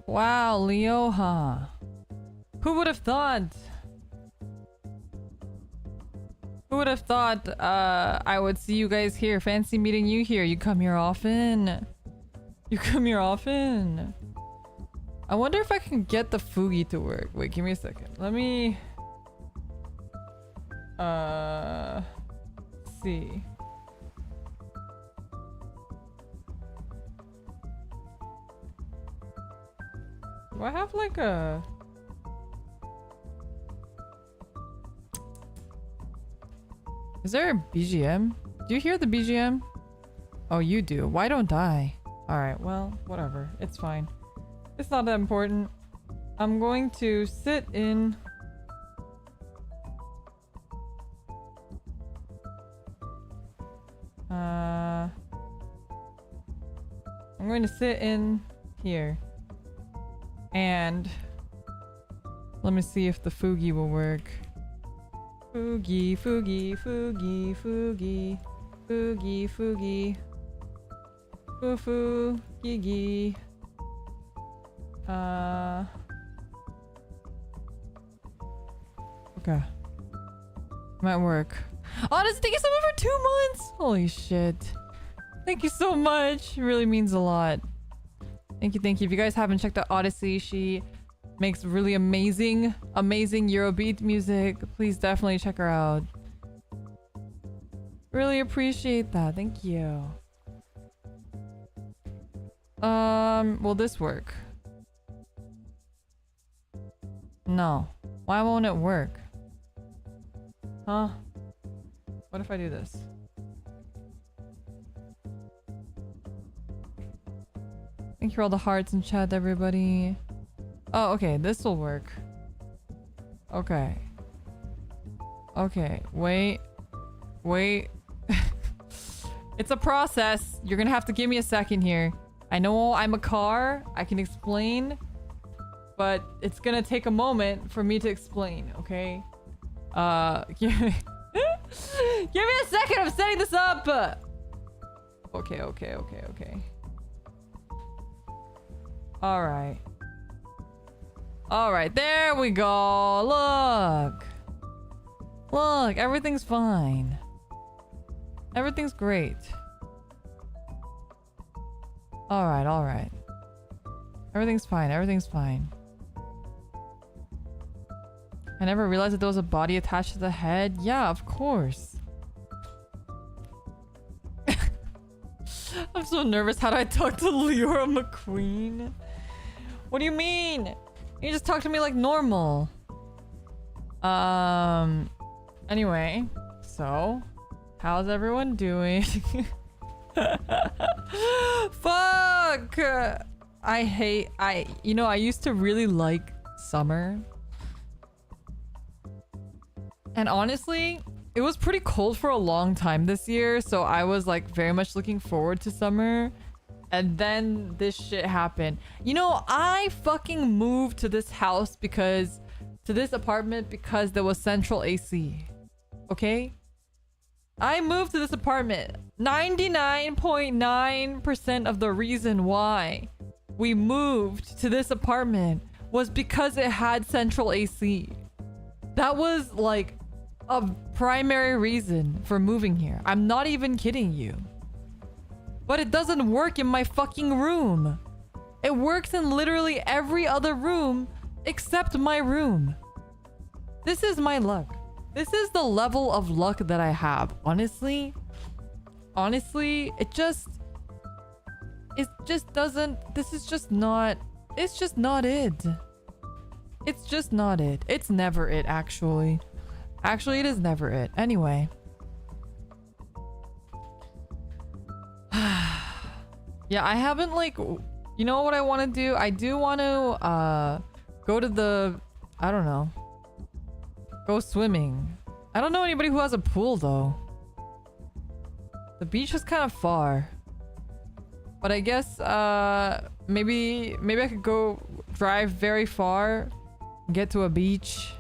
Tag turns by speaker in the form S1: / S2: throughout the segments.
S1: Wow, Leo, huh? Who would have thought? Who would have thought I would see you guys here? Fancy meeting you here. You come here often. You come here often. I wonder if I can get the Fugi to work. Wait, give me a second. Let me... see. Do I have like a... Is there a BGM? Do you hear the BGM? Oh, you do. Why don't I? Alright, well, whatever. It's fine. It's not that important. I'm going to sit in... I'm going to sit in here. And... let me see if the Fugi will work. Fugi, Fugi, Fugi, Fugi. Fugi, Fugi. Foo-foo, Gigi. Okay. Might work. Oh, does it take us over 2 months? Holy shit. Thank you so much. It really means a lot. Thank you, thank you. If you guys haven't checked out Odyssey, she makes really amazing Eurobeat music. Please definitely check her out. Really appreciate that. Thank you. Will this work? No. Why won't it work? Huh? What if I do this? Thank you for all the hearts in chat, everybody. Oh, okay. This will work. Okay. Okay. Wait. Wait. It's a process. You're gonna have to give me a second here. I know I'm a car. I can explain. But it's gonna take a moment for me to explain, okay? Give me a second. I'm setting this up. Okay. Alright. Alright, there we go. Look. Look, everything's fine. Everything's great. Alright. Everything's fine. Everything's fine. I never realized that there was a body attached to the head. Yeah, of course. I'm so nervous. How do I talk to Leora McQueen? What do you mean? You just talk to me like normal. Anyway, so how's everyone doing? Fuck! I used to really like summer. And honestly, it was pretty cold for a long time this year, so I was like very much looking forward to summer. And then this shit happened. You know, I fucking moved to this house to this apartment because there was central AC. Okay? I moved to this apartment. 99.9% of the reason why we moved to this apartment was because it had central AC. That was like a primary reason for moving here. I'm not even kidding you. But it doesn't work in my fucking room. It works in literally every other room except my room. This is my luck. This is the level of luck that I have. Honestly, it just doesn't, this is just not, it's just not it. It's just not it. It's never it, actually. Actually, it is never it. Anyway. Yeah, I haven't like... You know what I want to do? I do want to go to the... I don't know. Go swimming. I don't know anybody who has a pool, though. The beach is kind of far. But I guess maybe I could go drive very far, get to a beach.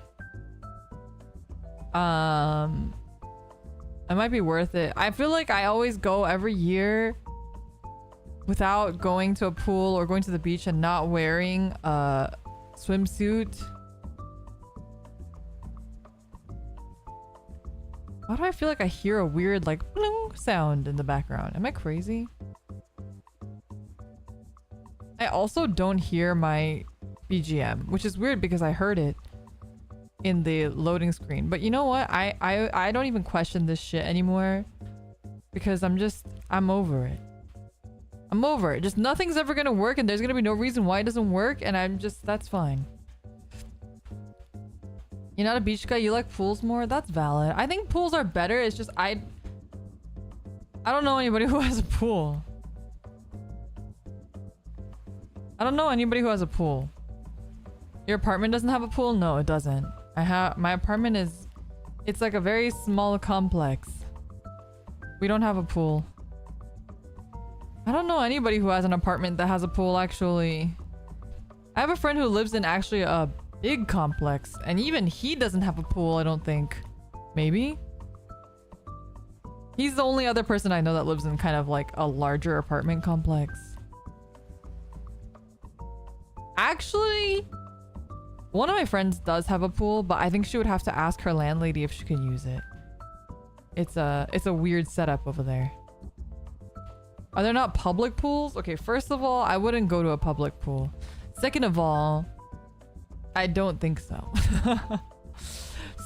S1: It might be worth it. I feel like I always go every year without going to a pool or going to the beach and not wearing a swimsuit. Why do I feel like I hear a weird like bling sound in the background? Am I crazy? I also don't hear my BGM, which is weird because I heard it in the loading screen. But you know what? I don't even question this shit anymore because I'm over it. I'm over it. Just nothing's ever gonna work and there's gonna be no reason why it doesn't work, and that's fine. You're not a beach guy, you like pools more? That's valid. I think pools are better. It's just I don't know anybody who has a pool. I don't know anybody who has a pool. Your apartment doesn't have a pool? No, it doesn't. My apartment it's like a very small complex. We don't have a pool. I don't know anybody who has an apartment that has a pool, actually. I have a friend who lives in actually a big complex, and even he doesn't have a pool, I don't think. Maybe? He's the only other person I know that lives in kind of like a larger apartment complex. Actually, one of my friends does have a pool, but I think she would have to ask her landlady if she can use it. It's a weird setup over there. Are there not public pools? Okay, first of all, I wouldn't go to a public pool. Second of all, I don't think so.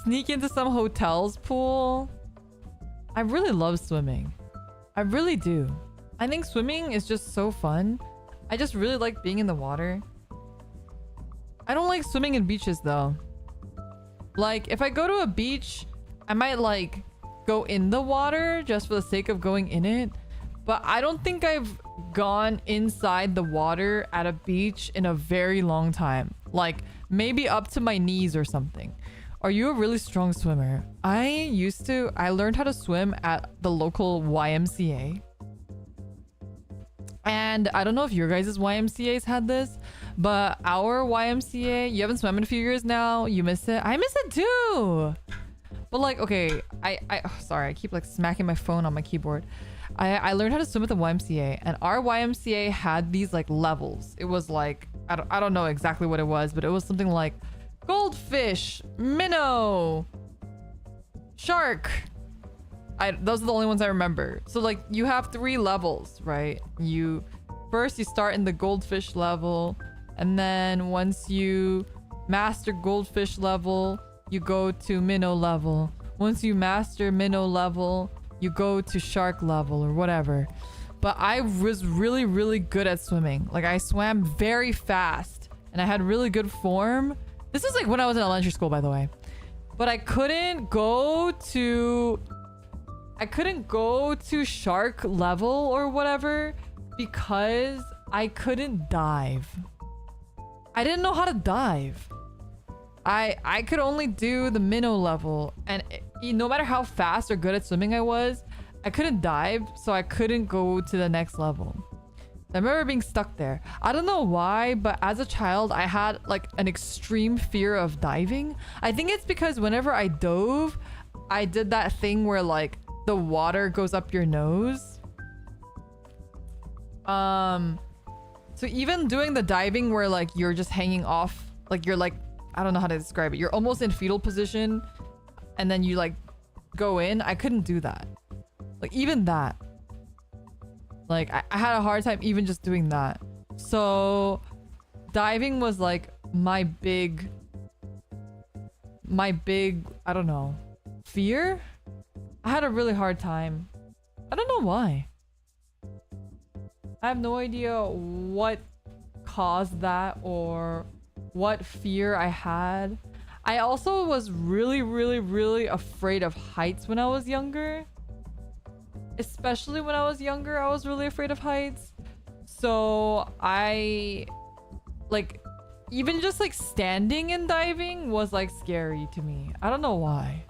S1: Sneak into some hotel's pool. I really love swimming. I really do. I think swimming is just so fun. I just really like being in the water. I don't like swimming in beaches though. Like if I go to a beach, I might like go in the water just for the sake of going in it. But I don't think I've gone inside the water at a beach in a very long time. Like maybe up to my knees or something. Are you a really strong swimmer? I learned how to swim at the local YMCA. And I don't know if your guys' YMCAs had this, but our YMCA, you haven't swum in a few years now. You miss it. I miss it too. But like, okay, sorry, I keep like smacking my phone on my keyboard. I learned how to swim at the YMCA, and our YMCA had these like levels. It was like, I don't know exactly what it was, but it was something like goldfish, minnow, shark. Those are the only ones I remember. So like you have 3 levels, right? First you start in the goldfish level, and then once you master goldfish level, you go to minnow level. Once you master minnow level, you go to shark level or whatever. But I was really, really good at swimming. Like I swam very fast and I had really good form. This is like when I was in elementary school, by the way. But I couldn't go to shark level or whatever because I couldn't dive. I didn't know how to dive. I could only do the minnow level, and no matter how fast or good at swimming I was, I couldn't dive, so I couldn't go to the next level. I remember being stuck there. I don't know why, but as a child, I had like an extreme fear of diving. I think it's because whenever I dove, I did that thing where like the water goes up your nose. So even doing the diving where like you're just hanging off, like you're like, I don't know how to describe it. You're almost in fetal position and then you like go in. I couldn't do that. Like even that. Like I had a hard time even just doing that. So diving was like my big, I don't know, fear. I had a really hard time. I don't know why. I have no idea what caused that or what fear I had. I also was really, really, really afraid of heights when I was younger. Especially when I was younger, I was really afraid of heights. So I like even just like standing and diving was like scary to me. I don't know why.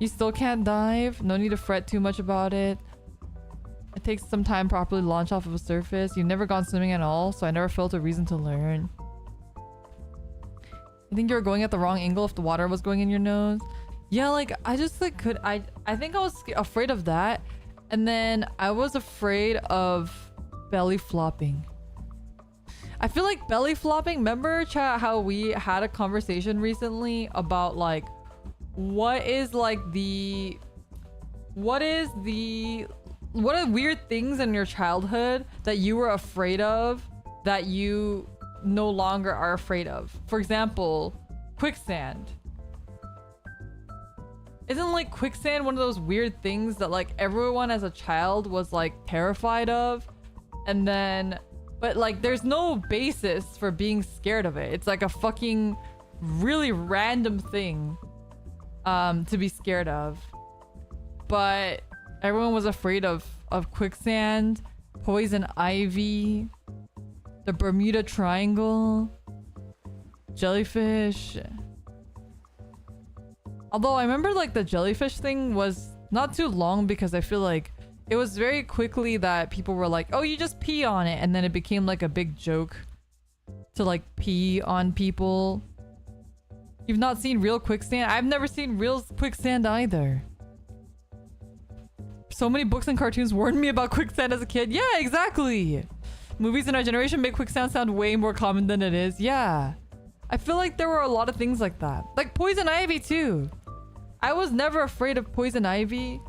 S1: You still can't dive? No need to fret too much about it. It takes some time properly to launch off of a surface. You've never gone swimming at all, so I never felt a reason to learn. I think you were going at the wrong angle if the water was going in your nose. Yeah, like I just like I think I was afraid of that. And then I was afraid of belly flopping. I feel like belly flopping, remember chat how we had a conversation recently about like what are weird things in your childhood that you were afraid of that you no longer are afraid of? For example, quicksand. Isn't like quicksand one of those weird things that like everyone as a child was like terrified of? And then, but like there's no basis for being scared of it. It's like a fucking really random thing to be scared of. But everyone was afraid of quicksand, poison ivy, the Bermuda Triangle, jellyfish. Although I remember like the jellyfish thing was not too long because I feel like it was very quickly that people were like, oh, you just pee on it. And then it became like a big joke to like pee on people. You've not seen real quicksand? I've never seen real quicksand either. So many books and cartoons warned me about quicksand as a kid. Yeah, exactly. Movies in our generation make quicksand sound way more common than it is. Yeah. I feel like there were a lot of things like that. Like poison ivy too. I was never afraid of poison ivy.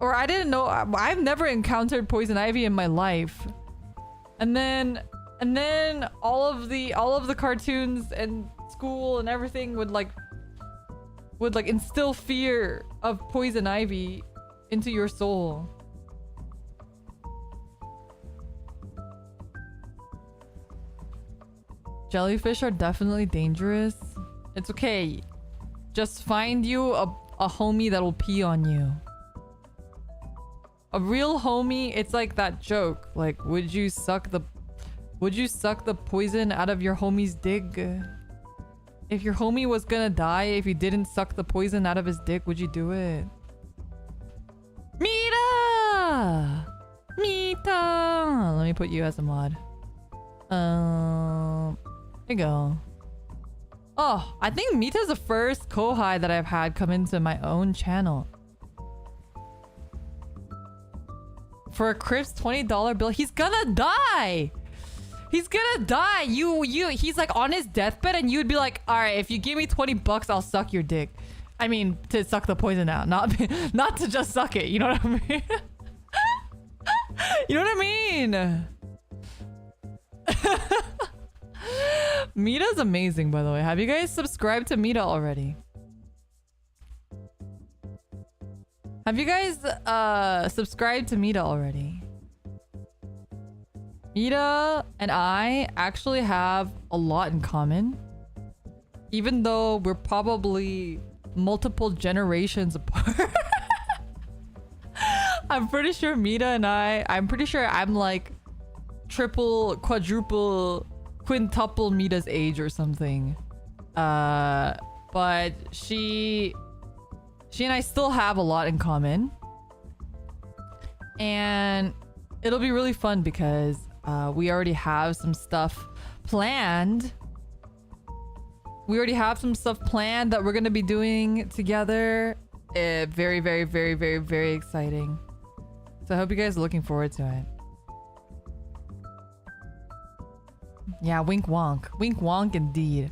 S1: Or I didn't know. I've never encountered poison ivy in my life. And then all of the cartoons and school and everything would like instill fear of poison ivy into your soul. Jellyfish are definitely dangerous. It's okay. Just find you a homie that'll pee on you. A real homie, it's like that joke. Like, would you suck the poison out of your homie's dick? If your homie was gonna die if you didn't suck the poison out of his dick, would you do it? Mita! Mita! Let me put you as a mod. There you go. Oh, I think Mita's the first kohai that I've had come into my own channel. For a Crips $20 bill, he's gonna die! He's gonna die! He's like on his deathbed and you'd be like, alright, if you give me 20 bucks, I'll suck your dick. I mean, to suck the poison out, not to just suck it, you know what I mean? You know what I mean? Mita's amazing, by the way. Have you guys subscribed to Mita already? Have you guys subscribed to Mita already? Mita and I actually have a lot in common. Even though we're probably multiple generations apart. I'm pretty sure Mita and I'm pretty sure I'm like triple, quadruple, quintuple Mita's age or something. But she and I still have a lot in common. And it'll be really fun because we already have some stuff planned. We already have some stuff planned that we're going to be doing together. Very, very, very, very, very exciting. So I hope you guys are looking forward to it. Yeah, wink wonk. Wink wonk indeed.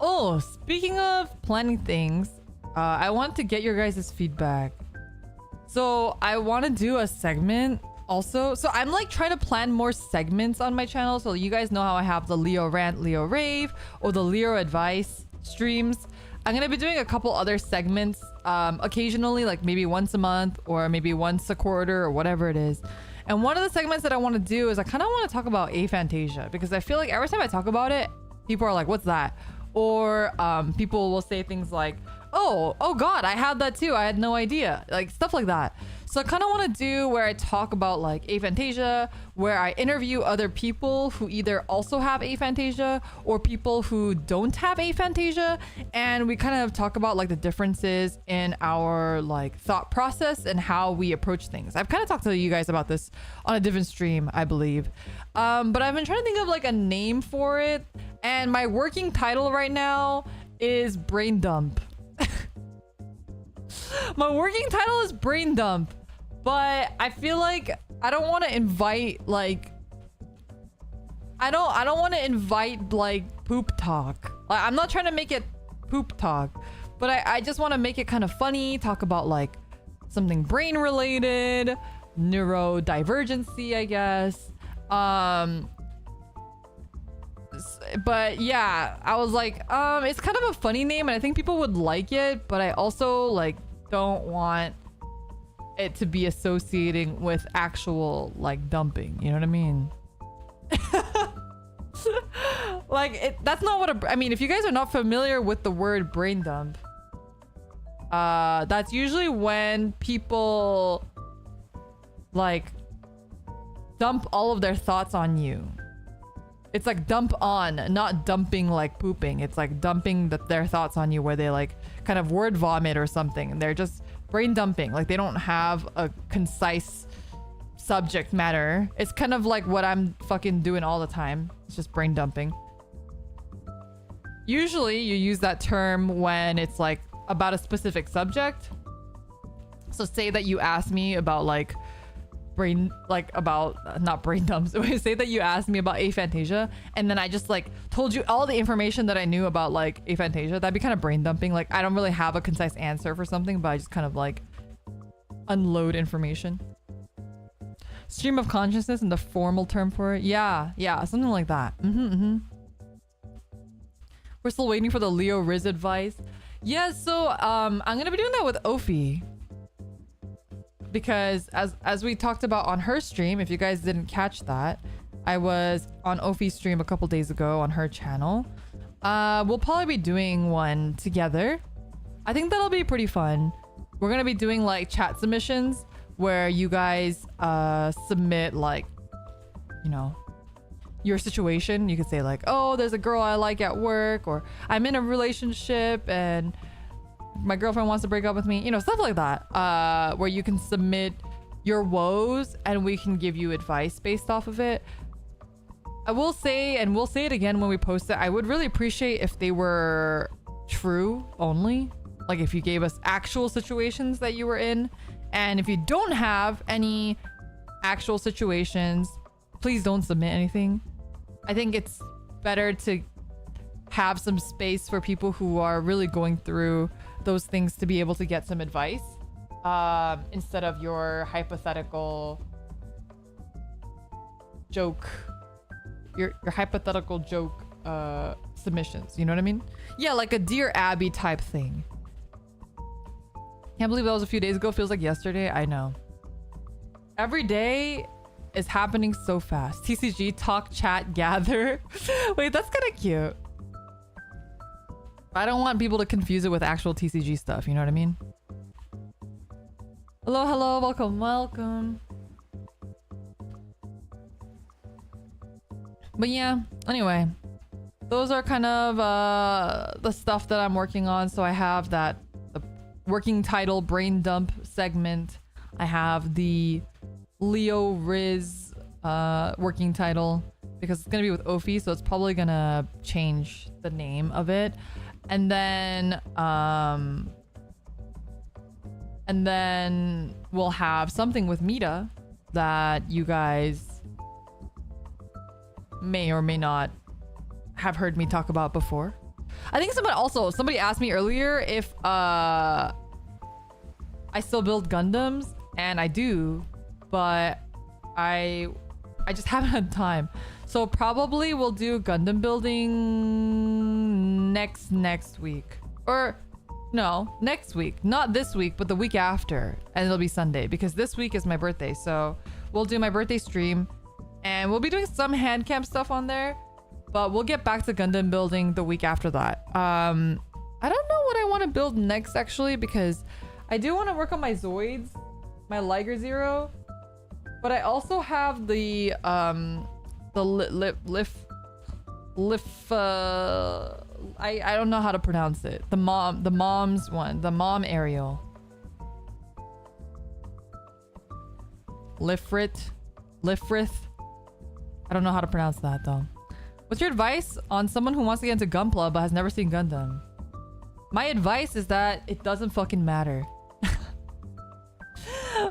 S1: Oh, speaking of planning things, I want to get your guys' feedback. So I want to do a segment also. So I'm like trying to plan more segments on my channel. So you guys know how I have the Leo Rant, Leo Rave, or the Leo Advice streams. I'm going to be doing a couple other segments occasionally, like maybe once a month or maybe once a quarter or whatever it is. And one of the segments that I want to do is I kind of want to talk about aphantasia because I feel like every time I talk about it, people are like, what's that? Or people will say things like, oh God, I had that too. I had no idea. Like stuff like that. So I kind of want to do where I talk about like aphantasia, where I interview other people who either also have aphantasia or people who don't have aphantasia. And we kind of talk about like the differences in our like thought process and how we approach things. I've kind of talked to you guys about this on a different stream, I believe. But I've been trying to think of like a name for it. And my working title right now is Brain Dump. My working title is Brain Dump, But I feel like I don't want to invite like I don't want to invite like poop talk. Like, I'm not trying to make it poop talk, but I just want to make it kind of funny, talk about like something brain related, neurodivergency, I guess. But yeah, I was like, it's kind of a funny name and I think people would like it, but I also like don't want it to be associating with actual like dumping, you know what I mean? Like that's not what I mean, if you guys are not familiar with the word brain dump, that's usually when people like dump all of their thoughts on you. It's like dump on, not dumping like pooping. It's like dumping their thoughts on you, where they like kind of word vomit or something, and they're just brain dumping. Like they don't have a concise subject matter. It's kind of like what I'm fucking doing all the time. It's just brain dumping. Usually you use that term when it's like about a specific subject. So say that you ask me about like not brain dumps. Say that you asked me about aphantasia and then I just like told you all the information that I knew about like aphantasia. That'd be kind of brain dumping. Like I don't really have a concise answer for something, but I just kind of like unload information. Stream of consciousness and the formal term for it. Yeah, something like that. We're still waiting for the Leo Riz advice. Yeah, so I'm gonna be doing that with Ophi, because as we talked about on her stream, if you guys didn't catch that, I was on Ophi's stream a couple days ago on her channel. We'll probably be doing one together. I think that'll be pretty fun. We're gonna be doing like chat submissions where you guys submit like, you know, your situation. You could say like, oh, there's a girl I like at work, or I'm in a relationship and my girlfriend wants to break up with me, you know, stuff like that, where you can submit your woes and we can give you advice based off of it. I will say, and we'll say it again when we post it, I would really appreciate if they were true only. Like if you gave us actual situations that you were in. And if you don't have any actual situations, please don't submit anything. I think it's better to have some space for people who are really going through those things to be able to get some advice, instead of your hypothetical joke, your hypothetical joke submissions. You know what I mean? Yeah, like a Dear Abby type thing. Can't believe that was a few days ago. Feels like yesterday. I know. Every day is happening so fast. TCG, talk, chat, gather. Wait, that's kind of cute. I don't want people to confuse it with actual TCG stuff. You know what I mean? Hello, welcome. But yeah, anyway, those are kind of the stuff that I'm working on. So I have the working title brain dump segment. I have the Leo Riz working title because it's gonna be with Ophi, so it's probably gonna change the name of it. And then we'll have something with Mita that you guys may or may not have heard me talk about before. I think somebody asked me earlier if I still build Gundams, and I do, but I just haven't had time. So probably we'll do Gundam building next week. Or no, next week. Not this week, but the week after. And it'll be Sunday because this week is my birthday. So we'll do my birthday stream and we'll be doing some hand cam stuff on there, but we'll get back to Gundam building the week after that. I don't know what I want to build next actually, because I do want to work on my Zoids, my Liger Zero, but I also have the I don't know how to pronounce it. The mom's one, the mom Ariel. Lifrith. I don't know how to pronounce that though. What's your advice on someone who wants to get into Gunpla but has never seen Gundam? My advice is that it doesn't fucking matter.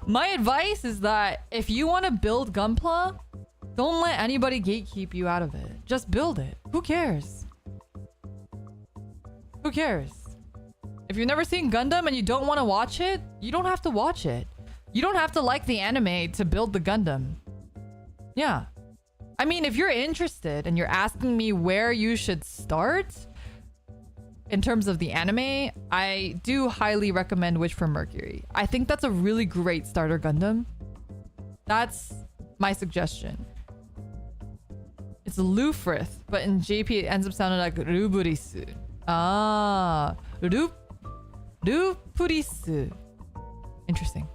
S1: My advice is that if you want to build Gunpla, don't let anybody gatekeep you out of it. Just build it. Who cares? Who cares? If you've never seen Gundam and you don't want to watch it, you don't have to watch it. You don't have to like the anime to build the Gundam. Yeah. I mean, if you're interested and you're asking me where you should start in terms of the anime, I do highly recommend Witch from Mercury. I think that's a really great starter Gundam. That's my suggestion. It's Lufrith, but in JP it ends up sounding like Ruburisu. Ah, Rupurisu. Interesting.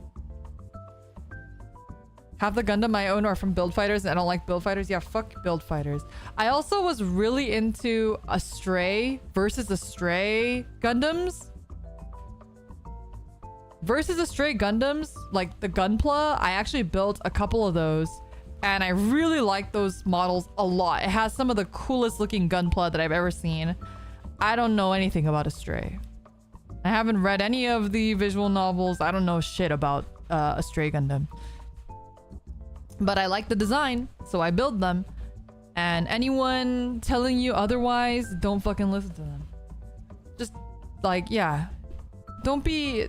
S1: Have the Gundam I own are from Build Fighters and I don't like Build Fighters. Yeah, fuck Build Fighters. I also was really into Astray versus Astray Gundams. Versus Astray Gundams, like the Gunpla, I actually built a couple of those. And I really like those models a lot. It has some of the coolest looking Gunpla that I've ever seen. I don't know anything about Astray. I haven't read any of the visual novels. I don't know shit about Astray Gundam. But I like the design, so I build them. And anyone telling you otherwise, don't fucking listen to them. Just like, yeah. Don't be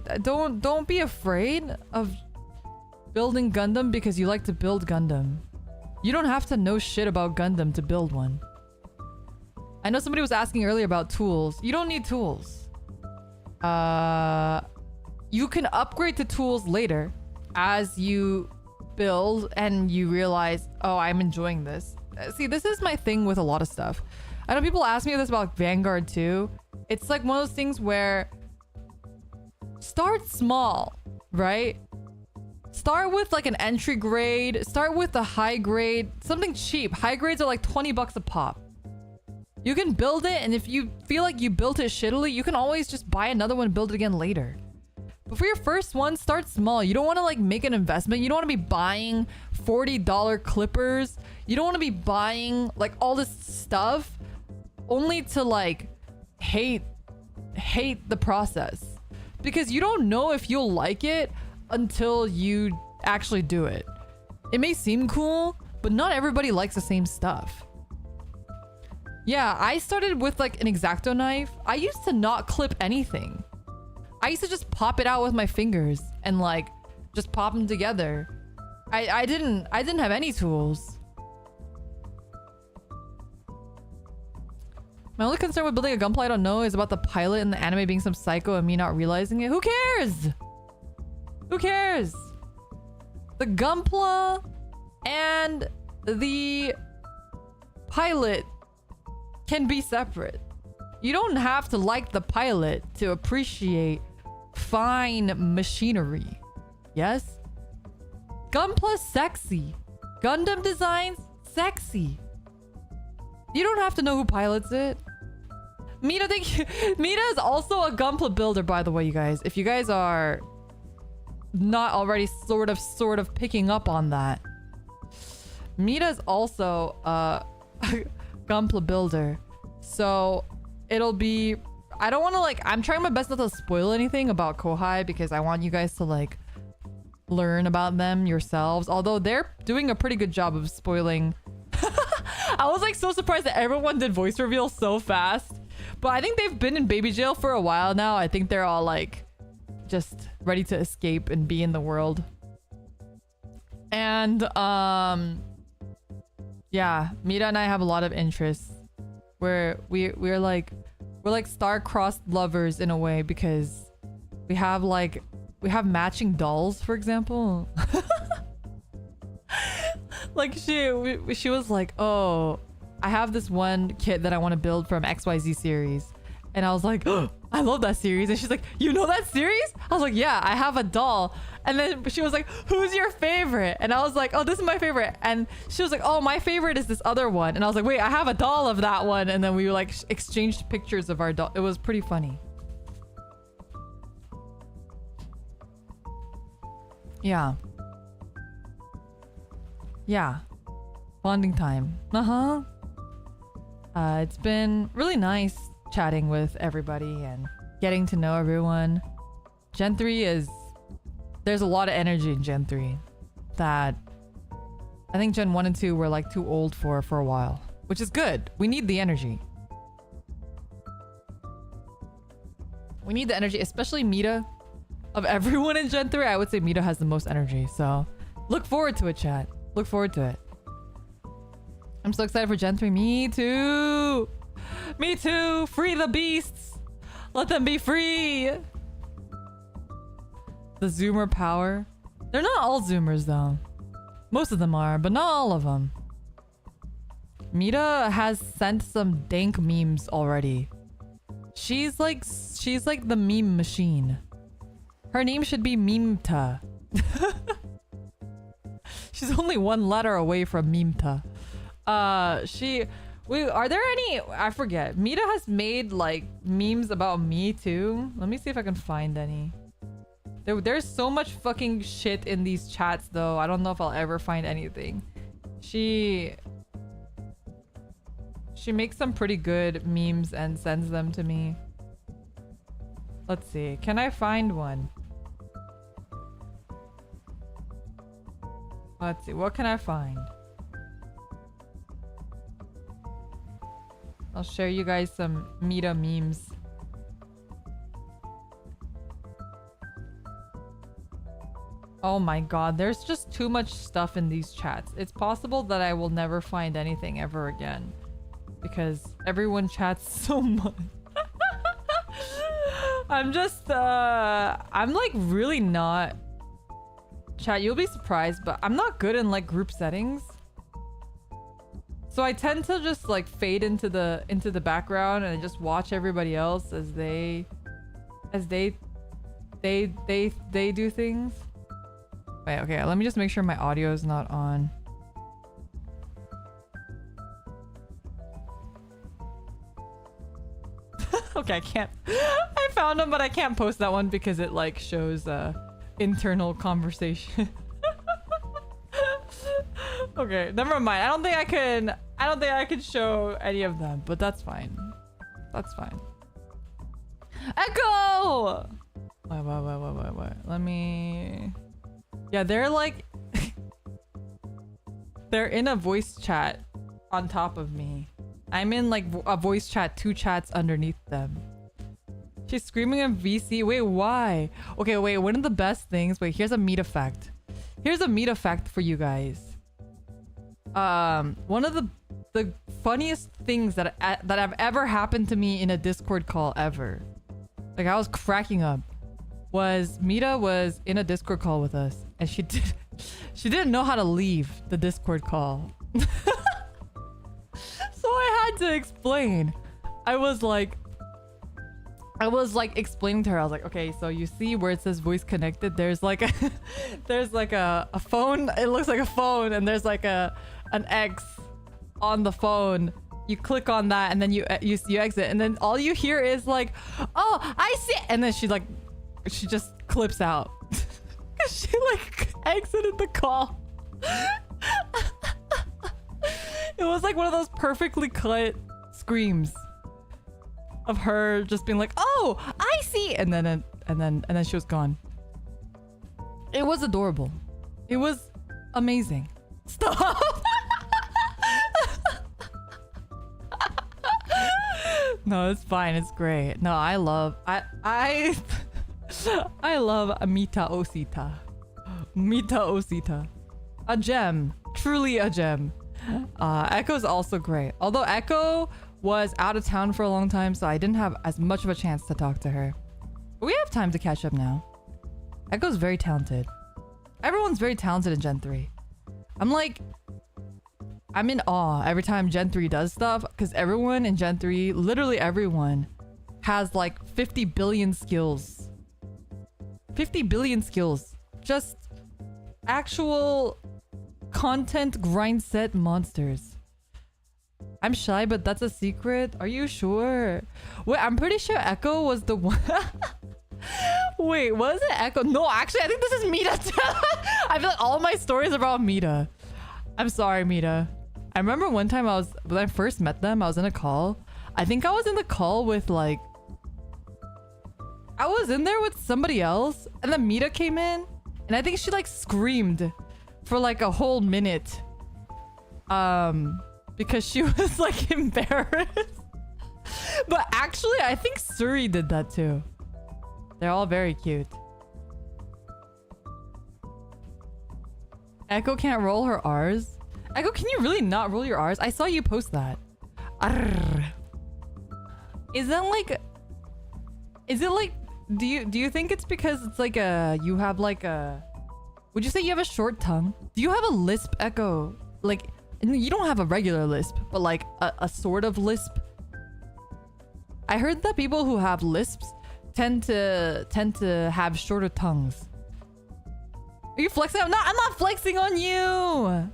S1: afraid of building Gundam because you like to build Gundam. You don't have to know shit about Gundam to build one. I know somebody was asking earlier about tools. You don't need tools. You can upgrade to tools later as you build and you realize, oh, I'm enjoying this. See, this is my thing with a lot of stuff. I know people ask me this about Vanguard too. It's like one of those things where start small, right? Start with like an entry grade, start with a high grade, something cheap. High grades are like 20 bucks a pop. You can build it, and if you feel like you built it shittily, you can always just buy another one and build it again later. But for your first one, start small. You don't want to like make an investment. You don't want to be buying $40 clippers. You don't want to be buying like all this stuff only to like hate the process. Because you don't know if you'll like it until you actually do it. It may seem cool, but not everybody likes the same stuff. Yeah, I started with like an X-Acto knife. I used to not clip anything. I used to just pop it out with my fingers and like just pop them together. I didn't have any tools. My only concern with building a Gunpla I don't know is about the pilot in the anime being some psycho and me not realizing it. Who cares? Who cares? The Gunpla and the pilot can be separate. You don't have to like the pilot to appreciate fine machinery. Yes? Gunpla's sexy. Gundam designs, sexy. You don't have to know who pilots it. Mita, thank you. Mita is also a Gunpla builder, by the way, you guys. If you guys are not already sort of picking up on that. Mita is also a Gunpla builder. So it'll be... I don't want to like... I'm trying my best not to spoil anything about Kohai because I want you guys to like learn about them yourselves. Although they're doing a pretty good job of spoiling. I was like so surprised that everyone did voice reveal so fast. But I think they've been in baby jail for a while now. I think they're all like just ready to escape and be in the world. And yeah, Mita and I have a lot of interests. We're like star-crossed lovers in a way because we have matching dolls, for example. Like she was like, oh, I have this one kit that I want to build from XYZ series. And I was like, oh, I love that series. And she's like, you know that series? I was like, yeah, I have a doll. And then she was like, who's your favorite? And I was like, oh, this is my favorite. And she was like, oh, my favorite is this other one. And I was like, wait, I have a doll of that one. And then we like exchanged pictures of our doll. It was pretty funny. Yeah. Yeah. Bonding time. It's been really nice chatting with everybody and getting to know everyone. Gen 3 is there's a lot of energy in Gen 3 that I think Gen 1 and 2 were like too old for a while, which is good. We need the energy. We need the energy, especially Mita. Of everyone in Gen 3, I would say Mita has the most energy. So look forward to it, chat. Look forward to it. I'm so excited for Gen 3. Me too. Me too. Free the beasts. Let them be free. The Zoomer power. They're not all Zoomers though. Most of them are, but not all of them. Mita has sent some dank memes already. She's like the meme machine. Her name should be Mimta. She's only one letter away from Mimta. Are there any, I forget. Mita has made like memes about me too. Let me see if I can find any. There's so much fucking shit in these chats though. I don't know if I'll ever find anything. She makes some pretty good memes and sends them to me. Let's see. Can I find one? Let's see. What can I find? I'll share you guys some Mita memes. Oh my god, there's just too much stuff in these chats. It's possible that I will never find anything ever again. Because everyone chats so much. I'm like really not... Chat, you'll be surprised, but I'm not good in like group settings. So I tend to just like fade into the background and just watch everybody else as they do things. Wait, okay, let me just make sure my audio is not on. Okay, I can't. I found them, but I can't post that one because it like shows internal conversation. Okay, never mind. I don't think I can show any of them, but that's fine. That's fine. Echo! Wait. Let me... Yeah, they're like... They're in a voice chat on top of me. I'm in like a voice chat, 2 chats underneath them. She's screaming in VC. Wait, why? Okay, wait, one of the best things... Wait, here's a Mita fact. Here's a Mita fact for you guys. One of the funniest things that have ever happened to me in a Discord call ever. Like, I was cracking up. Was Mita was in a Discord call with us, and she didn't know how to leave the Discord call. So I had to explain. I was like explaining to her. I was like, okay, so you see where it says voice connected? There's like a phone. It looks like a phone, and there's like an X on the phone. You click on that, and then you exit, and then all you hear is like, oh, I see it. And then she just clips out. She like exited the call. It was like one of those perfectly cut screams of her just being like, oh, I see, and then she was gone. It was adorable. It was amazing. Stop. No, it's fine. It's great. No, I love Mita Osita. Mita Osita. A gem. Truly a gem. Echo's also great. Although Echo was out of town for a long time, so I didn't have as much of a chance to talk to her. But we have time to catch up now. Echo's very talented. Everyone's very talented in Gen 3. I'm in awe every time Gen 3 does stuff, because everyone in Gen 3, literally everyone, has like 50 billion skills. 50 billion skills. Just actual content grind set monsters. I'm shy, but that's a secret. Are you sure? Wait, I'm pretty sure Echo was the one. Wait, was it Echo? No, actually, I think this is Mita. I feel like all my stories are about Mita. I'm sorry, Mita. I remember one time when I first met them, I was in a call. I think I was in the call with like... I was in there with somebody else, and then Mita came in, And I think she like screamed for like a whole minute. Because she was like embarrassed. But actually, I think Suri did that too. They're all very cute. Echo can't roll her R's. Echo, can you really not roll your R's? I saw you post that. Arr. Is that like... Is it like... Do you think it's because it's like a... You have like a... Would you say you have a short tongue? Do you have a lisp, Echo? Like, you don't have a regular lisp, but like a sort of lisp. I heard that people who have lisps tend to have shorter tongues. Are you flexing? I'm not flexing on you.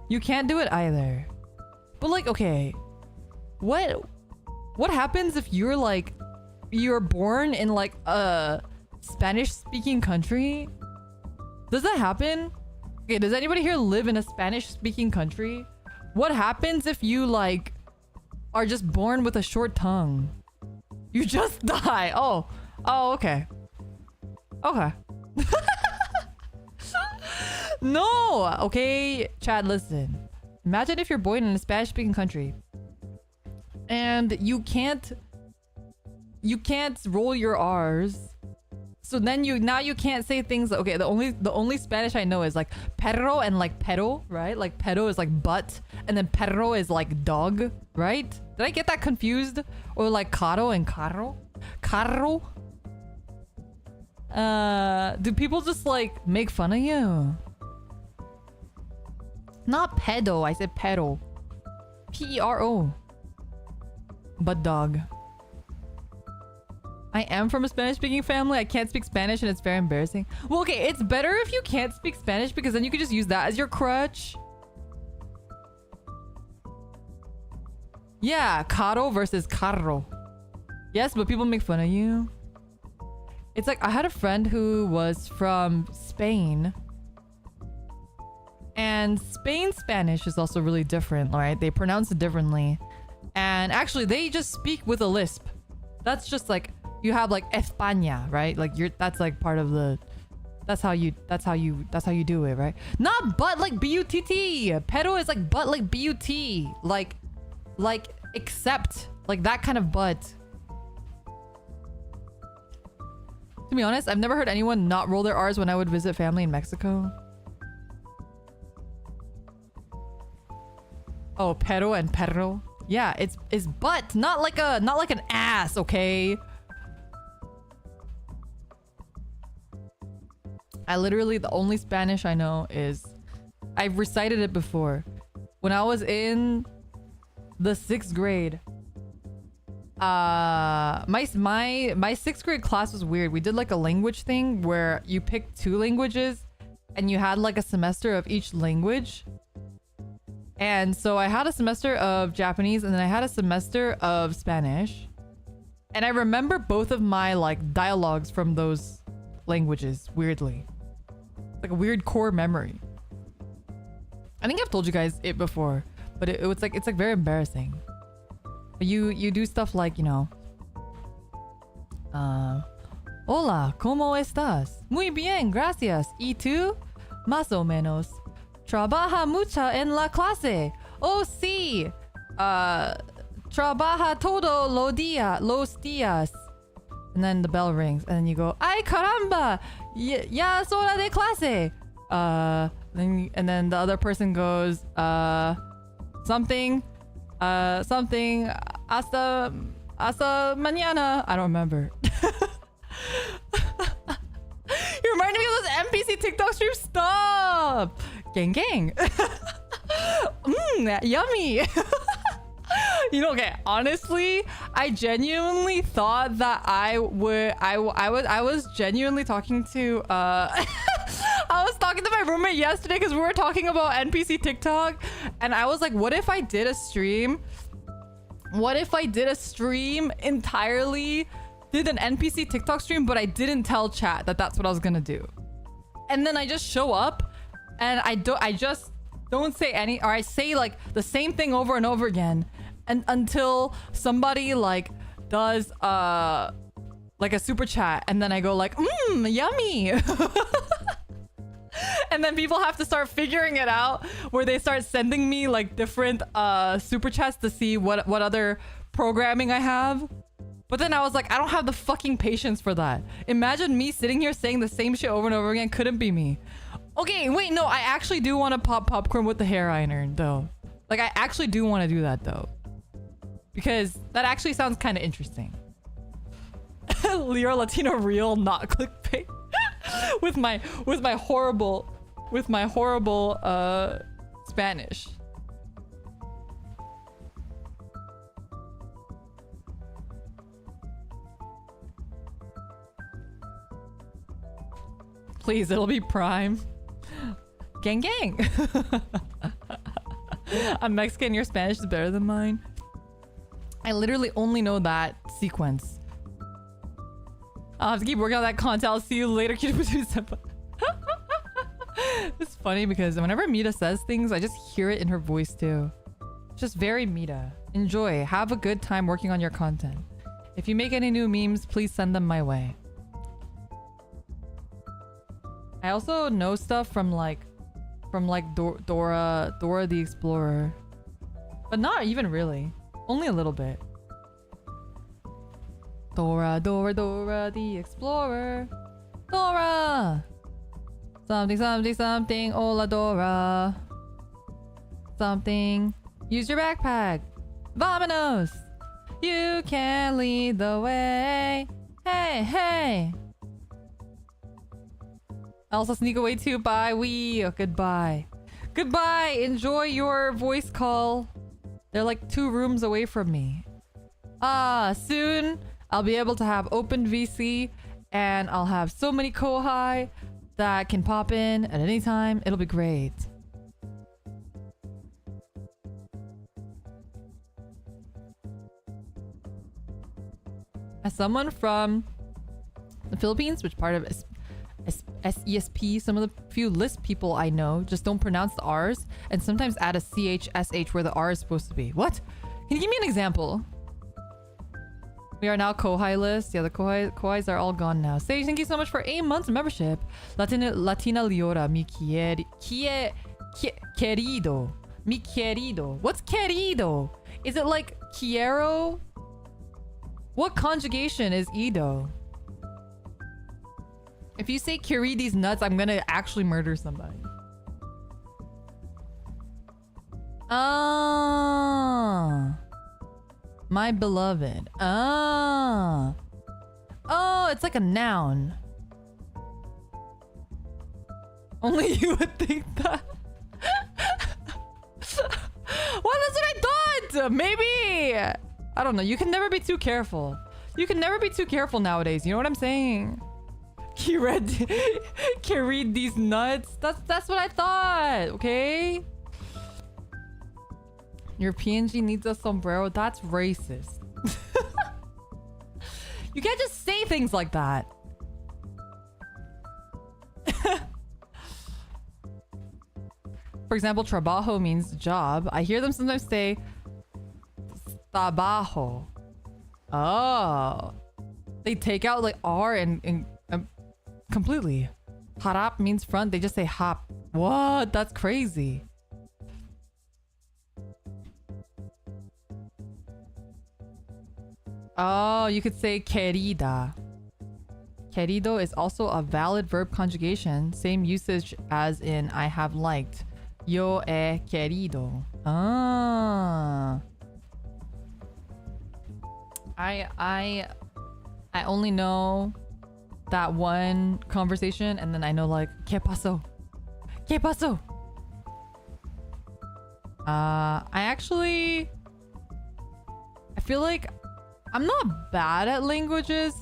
S1: You can't do it either. But like, okay, what happens if you're born in like a Spanish-speaking country? Does that happen? Okay, does anybody here live in a Spanish-speaking country? What happens if you like are just born with a short tongue? You just die. Oh, okay. Okay. No. Okay, Chad, listen. Imagine if you're born in a Spanish-speaking country and you can't roll your R's. So then you can't say things like, okay, the only Spanish I know is like perro and like pedo, right? Like pedo is like butt and then perro is like dog, right? Did I get that confused? Or like caro and carro? Carro? Do people just like make fun of you? Not pedo, I said pedo. P-E-R-O. But dog. I am from a Spanish-speaking family. I can't speak Spanish and it's very embarrassing. Well, okay, it's better if you can't speak Spanish because then you can just use that as your crutch. Yeah, caro versus carro. Yes, but people make fun of you. It's like, I had a friend who was from Spain. And Spain Spanish is also really different, right? They pronounce it differently. And actually, they just speak with a lisp. That's just like... You have like España, right? Like that's like part of the that's how you do it, right? Not butt like B-U-T-T. Pedo is like butt like B-U-T. Like accept like that kind of butt. To be honest, I've never heard anyone not roll their R's when I would visit family in Mexico. Oh, pedo and perro. Yeah, it's butt, not like an ass, okay? I literally, the only Spanish I know is, I've recited it before. When I was in the 6th grade, my 6th grade class was weird. We did like a language thing where you picked 2 languages and you had like a semester of each language. And so I had a semester of Japanese and then I had a semester of Spanish. And I remember both of my like dialogues from those languages, weirdly. Like a weird core memory. I think I've told you guys it before, but it's like very embarrassing. But you do stuff like, you know, hola, ¿cómo estás? Muy bien, gracias. ¿Y tú? Más o menos. Trabaja mucho en la clase. Oh, sí. Trabaja todo los días. And then the bell rings and then you go, ay caramba, ya es hora de clase. And then the other person goes, something, hasta mañana. I don't remember. You reminded me of those NPC TikTok streams. Stop. Gang. Yummy. You know, okay, honestly, I genuinely thought that I was genuinely talking to I was talking to my roommate yesterday because we were talking about NPC TikTok and I was like, what if I did a stream? What if I did a stream entirely, did an NPC TikTok stream, but I didn't tell chat that that's what I was gonna do. And then I just show up and I just don't say any, or I say like the same thing over and over again. And until somebody like does like a super chat, and then I go like, yummy. And then people have to start figuring it out, where they start sending me like different super chats to see what other programming I have. But then I was like, I don't have the fucking patience for that. Imagine me sitting here saying the same shit over and over again. Couldn't be me. Okay, wait, no, I actually do want to pop popcorn with the hair iron though. Like, I actually do want to do that though, because that actually sounds kind of interesting. Leo Latino real, not clickbait. with my horrible Spanish. Please, it'll be Prime. Gang gang. I'm Mexican, your Spanish is better than mine. I literally only know that sequence. I'll have to keep working on that content. I'll see you later. It's funny because whenever Mita says things, I just hear it in her voice too. It's just very Mita. Enjoy. Have a good time working on your content. If you make any new memes, please send them my way. I also know stuff from like Dora the Explorer, but not even really. Only a little bit. Dora the Explorer. Dora! Something, hola Dora. Something, use your backpack. Vamonos! You can lead the way. Hey, hey! I also sneak away too. Bye, goodbye. Goodbye! Enjoy your voice call. They're like 2 rooms away from me. Soon I'll be able to have open VC, and I'll have so many kohai that can pop in at any time. It'll be great. As someone from the Philippines, which part of SESP, some of the few Lisp people I know just don't pronounce the R's and sometimes add a CH/SH where the R is supposed to be. What? Can you give me an example? We are now Kohai list. Yeah, the Kohais are all gone now. Sage, thank you so much for 8 months of membership. Latina Liora, mi querido. Mi querido. What's querido? Is it like quiero? What conjugation is ido? If you say curry these nuts, I'm gonna actually murder somebody. My beloved. Oh, it's like a noun. Only you would think that. Well, that's what I thought. Maybe. I don't know. You can never be too careful. You can never be too careful nowadays. You know what I'm saying? Carried these nuts. That's what I thought. Okay. Your PNG needs a sombrero. That's racist. You can't just say things like that. For example, trabajo means job. I hear them sometimes say trabajo. Oh. They take out like R and completely. Harap means front. They just say hop. What? That's crazy. Oh, you could say querida. Querido is also a valid verb conjugation. Same usage as in I have liked. Yo he querido. Ah. I only know that one conversation, and then I know like ¿Qué pasó? ¿Qué pasó? I feel like I'm not bad at languages,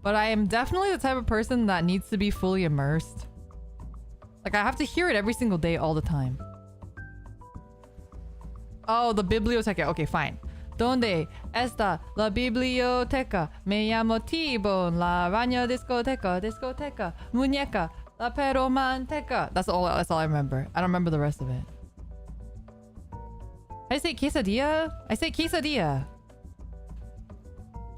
S1: but I am definitely the type of person that needs to be fully immersed. Like I have to hear it every single day all the time. Oh, the biblioteca. Okay, fine. ¿Dónde está la biblioteca? Me llamo T-Bone. La baño discoteca, muñeca, la pero manteca. That's all I remember. I don't remember the rest of it. I say quesadilla? I say quesadilla.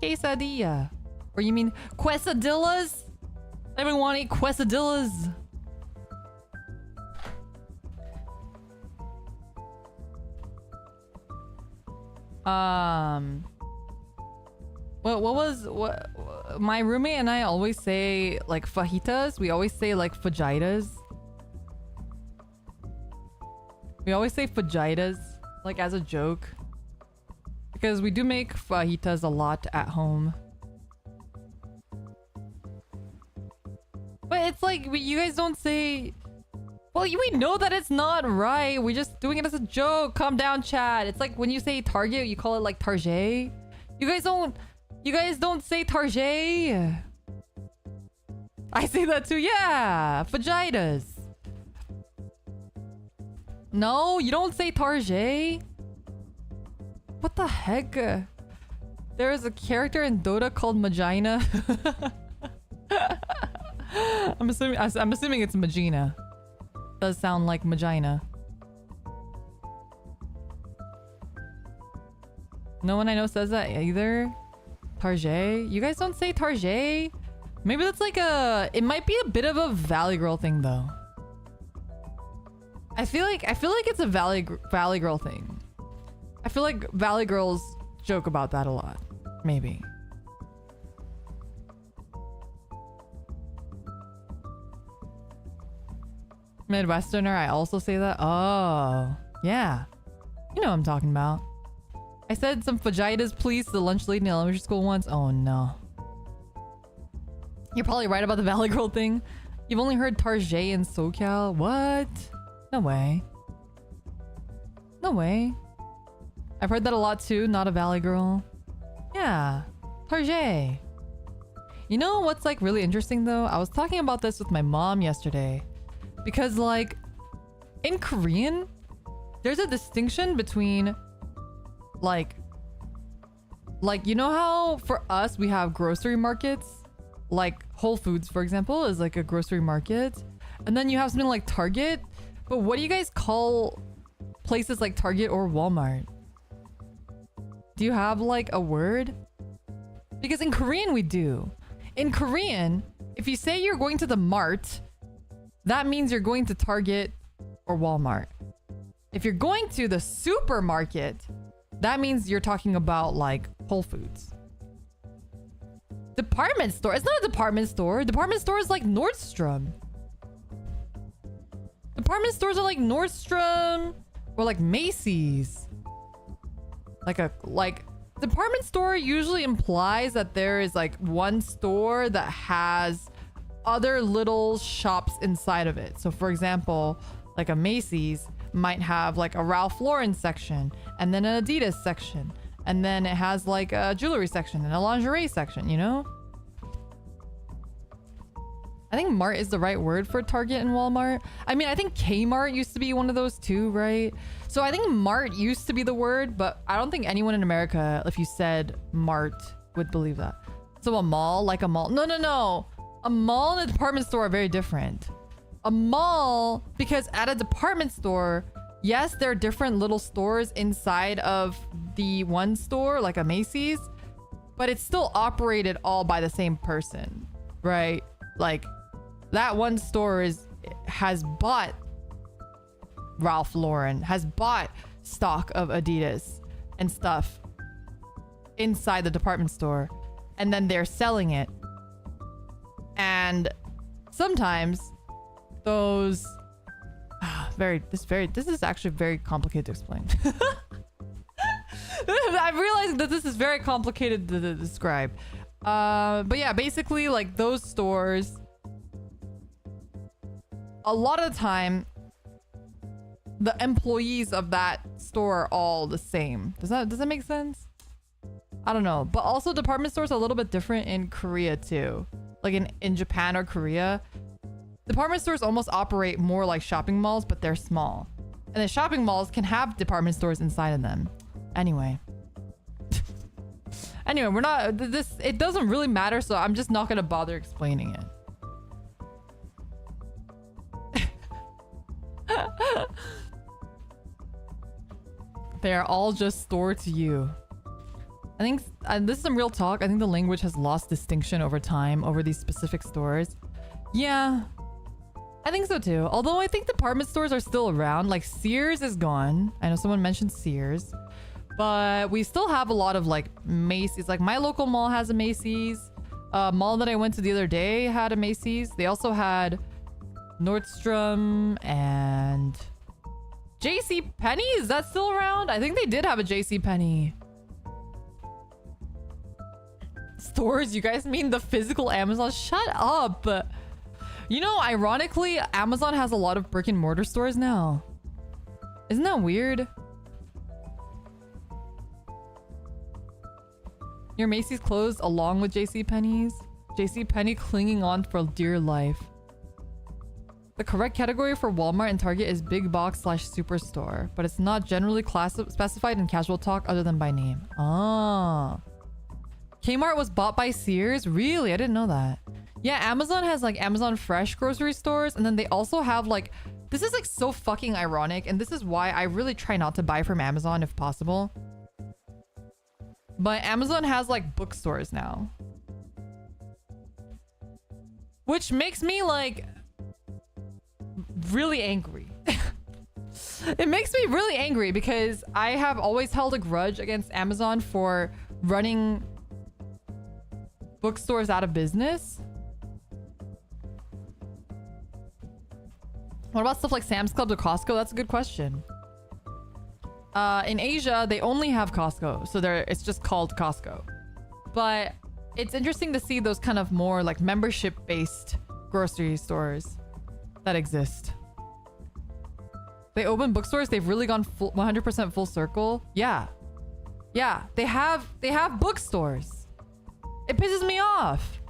S1: Quesadilla. Or you mean quesadillas? Everyone want to eat quesadillas? What my roommate and I always say like fajitas. We always say like fajitas. We always say fajitas like as a joke. Because we do make fajitas a lot at home. But it's like you guys don't say. Well, we know that it's not right. We're just doing it as a joke. Calm down, chat. It's like when you say Target, you call it like Target. You guys don't say Target. I say that too. Yeah, fajitas. No, you don't say Target. What the heck? There's a character in Dota called Magina. I'm assuming it's Magina. Does sound like Magina. No one I know says that either. Target? You guys don't say Target? Maybe that's like it might be a bit of a Valley Girl thing though. I feel like it's a Valley Girl thing. I feel like Valley Girls joke about that a lot. Maybe. Midwesterner, I also say that. Oh, yeah. You know what I'm talking about. I said some fajitas, please, to the lunch lady in elementary school once. Oh, no. You're probably right about the Valley Girl thing. You've only heard Target in SoCal. What? No way. No way. I've heard that a lot too. Not a Valley Girl. Yeah. Target. You know what's like really interesting though? I was talking about this with my mom yesterday. Because like in Korean, there's a distinction between like you know how for us we have grocery markets? Like Whole Foods, for example, is like a grocery market. And then you have something like Target. But what do you guys call places like Target or Walmart? Do you have like a word? Because in Korean we do. In Korean, if you say you're going to the mart, that means you're going to Target or Walmart. If you're going to the supermarket, that means you're talking about like Whole Foods. Department store. It's not a department store. Department store is like Nordstrom. Department stores are like Nordstrom or like Macy's. Like department store usually implies that there is like one store that has other little shops inside of it. So for example, like a Macy's might have like a Ralph Lauren section and then an Adidas section. And then it has like a jewelry section and a lingerie section, you know? I think Mart is the right word for Target and Walmart. I mean, I think Kmart used to be one of those too, right? So I think Mart used to be the word, but I don't think anyone in America, if you said Mart, would believe that. So a mall, like a mall. No. A mall and a department store are very different. A mall, because at a department store, yes, there are different little stores inside of the one store, like a Macy's, but it's still operated all by the same person, right? Like that one store has bought Ralph Lauren, has bought stock of Adidas and stuff inside the department store, and then they're selling it. And sometimes those this is actually very complicated to explain. I'm realizing that this is very complicated to describe. But yeah, basically like those stores, a lot of the time the employees of that store are all the same. Does that make sense? I don't know. But also department stores are a little bit different in Korea too. Like in Japan or Korea, department stores almost operate more like shopping malls, but they're small. And the shopping malls can have department stores inside of them. Anyway. Anyway, we're not it doesn't really matter, so I'm just not gonna bother explaining it. They are all just stored to you. I think this is some real talk. I think the language has lost distinction over time over these specific stores. Yeah, I think so too. Although I think department stores are still around. Like Sears is gone. I know someone mentioned Sears. But we still have a lot of like Macy's. Like my local mall has a Macy's. Mall that I went to the other day had a Macy's. They also had Nordstrom and JCPenney. Is that still around? I think they did have a JCPenney. Stores? You guys mean the physical Amazon? Shut up. You know, ironically, Amazon has a lot of brick and mortar stores now. Isn't that weird? Your Macy's closed along with JCPenney's. JCPenney clinging on for dear life. The correct category for Walmart and Target is big box / superstore, but it's not generally specified in casual talk other than by name. Ah. Kmart was bought by Sears? Really? I didn't know that. Yeah, Amazon has like Amazon Fresh grocery stores, and then they also have like, this is like so fucking ironic, and this is why I really try not to buy from Amazon if possible. But Amazon has like bookstores now. Which makes me like really angry. It makes me really angry because I have always held a grudge against Amazon for running bookstores out of business. What about stuff like Sam's Club or Costco? That's a good question. In Asia, they only have Costco, so it's just called Costco. But it's interesting to see those kind of more like membership-based grocery stores that exist. They open bookstores. They've really gone 100% full circle. Yeah, they have bookstores. It pisses me off.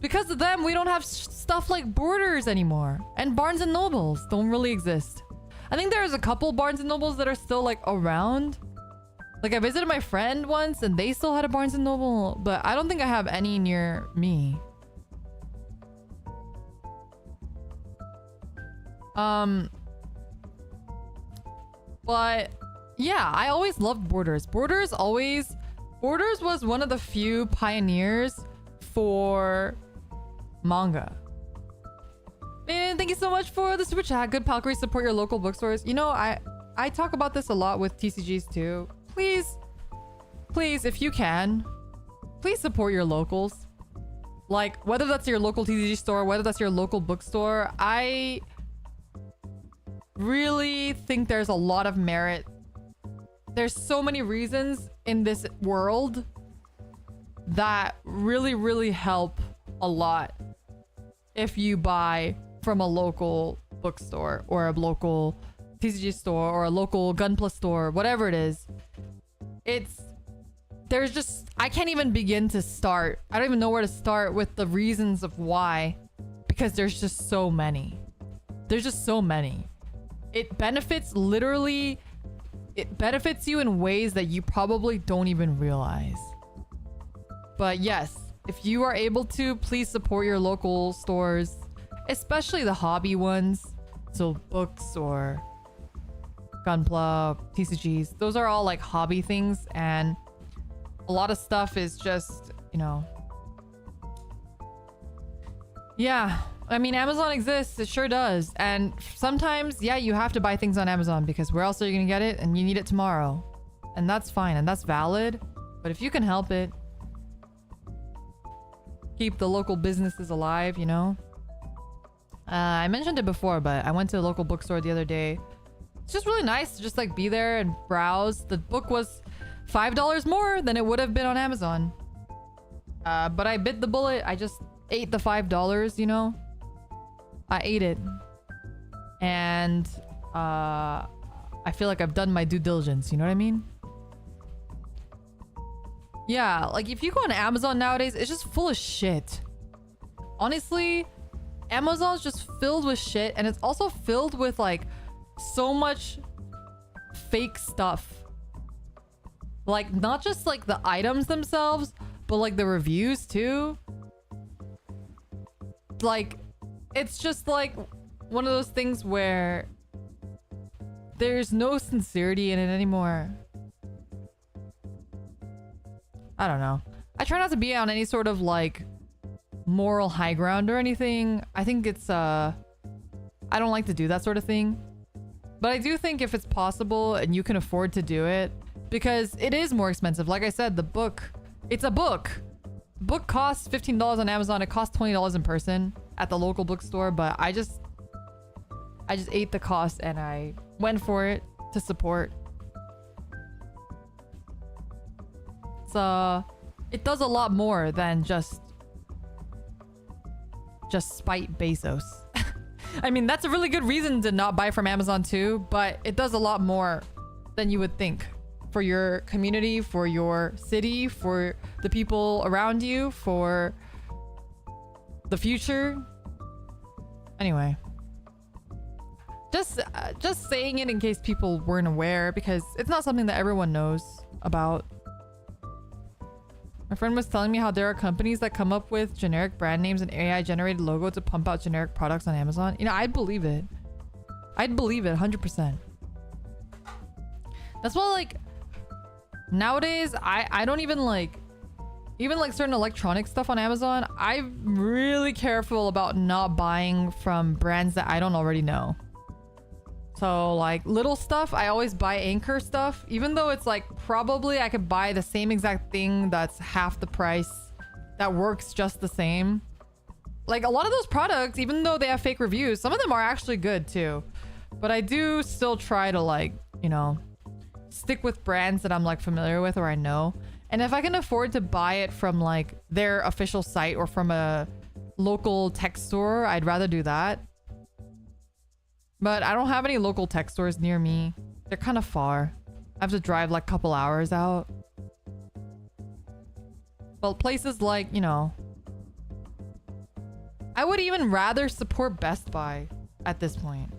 S1: Because of them, we don't have stuff like Borders anymore, and Barnes and Nobles don't really exist. I think there's a couple Barnes and Nobles that are still like around. Like I visited my friend once and they still had a Barnes and Noble, but I don't think I have any near me. But yeah, I always loved Borders. Borders was one of the few pioneers for manga. Man, thank you so much for the super chat. Good Palkery, support your local bookstores. You know, I talk about this a lot with TCGs too. Please, if you can, please support your locals. Like, whether that's your local TCG store, whether that's your local bookstore, I really think there's a lot of merit. There's so many reasons in this world that really, really help a lot if you buy from a local bookstore or a local TCG store or a local Gunpla store, whatever it is. I can't even begin to start. I don't even know where to start with the reasons of why, because there's just so many. There's just so many. It benefits you in ways that you probably don't even realize. But yes, if you are able to, please support your local stores, especially the hobby ones. So books or Gunpla, TCGs, those are all like hobby things, and a lot of stuff is just, you know. Yeah, I mean, Amazon exists, it sure does. And sometimes, yeah, you have to buy things on Amazon because where else are you gonna get it? And you need it tomorrow. And that's fine, and that's valid. But if you can help it, keep the local businesses alive, you know? I mentioned it before, but I went to a local bookstore the other day. It's just really nice to just like be there and browse. The book was $5 more than it would have been on Amazon. But I bit the bullet. I just ate the $5, you know? I ate it. And I feel like I've done my due diligence, you know what I mean? Yeah, like if you go on Amazon nowadays, it's just full of shit. Honestly, Amazon's just filled with shit, and it's also filled with like so much fake stuff. Like not just like the items themselves, but like the reviews too. Like it's just like one of those things where there's no sincerity in it anymore. I don't know. I try not to be on any sort of like moral high ground or anything. I think it's I don't like to do that sort of thing. But I do think if it's possible and you can afford to do it, because it is more expensive. Like I said, the book, it's a book. Book costs $15 on Amazon. It costs $20 in person at the local bookstore, but I just ate the cost and I went for it to support. It does a lot more than just spite Bezos. I mean, that's a really good reason to not buy from Amazon too, but it does a lot more than you would think for your community, for your city, for the people around you, for the future. Anyway, just saying it in case people weren't aware, because it's not something that everyone knows about. My friend was telling me how there are companies that come up with generic brand names and AI generated logo to pump out generic products on Amazon. You know, I'd believe it. I'd believe it 100%. That's why, like, nowadays, I don't even like certain electronic stuff on Amazon. I'm really careful about not buying from brands that I don't already know. So like little stuff, I always buy Anchor stuff, even though it's like probably I could buy the same exact thing that's half the price that works just the same. Like a lot of those products, even though they have fake reviews, some of them are actually good too. But I do still try to, like, you know, stick with brands that I'm like familiar with or I know. And if I can afford to buy it from like their official site or from a local tech store, I'd rather do that. But I don't have any local tech stores near me. They're kind of far. I have to drive like a couple hours out. Well, places like, you know, I would even rather support Best Buy at this point.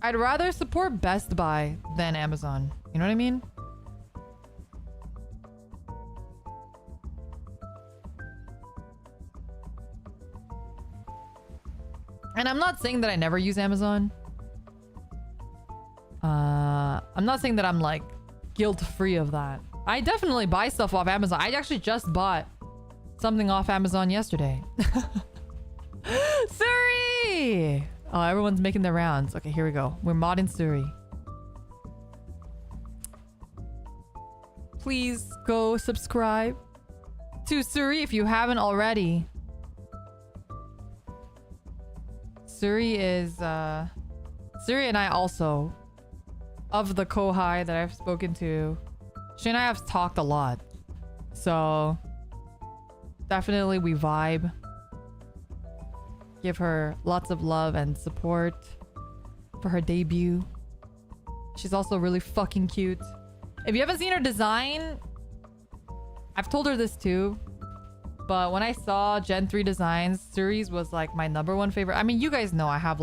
S1: I'd rather support Best Buy than Amazon. You know what I mean? And I'm not saying that I never use Amazon. I'm not saying that I'm like guilt-free of that. I definitely buy stuff off Amazon. I actually just bought something off Amazon yesterday. Suri! Oh, everyone's making their rounds. Okay, here we go. We're modding Suri. Please go subscribe to Suri if you haven't already. Suri is, Suri and I also, of the Kohai that I've spoken to, she and I have talked a lot. So, definitely we vibe. Give her lots of love and support for her debut. She's also really fucking cute. If you haven't seen her design, I've told her this too. But when I saw Gen 3 designs, Suri's was like my #1 favorite. I mean, you guys know I have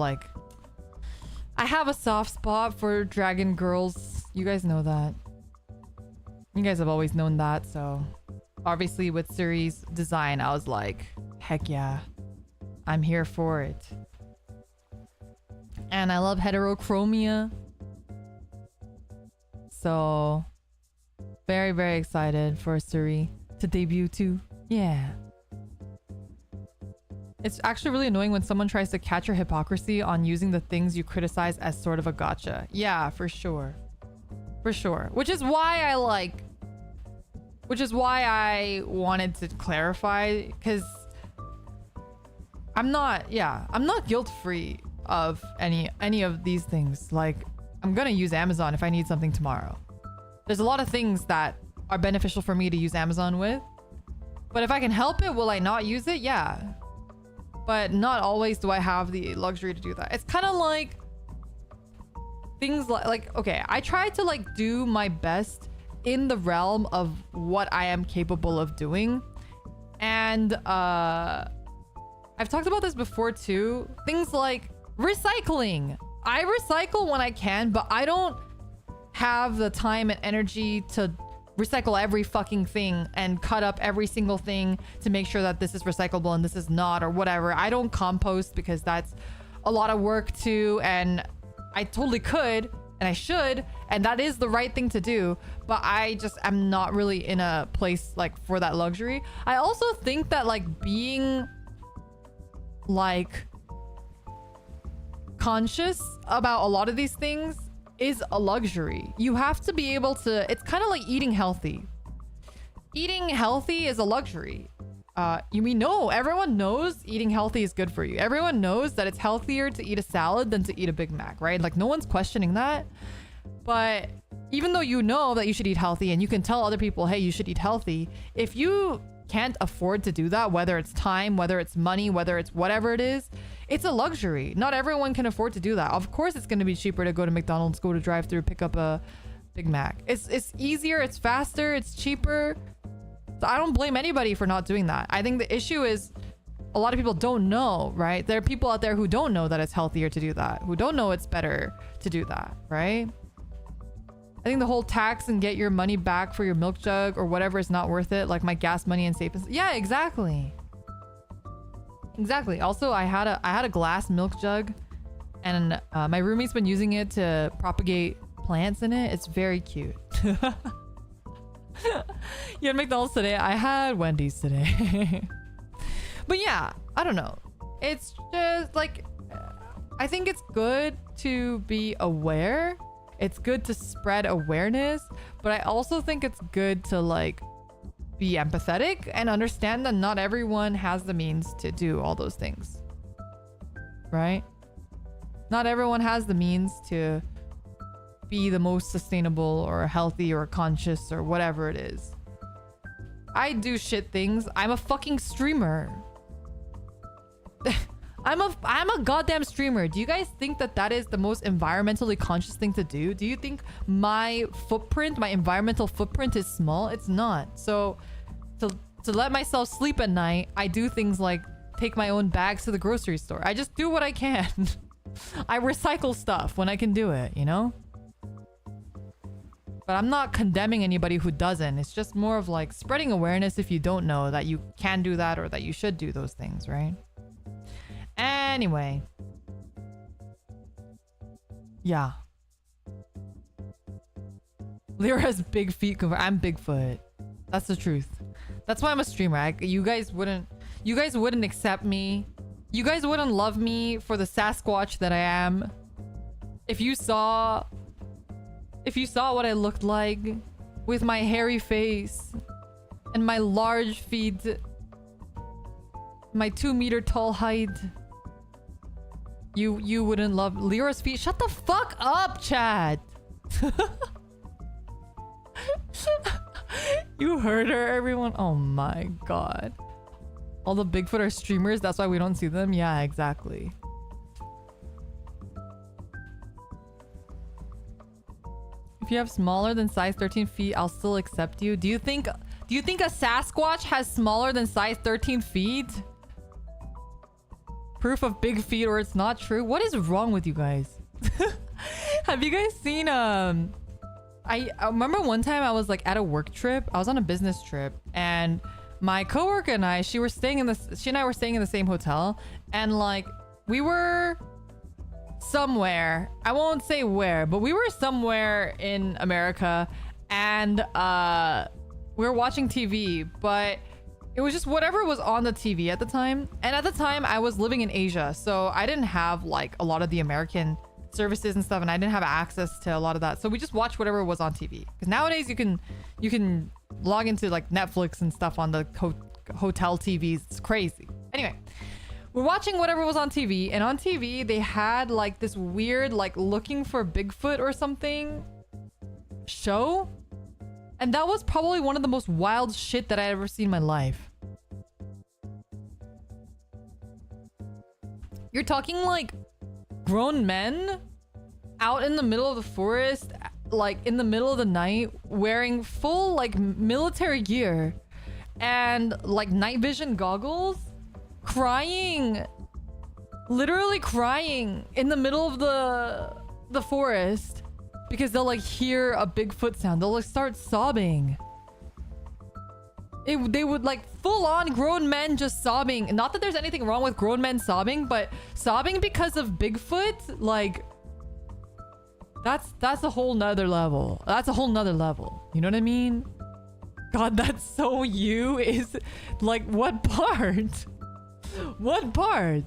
S1: a soft spot for dragon girls. You guys know that. You guys have always known that. So obviously with Suri's design, I was like, heck yeah, I'm here for it. And I love heterochromia. So very, very excited for Suri to debut too. Yeah. It's actually really annoying when someone tries to catch your hypocrisy on using the things you criticize as sort of a gotcha. Yeah, for sure. For sure. Which is why I wanted to clarify, because I'm not guilt-free of any of these things. Like, I'm gonna use Amazon if I need something tomorrow. There's a lot of things that are beneficial for me to use Amazon with. But if I can help it, will I not use it? Yeah. But not always do I have the luxury to do that. It's kind of like things like, okay, I try to like do my best in the realm of what I am capable of doing. And I've talked about this before too. Things like recycling. I recycle when I can, but I don't have the time and energy to recycle every fucking thing and cut up every single thing to make sure that this is recyclable and this is not, or whatever. I don't compost because that's a lot of work too, and I totally could, and I should, and that is the right thing to do, but I just am not really in a place like for that luxury. I also think that like being like conscious about a lot of these things is a luxury. You have to be able to, it's kind of like eating healthy. Eating healthy is a luxury. We know, everyone knows eating healthy is good for you. Everyone knows that it's healthier to eat a salad than to eat a Big Mac, right? Like no one's questioning that. But even though you know that you should eat healthy and you can tell other people, hey, you should eat healthy, if you can't afford to do that, whether it's time, whether it's money, whether it's whatever it is, it's a luxury. Not everyone can afford to do that. Of course it's going to be cheaper to go to McDonald's, go to drive-thru, pick up a Big Mac. It's easier, it's faster, it's cheaper. So I don't blame anybody for not doing that. I think the issue is a lot of people don't know, right? There are people out there who don't know that it's healthier to do that, who don't know it's better to do that, right? I think the whole tax and get your money back for your milk jug or whatever is not worth it. Like my gas money and Saber. Yeah, exactly. Exactly. Also, I had a glass milk jug, and my roommate's been using it to propagate plants in it. It's very cute. You had McDonald's today. I had Wendy's today. But yeah, I don't know. It's just like, I think it's good to be aware. It's good to spread awareness, but I also think it's good to like be empathetic and understand that not everyone has the means to do all those things, right? Not everyone has the means to be the most sustainable or healthy or conscious or whatever it is. I do shit things. I'm a fucking streamer. I'm a goddamn streamer. Do you guys think that that is the most environmentally conscious thing to do? Do you think my footprint, my environmental footprint is small? It's not. So to let myself sleep at night, I do things like take my own bags to the grocery store. I just do what I can. I recycle stuff when I can do it, you know? But I'm not condemning anybody who doesn't. It's just more of like spreading awareness if you don't know that you can do that or that you should do those things, right? Anyway. Yeah. Lyra's big feet. I'm Bigfoot. That's the truth. That's why I'm a streamer. You guys wouldn't accept me. You guys wouldn't love me for the Sasquatch that I am. If you saw what I looked like with my hairy face and my large feet, my 2-meter tall height, you wouldn't love Lyra's feet. Shut the fuck up, Chad. You heard her, everyone. Oh my god. All the Bigfoot are streamers, that's why we don't see them. Yeah, exactly. If you have smaller than size 13 feet, I'll still accept you. Do you think a Sasquatch has smaller than size 13 feet? Proof of big feet, or it's not true? What is wrong with you guys? Have you guys seen I remember one time I was like at a work trip. I was on a business trip, and my coworker and I, she and I were staying in the same hotel, and like we were somewhere, I won't say where, but we were somewhere in America, and we were watching TV, but it was just whatever was on the TV at the time. And at the time I was living in Asia, so I didn't have like a lot of the American services and stuff, and I didn't have access to a lot of that, so we just watched whatever was on TV. Because nowadays you can log into like Netflix and stuff on the hotel TVs. It's crazy. Anyway, we're watching whatever was on TV, and on TV they had like this weird like looking for Bigfoot or something show, and that was probably one of the most wild shit that I ever seen in my life. You're talking like grown men out in the middle of the forest, like in the middle of the night, wearing full like military gear and like night vision goggles, crying, literally crying in the middle of the forest because they'll like hear a Bigfoot sound. They'll like start sobbing. They would like full on grown men just sobbing. Not that there's anything wrong with grown men sobbing, but sobbing because of Bigfoot, like That's a whole nother level. That's a whole nother level. You know what I mean? God, that's so you is like what part? What part?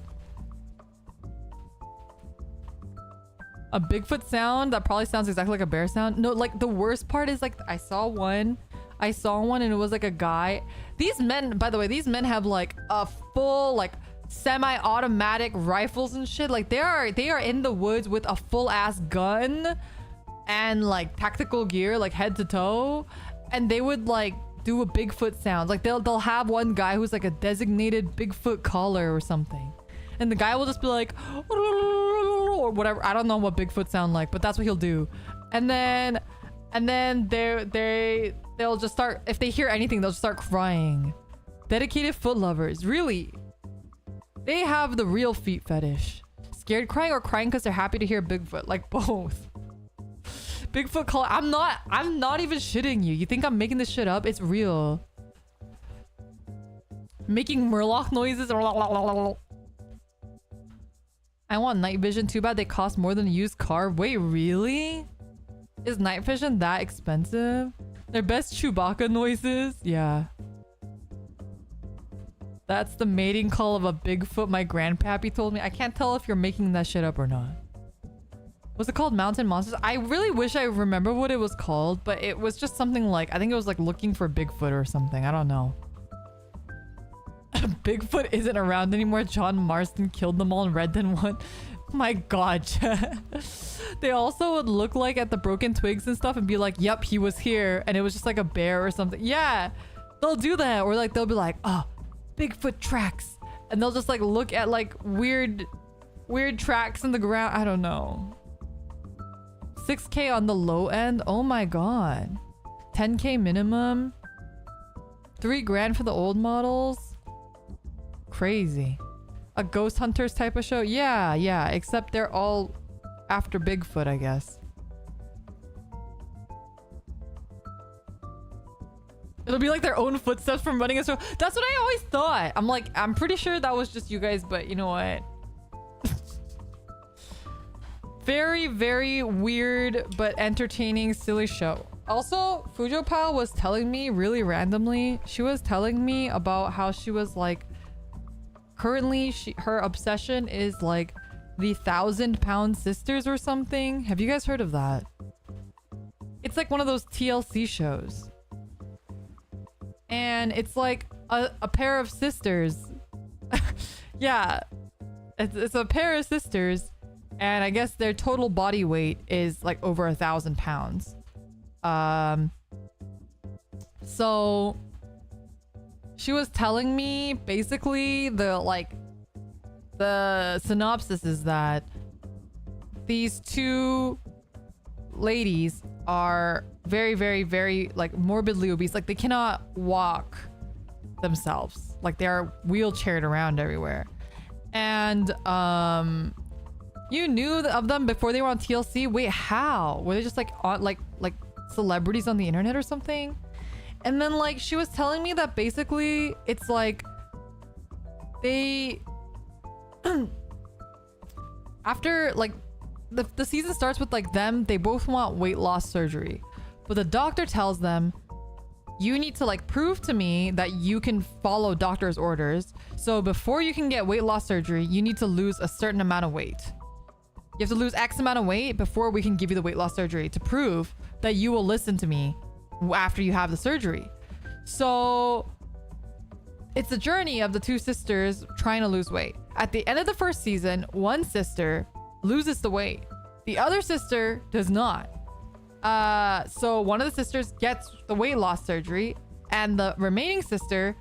S1: A Bigfoot sound that probably sounds exactly like a bear sound. No, like the worst part is like I saw one and it was like a guy. These men, by the way, these men have like a full like semi-automatic rifles and shit. Like they are in the woods with a full ass gun and like tactical gear, like head to toe, and they would like do a Bigfoot sound. Like they'll have one guy who's like a designated Bigfoot caller or something, and the guy will just be like or whatever. I don't know what Bigfoot sound like, but that's what he'll do. And then they'll just start, if they hear anything, they'll just start crying. Dedicated foot lovers, really? They have the real feet fetish. Scared crying or crying because they're happy to hear Bigfoot? Like both. Bigfoot call. I'm not even shitting you. You think I'm making this shit up? It's real. Making Murloc noises. I want night vision. Too bad they cost more than a used car. Wait, really? Is night vision that expensive? Their best Chewbacca noises? Yeah. That's the mating call of a Bigfoot, my grandpappy told me. I can't tell if you're making that shit up or not. Was it called Mountain Monsters? I really wish I remember what it was called, but it was just something like, I think it was like looking for Bigfoot or something. I don't know. Bigfoot isn't around anymore. John Marston killed them all in Red Dead 1. My god. They also would look like at the broken twigs and stuff and be like, yep, he was here. And it was just like a bear or something. Yeah, they'll do that. Or like they'll be like, oh, Bigfoot tracks. And they'll just like look at like weird tracks in the ground. I don't know. 6K on the low end. Oh my god. 10K minimum. 3 grand for the old models. Crazy. A ghost hunters type of show? Yeah, except they're all after Bigfoot, I guess. It'll be like their own footsteps from running a show. That's what I always thought. I'm like, I'm pretty sure that was just you guys, but you know what? Very, very weird but entertaining, silly show. Also, Fujo Pal was telling me really randomly, she was telling me about how she was like, currently her obsession is like the 1,000-pound sisters or something. Have you guys heard of that? It's like one of those TLC shows. And it's like a pair of sisters. Yeah. It's a pair of sisters. And I guess their total body weight is like over 1,000 pounds. So she was telling me basically the synopsis is that these two ladies are very, very, very like morbidly obese. Like they cannot walk themselves. Like they are wheelchaired around everywhere. And you knew of them before they were on TLC? Wait, how? Were they just like on like celebrities on the internet or something? And then like she was telling me that basically it's like they after like the season starts with like them, they both want weight loss surgery, but the doctor tells them you need to like prove to me that you can follow doctor's orders. So before you can get weight loss surgery, you need to lose a certain amount of weight. You have to lose X amount of weight before we can give you the weight loss surgery to prove that you will listen to me after you have the surgery. So it's the journey of the two sisters trying to lose weight. At the end of the first season, one sister loses the weight. The other sister does not. So one of the sisters gets the weight loss surgery and the remaining sister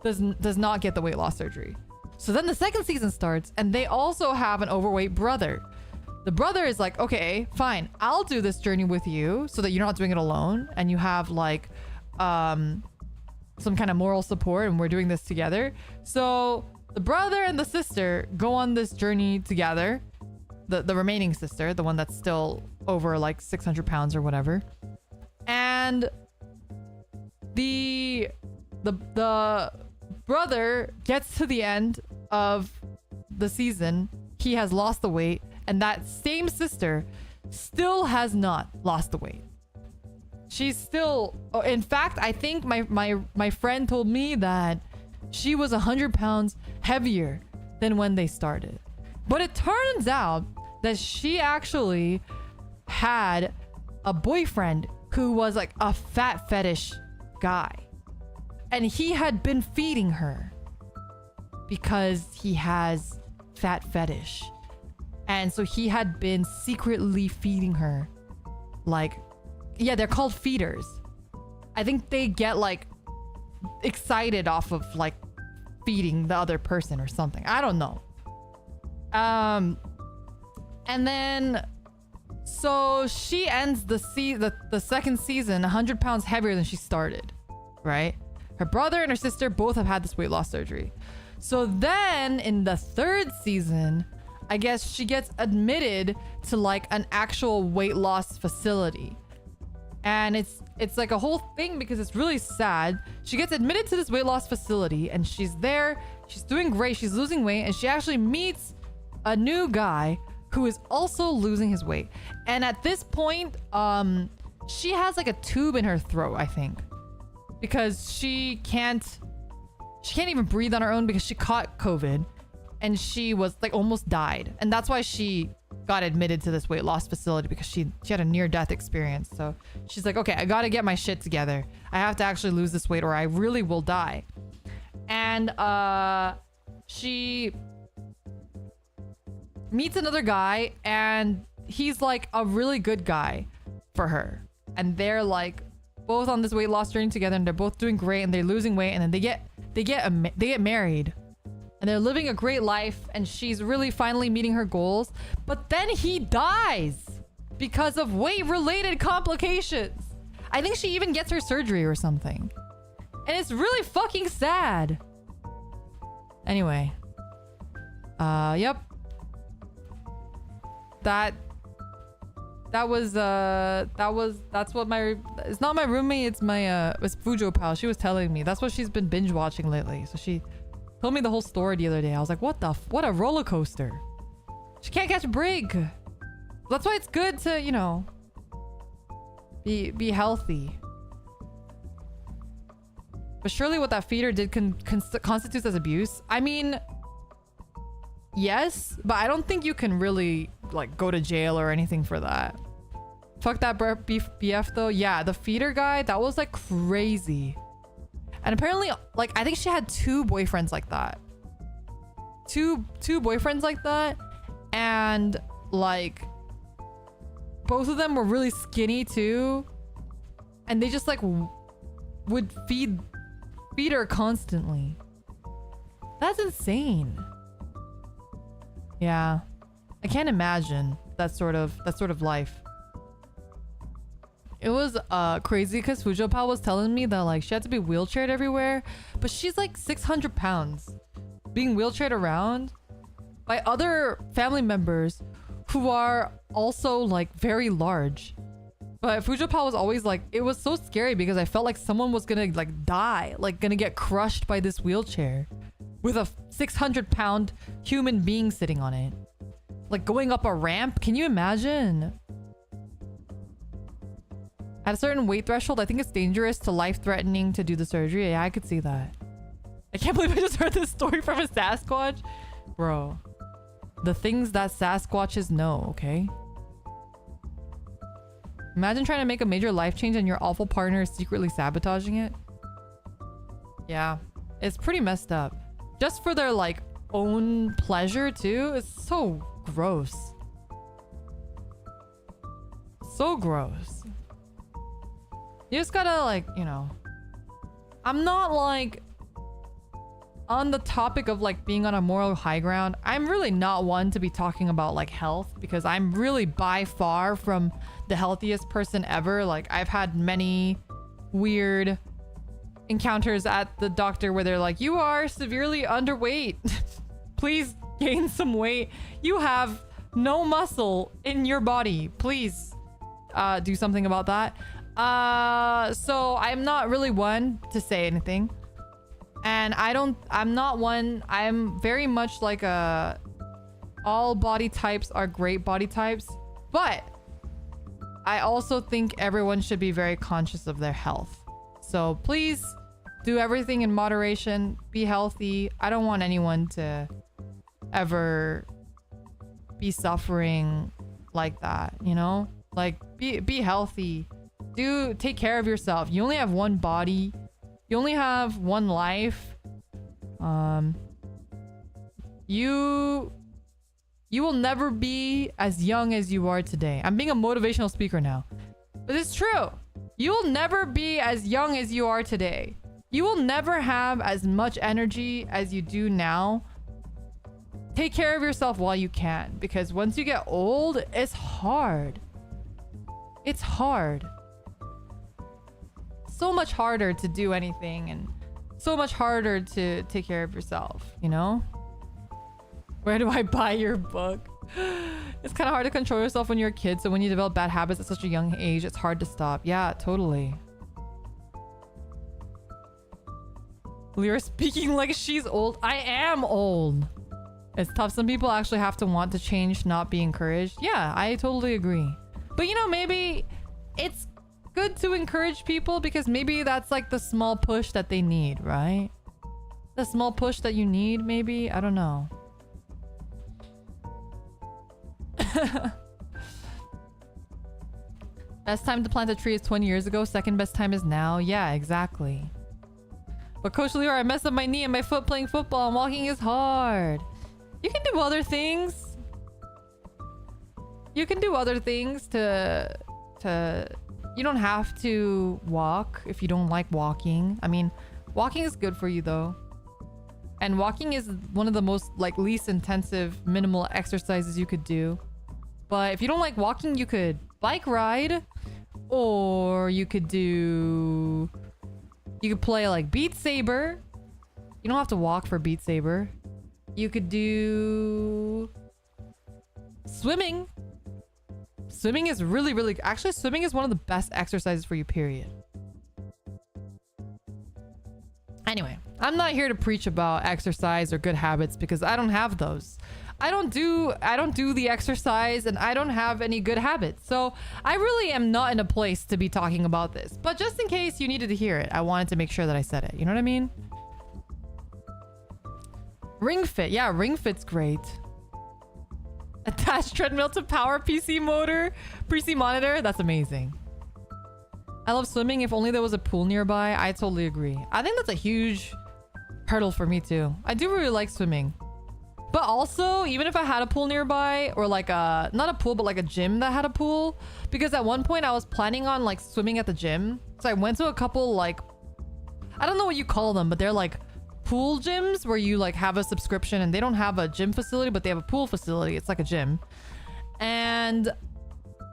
S1: does not get the weight loss surgery. So then the second season starts and they also have an overweight brother. The brother is like, okay, fine, I'll do this journey with you so that you're not doing it alone and you have like some kind of moral support and we're doing this together. So the brother and the sister go on this journey together. The remaining sister, the one that's still over like 600 pounds or whatever. And the brother gets to the end of the season. He has lost the weight. And that same sister still has not lost the weight. She's still, oh, in fact, I think my friend told me that she was 100 pounds heavier than when they started. But it turns out that she actually had a boyfriend who was like a fat fetish guy. And he had been feeding her because he has fat fetish. And so he had been secretly feeding her. Like, yeah, they're called feeders. I think they get like excited off of like feeding the other person or something. I don't know. And then so she ends the second season 100 pounds heavier than she started, right? Her brother and her sister both have had this weight loss surgery. So then in the third season, I guess she gets admitted to like an actual weight loss facility. And it's like a whole thing because it's really sad. She gets admitted to this weight loss facility and she's there. She's doing great. She's losing weight and she actually meets a new guy who is also losing his weight. And at this point, she has like a tube in her throat, I think, because she can't even breathe on her own because she caught COVID and she was like almost died. And that's why she got admitted to this weight loss facility, because she had a near-death experience. So she's like, okay, I gotta get my shit together. I have to actually lose this weight or I really will die. And she meets another guy and he's like a really good guy for her. And they're like both on this weight loss journey together and they're both doing great and they're losing weight, and then they get married. And they're living a great life and she's really finally meeting her goals. But then he dies because of weight-related complications. I think she even gets her surgery or something. And it's really fucking sad. Anyway. Yep. That's what my, it's not my roommate, it's my, it's Fujo pal. She was telling me. That's what she's been binge watching lately. So she told me the whole story the other day. I was like, what a roller coaster. She can't catch a break. That's why it's good to, you know, be healthy. But surely what that feeder did constitutes as abuse. I mean, yes, but I don't think you can really like go to jail or anything for that. Fuck that BF though. Yeah, the feeder guy, that was like crazy. And apparently, like, I think she had two boyfriends like that. Two boyfriends like that. And, like, both of them were really skinny, too. And they just, like, would feed her constantly. That's insane. Yeah. I can't imagine that sort of life. It was crazy because Fujo Pal was telling me that like she had to be wheelchaired everywhere, but she's like 600 pounds being wheelchaired around by other family members who are also like very large. But Fujo Pal was always like, it was so scary because I felt like someone was gonna like die, like gonna get crushed by this wheelchair with a 600-pound human being sitting on it, like going up a ramp. Can you imagine? At a certain weight threshold, I think it's dangerous to life-threatening to do the surgery. Yeah, I could see that. I can't believe I just heard this story from a Sasquatch. Bro. The things that Sasquatches know, okay? Imagine trying to make a major life change and your awful partner is secretly sabotaging it. Yeah. It's pretty messed up. Just for their, like, own pleasure, too. It's so gross. So gross. You just gotta, like, you know, I'm not like on the topic of like being on a moral high ground. I'm really not one to be talking about like health because I'm really by far from the healthiest person ever. Like I've had many weird encounters at the doctor where they're like, you are severely underweight. Please gain some weight. You have no muscle in your body. Please do something about that. So I'm not really one to say anything, and I'm not one. I'm very much like all body types are great body types, but I also think everyone should be very conscious of their health. So please do everything in moderation. Be healthy. I don't want anyone to ever be suffering like that, you know? Like, be healthy. Take care of yourself. You only have one body. You only have one life. You will never be as young as you are today. I'm being a motivational speaker now. But it's true. You will never be as young as you are today. You will never have as much energy as you do now. Take care of yourself while you can, because once you get old, it's hard. It's hard. So much harder to do anything and so much harder to take care of yourself, you know? Where do I buy your book? It's kind of hard to control yourself when you're a kid, so when you develop bad habits at such a young age, it's hard to stop. Yeah, totally. Lyra speaking like she's old. I am old. It's tough. Some people actually have to want to change, not be encouraged. Yeah, I totally agree. But you know, maybe it's good to encourage people because maybe that's like the small push that they need, right? The small push that you need, maybe? I don't know. Best time to plant a tree is 20 years ago. Second best time is now. Yeah, exactly. But Coach Leora, I messed up my knee and my foot playing football and walking is hard. You can do other things. You can do other things to... You don't have to walk if you don't like walking. I mean, walking is good for you though. And walking is one of the most like least intensive minimal exercises you could do. But if you don't like walking, you could bike ride, or you could play like Beat Saber. You don't have to walk for Beat Saber. You could do swimming. Swimming is really actually swimming is one of the best exercises for you, period. Anyway, I'm not here to preach about exercise or good habits because I don't have those. I don't do the exercise and I don't have any good habits. So I really am not in a place to be talking about this. But just in case you needed to hear it, I wanted to make sure that I said it. You know what I mean? Ring Fit. Yeah, Ring Fit's great. Attach treadmill to power PC monitor. That's amazing. I love swimming. If only there was a pool nearby. I totally agree. I think that's a huge hurdle for me too. I do really like swimming. But also, even if I had a pool nearby, or like a, not a pool, but like a gym that had a pool, because at one point I was planning on like swimming at the gym. So I went to a couple like, I don't know what you call them, but they're like pool gyms where you like have a subscription and they don't have a gym facility, but they have a pool facility. It's like a gym. And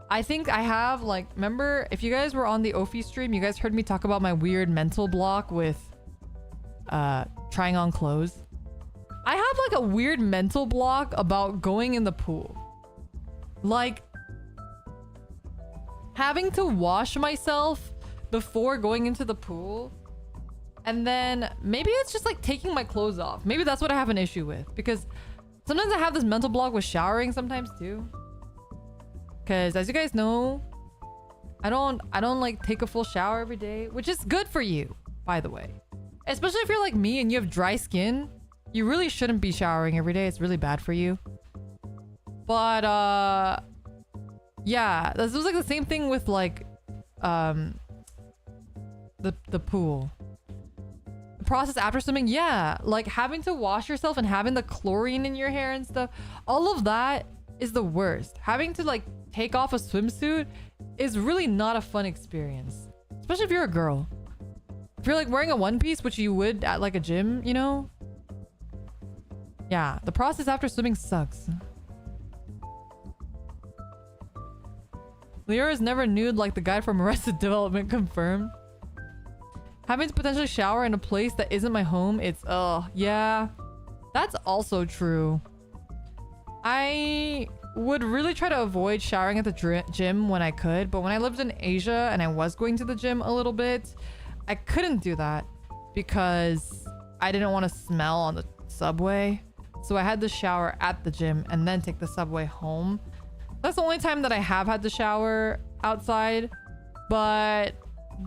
S1: I think I have like, remember if you guys were on the Ophi stream, you guys heard me talk about my weird mental block with trying on clothes. I have like a weird mental block about going in the pool. Like having to wash myself before going into the pool. And then maybe it's just like taking my clothes off. Maybe that's what I have an issue with, because sometimes I have this mental block with showering sometimes too. Because as you guys know, I don't like take a full shower every day, which is good for you, by the way. Especially if you're like me and you have dry skin. You really shouldn't be showering every day. It's really bad for you. But yeah, this was like the same thing with like the pool. The process after swimming, yeah, like having to wash yourself and having the chlorine in your hair and stuff, all of that is the worst. Having to like take off a swimsuit is really not a fun experience, especially if you're a girl. If you're like wearing a one piece, which you would at like a gym, you know. Yeah, the process after swimming sucks. Lyra is never nude like the guy from Arrested Development confirmed. Having to potentially shower in a place that isn't my home, it's yeah. That's also true. I would really try to avoid showering at the gym when I could, but when I lived in Asia and I was going to the gym a little bit, I couldn't do that because I didn't want to smell on the subway. So I had to shower at the gym and then take the subway home. That's the only time that I have had to shower outside. But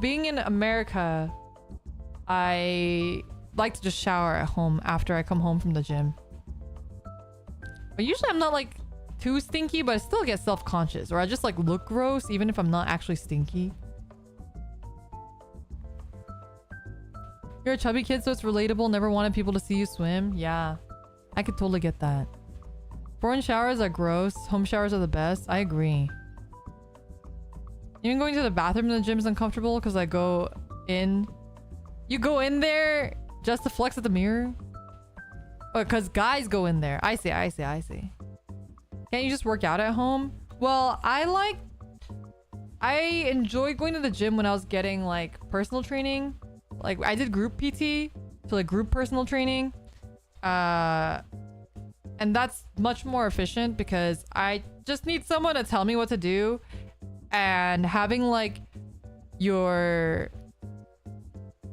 S1: being in America, I like to just shower at home after I come home from the gym. But usually I'm not like too stinky, but I still get self-conscious, or I just like look gross even if I'm not actually stinky. You're a chubby kid, so it's relatable. Never wanted people to see you swim. Yeah, I could totally get that. Foreign showers are gross. Home showers are the best. I agree. Even going to the bathroom in the gym is uncomfortable because I go in. You go in there just to flex at the mirror? Because guys go in there. I see. Can't you just work out at home? Well, I enjoyed going to the gym when I was getting like personal training. Like I did group PT, so like group personal training. And that's much more efficient because I just need someone to tell me what to do. And having like your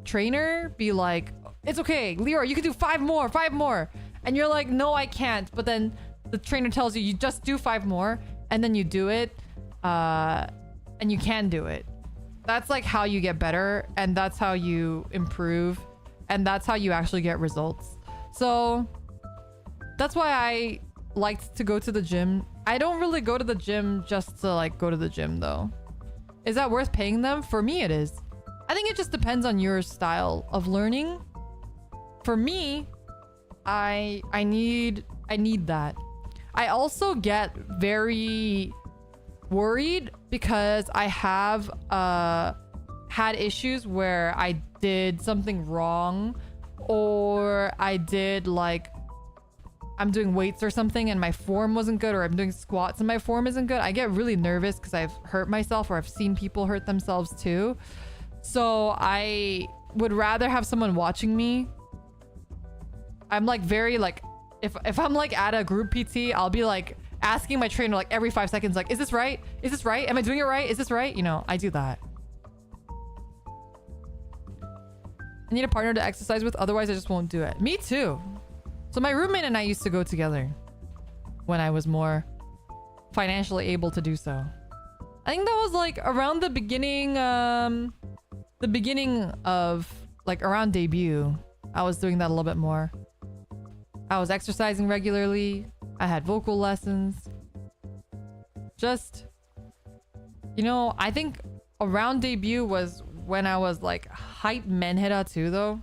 S1: trainer be like, it's okay, Leora, you can do 5 more. And you're like, no, I can't. But then the trainer tells you, you just do 5 more. And then you do it. And you can do it. That's like how you get better. And that's how you improve. And that's how you actually get results. So that's why I liked to go to the gym. I don't really go to the gym just to like go to the gym though. Is that worth paying them? For me, it is. I think it just depends on your style of learning. For me, I need that. I also get very worried because I have had issues where I did something wrong, or I did like, I'm doing weights or something and my form wasn't good, or I'm doing squats and my form isn't good. I get really nervous because I've hurt myself, or I've seen people hurt themselves too. So I would rather have someone watching me. I'm like very like, if I'm like at a group PT, I'll be like asking my trainer like every 5 seconds, like, is this right? Is this right? Am I doing it right? Is this right? You know, I do that. I need a partner to exercise with, otherwise I just won't do it. Me too. So my roommate and I used to go together when I was more financially able to do so. I think that was like around the beginning of like around debut. I was doing that a little bit more. I was exercising regularly. I had vocal lessons. Just, you know, I think around debut was when I was like hype menhera too though.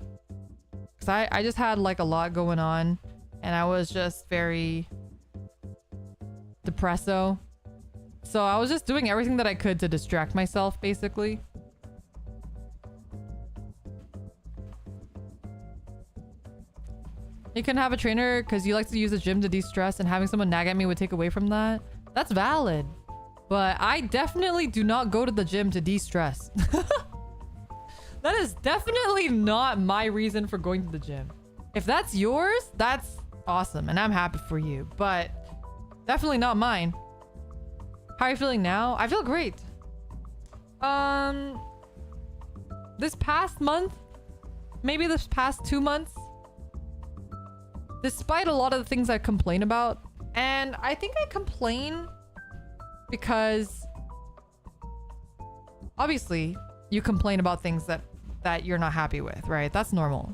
S1: Cause I just had like a lot going on and I was just very depresso. So I was just doing everything that I could to distract myself basically. You can have a trainer because you like to use the gym to de-stress, and having someone nag at me would take away from that. That's valid. But I definitely do not go to the gym to de-stress. That is definitely not my reason for going to the gym. If that's yours, that's awesome and I'm happy for you, but definitely not mine. How are you feeling now? I feel great. This past month, maybe this past 2 months, despite a lot of the things I complain about, and I think I complain because obviously you complain about things that you're not happy with, right? That's normal.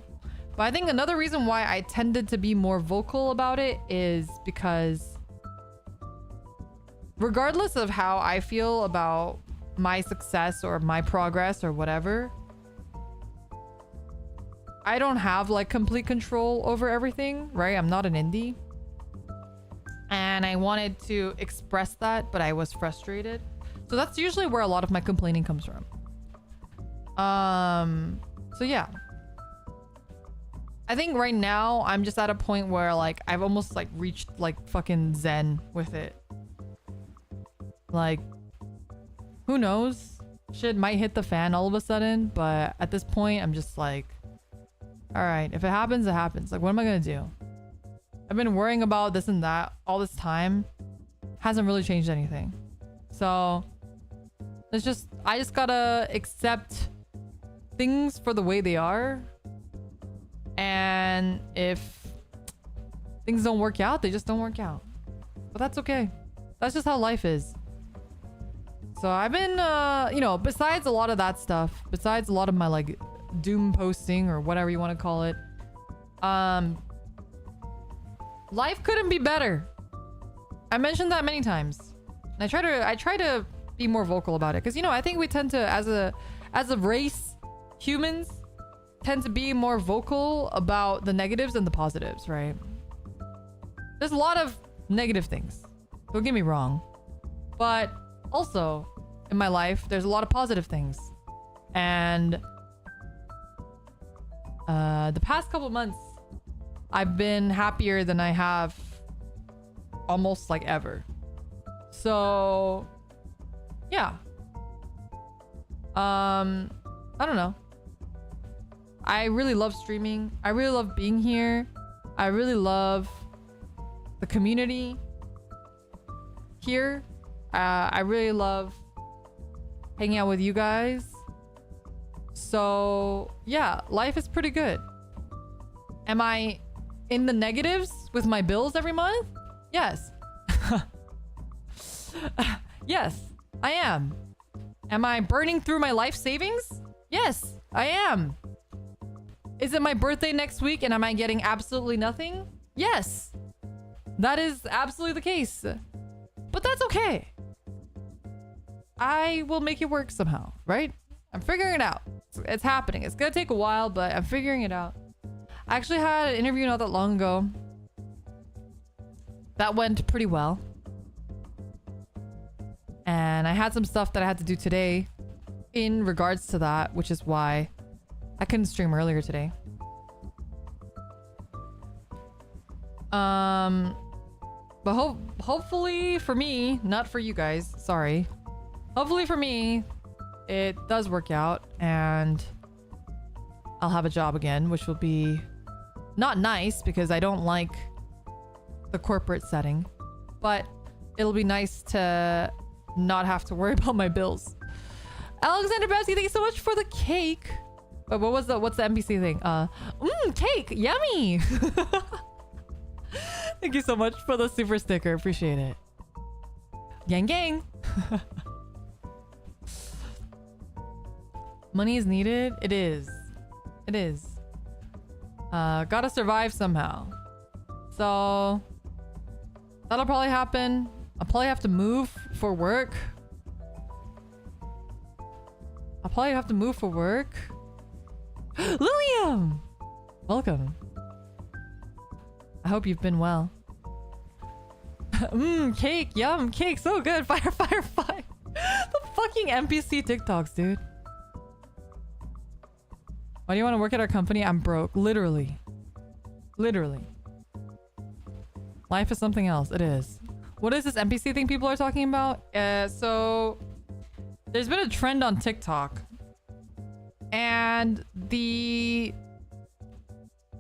S1: But I think another reason why I tended to be more vocal about it is because regardless of how I feel about my success or my progress or whatever, I don't have like complete control over everything, right? I'm not an indie. And I wanted to express that, but I was frustrated. So that's usually where a lot of my complaining comes from. So yeah. I think right now I'm just at a point where like I've almost like reached like fucking zen with it. Like, who knows? Shit might hit the fan all of a sudden, but at this point I'm just like, all right, if it happens, it happens. Like, what am I gonna do? I've been worrying about this and that all this time. Hasn't really changed anything. So it's just, I just gotta accept things for the way they are. And if things don't work out, they just don't work out. But that's okay. That's just how life is. So I've been, you know, besides a lot of that stuff, besides a lot of my like doom posting or whatever you want to call it, life couldn't be better. I mentioned that many times, and I try to be more vocal about it because, you know, I think we tend to, as a race, humans tend to be more vocal about the negatives and the positives, right? There's a lot of negative things, don't get me wrong, but also in my life there's a lot of positive things. And the past couple months I've been happier than I have almost like ever. So yeah, I don't know, I really love streaming. I really love being here. I really love the community here. I really love hanging out with you guys. So yeah, life is pretty good. Am I in the negatives with my bills every month? Yes. Yes, I am. Am I burning through my life savings? Yes, I am. Is it my birthday next week and am I getting absolutely nothing? Yes, that is absolutely the case. But that's okay. I will make it work somehow, right? I'm figuring it out. It's happening. It's gonna take a while, but I'm figuring it out. I actually had an interview not that long ago. That went pretty well. And I had some stuff that I had to do today in regards to that, which is why I couldn't stream earlier today. But hopefully for me, not for you guys, sorry. Hopefully for me, it does work out and I'll have a job again, which will be not nice because I don't like the corporate setting, but it'll be nice to not have to worry about my bills. Alexander Babsky, thank you so much for the cake. But what's the NPC thing? Cake, yummy. Thank you so much for the super sticker, appreciate it. Gang gang. Money is needed. It is. It is. Gotta survive somehow. So that'll probably happen. I'll probably have to move for work. Lilium! Welcome. I hope you've been well. Cake, yum, cake, so good. Fire, fire, fire. The fucking NPC TikToks, dude. Why do you want to work at our company? I'm broke. Literally. Literally. Life is something else. It is. What is this NPC thing people are talking about? So there's been a trend on TikTok. And the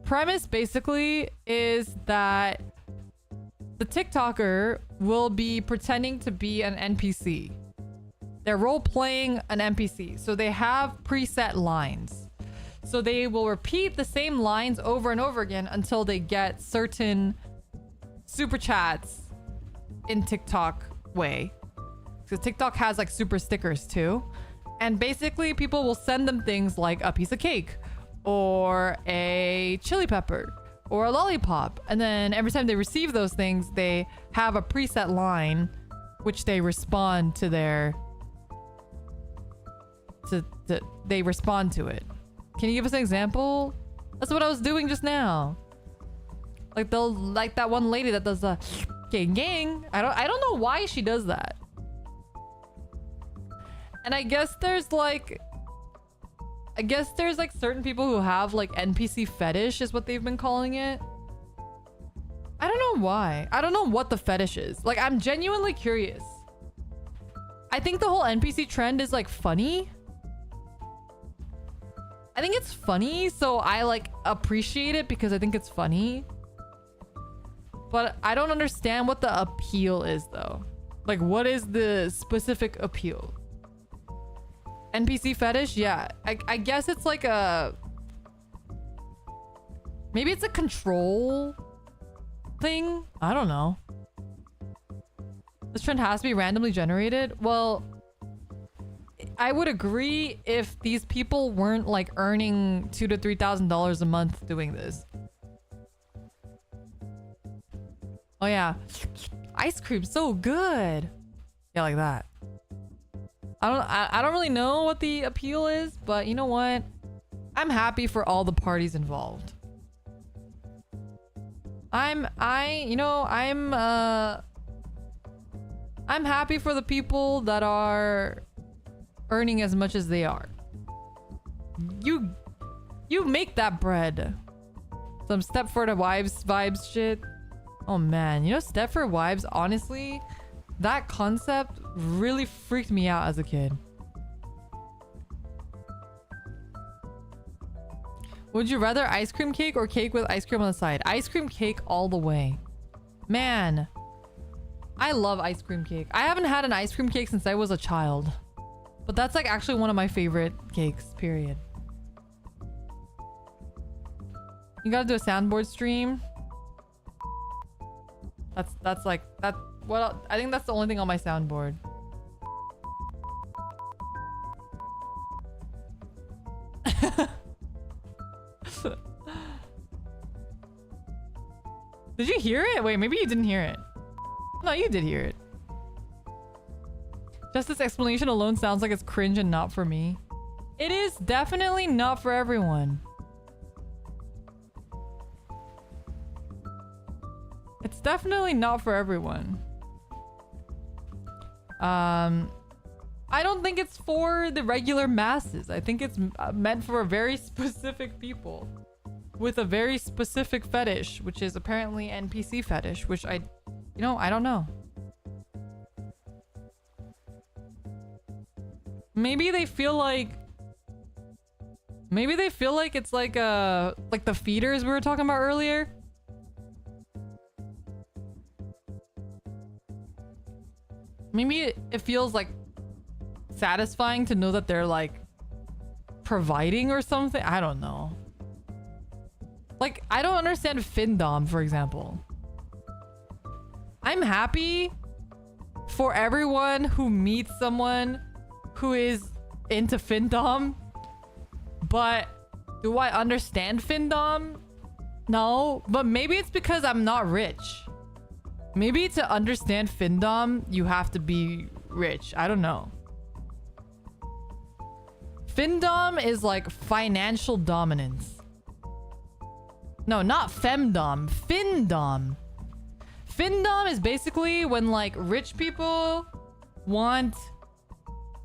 S1: premise basically is that the TikToker will be pretending to be an NPC. They're role-playing an NPC. So they have preset lines. So they will repeat the same lines over and over again until they get certain super chats in TikTok way. So TikTok has like super stickers too. And basically people will send them things like a piece of cake or a chili pepper or a lollipop. And then every time they receive those things, they have a preset line which they respond to their... they respond to it. Can you give us an example? That's what I was doing just now. Like they'll like that one lady that does the gang gang. I don't know why she does that. And I guess there's like certain people who have like NPC fetish is what they've been calling it. I don't know why. I don't know what the fetish is. Like I'm genuinely curious. I think the whole NPC trend is like funny. I think it's funny, so I like appreciate it because I think it's funny. But I don't understand what the appeal is though. Like what is the specific appeal? NPC fetish? Yeah. I guess it's like a... maybe it's a control thing? I don't know. This trend has to be randomly generated? Well, I would agree if these people weren't like earning $2,000 to $3,000 a month doing this. Oh yeah, ice cream so good. Yeah, like that. I don't really know what the appeal is, but you know what? I'm happy for all the parties involved. I'm happy for the people that are earning as much as they are. You make that bread. Some Stepford Wives vibes shit. Oh man, you know Stepford Wives, honestly, that concept really freaked me out as a kid. Would you rather ice cream cake or cake with ice cream on the side? Ice cream cake all the way. Man, I love ice cream cake. I haven't had an ice cream cake since I was a child. But that's like actually one of my favorite cakes, period. You gotta do a soundboard stream. That's like that. Well, I think that's the only thing on my soundboard. Did you hear it? Wait, maybe you didn't hear it. No, you did hear it. Just this explanation alone sounds like it's cringe and not for me. It is definitely not for everyone. It's definitely not for everyone. I don't think it's for the regular masses. I think it's meant for very specific people with a very specific fetish, which is apparently NPC fetish, which I don't know. Maybe they feel like it's like the feeders we were talking about earlier. Maybe it feels like satisfying to know that they're like providing or something. I don't know. Like, I don't understand FinDom, for example. I'm happy for everyone who meets someone who is into FinDom, but do I understand FinDom? No, but maybe it's because I'm not rich. Maybe to understand FinDom, you have to be rich. I don't know. FinDom is like financial dominance. No, not femdom. FinDom. FinDom is basically when like rich people want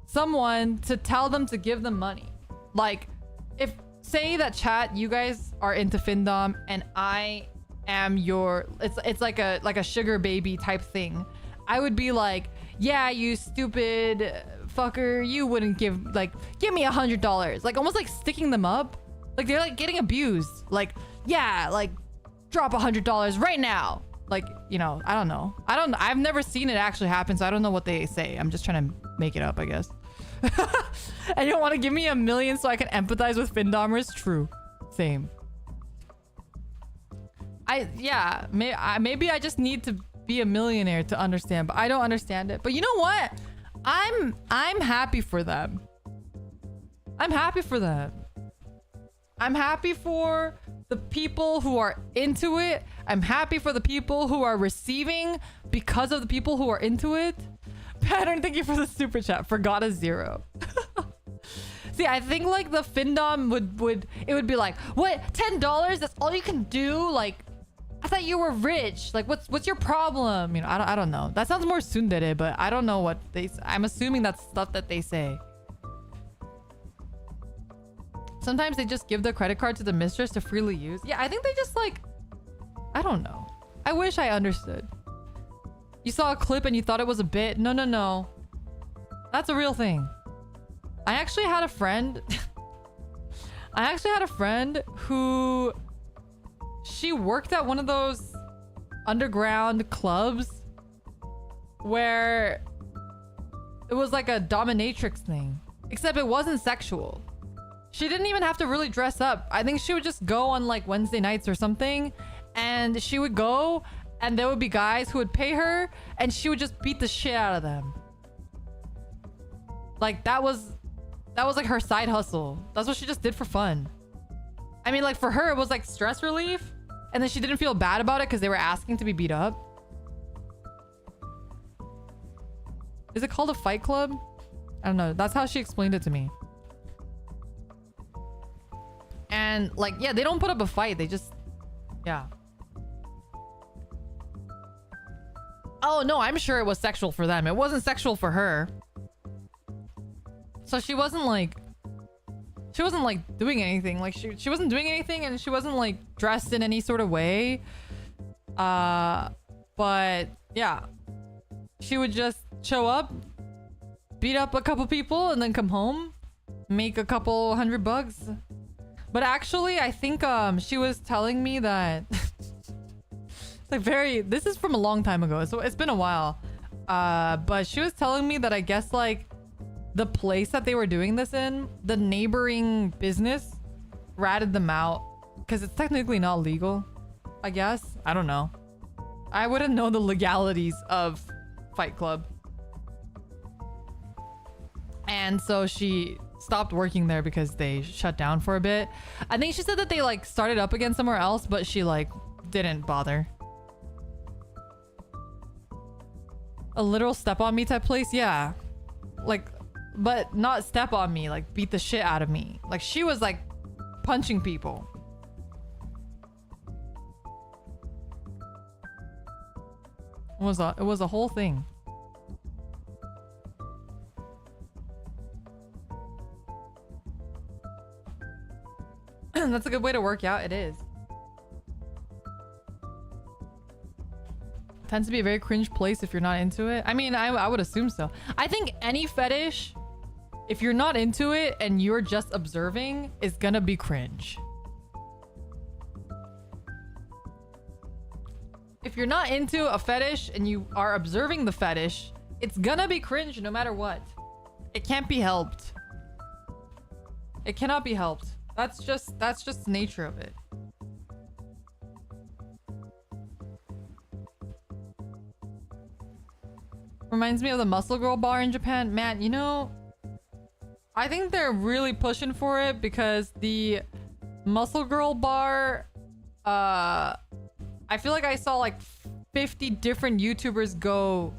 S1: someone to tell them to give them money. Like, if say that chat, you guys are into FinDom and I am your, it's like a sugar baby type thing. I would be like, yeah, you stupid fucker, you wouldn't give me $100, like almost like sticking them up, like they're like getting abused, like, yeah, like drop $100 right now, like, you know. I've never seen it actually happen, so I don't know what they say. I'm just trying to make it up, I guess. And you don't want to give me $1 million so I can empathize with FinDomers? True. Same. Maybe I just need to be a millionaire to understand, but I don't understand it. But you know what? I'm happy for them. I'm happy for them. I'm happy for the people who are into it. I'm happy for the people who are receiving because of the people who are into it. Pattern, thank you for the super chat. Forgot a 0. See, I think like the FinDom would be like, what, $10? That's all you can do? Like, I thought you were rich. Like, what's your problem? You know, I don't know. That sounds more tsundere, but I don't know what I'm assuming that's stuff that they say. Sometimes they just give the credit card to the mistress to freely use. Yeah, I think they just like, I don't know. I wish I understood. You saw a clip and you thought it was a bit. No. That's a real thing. I actually had a friend. Who she worked at one of those underground clubs where it was like a dominatrix thing, except it wasn't sexual. She didn't even have to really dress up. I think she would just go on like Wednesday nights or something, and she would go and there would be guys who would pay her and she would just beat the shit out of them. Like, that was That was like her side hustle. That's what she just did for fun. I mean, like for her, it was like stress relief. And then she didn't feel bad about it because they were asking to be beat up. Is it called a fight club? I don't know. That's how she explained it to me. And like, yeah, they don't put up a fight. They just, yeah. Oh no, I'm sure it was sexual for them. It wasn't sexual for her. So she wasn't like doing anything. Like she wasn't doing anything, and she wasn't like dressed in any sort of way. But yeah, she would just show up, beat up a couple people, and then come home, make a couple $100. But actually, I think she was telling me that like this is from a long time ago, so it's been a while. But she was telling me that I guess like the place that they were doing this in, the neighboring business ratted them out because it's technically not legal, I guess. I don't know. I wouldn't know the legalities of Fight Club. And so she stopped working there because they shut down for a bit. I think she said that they like started up again somewhere else, but she like didn't bother. A literal step on me type place? Yeah. Like, but not step on me, like beat the shit out of me. Like she was like punching people. It was a whole thing. That's a good way to work out. It is. Tends to be a very cringe place if you're not into it. I mean, I would assume so. I think any fetish, if you're not into it and you're just observing, is gonna be cringe. If you're not into a fetish and you are observing the fetish, it's gonna be cringe no matter what. It can't be helped. It cannot be helped. That's just the nature of it. Reminds me of the Muscle Girl bar in Japan. Man, you know, I think they're really pushing for it because the Muscle Girl bar, I feel like I saw like 50 different YouTubers go.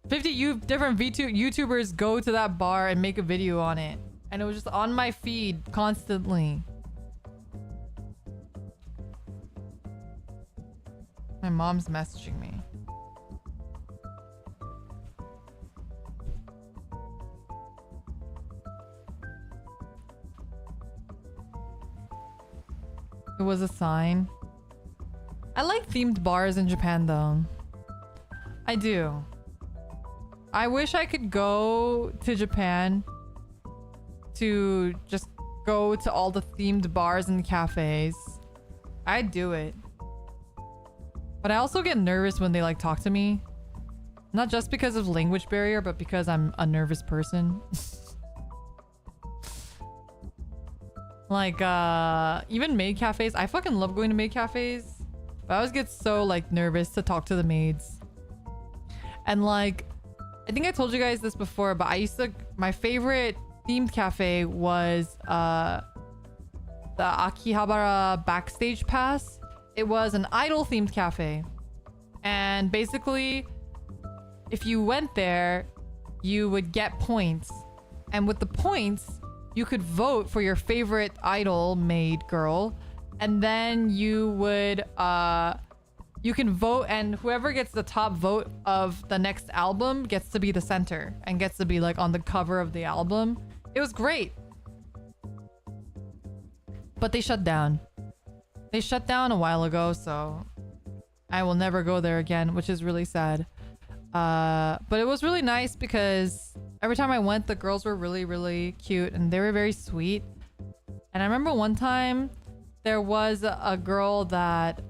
S1: 50 different YouTubers go to that bar and make a video on it. And it was just on my feed constantly. My mom's messaging me. It was a sign. I like themed bars in Japan though. I do. I wish I could go to Japan to just go to all the themed bars and cafes. I'd do it. But I also get nervous when they like talk to me. Not just because of language barrier, but because I'm a nervous person. Like, even maid cafes. I fucking love going to maid cafes. But I always get so, like, nervous to talk to the maids. And, like, I think I told you guys this before, but I used to... My favorite themed cafe was, the Akihabara Backstage Pass. It was an idol-themed cafe. And basically, if you went there, you would get points. And with the points... you could vote for your favorite idol maid girl, and then you would you can vote, and whoever gets the top vote of the next album gets to be the center and gets to be like on the cover of the album. It was great. But they shut down. They shut down a while ago, so I will never go there again, which is really sad. But it was really nice because every time I went, the girls were really, really cute and they were very sweet. And I remember one time there was a girl that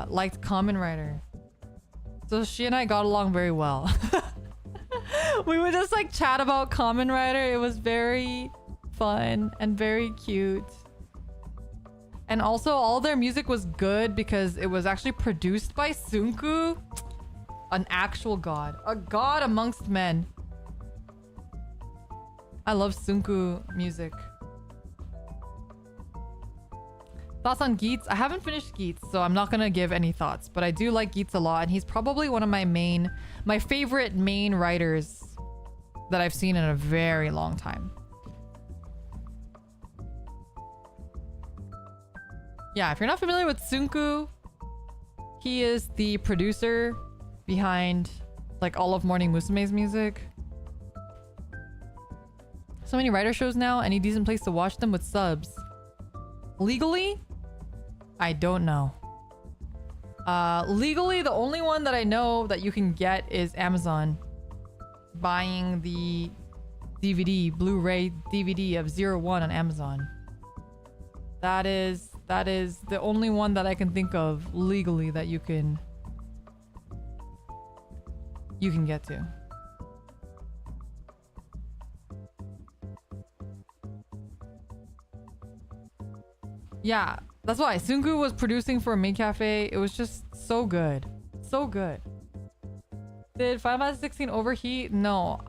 S1: liked Kamen Rider. So she and I got along very well. We would just like chat about Kamen Rider. It was very fun and very cute. And also all their music was good because it was actually produced by Sunku. An actual god. A god amongst men. I love Sunku music. Thoughts on Geats? I haven't finished Geats, so I'm not gonna give any thoughts, but I do like Geats a lot, and he's probably one of my favorite main writers that I've seen in a very long time. Yeah, if you're not familiar with Sunku, he is the producer behind like all of Morning Musume's music. So many writer shows now. Any decent place to watch them with subs? Legally? I don't know. Legally, the only one that I know that you can get is Amazon. Buying the DVD, Blu-ray DVD of 01 on Amazon. That is the only one that I can think of legally that you can get to. Yeah, that's why Sunku was producing for Maid Cafe. It was just so good. So good. Did Final Fantasy 16 overheat? No,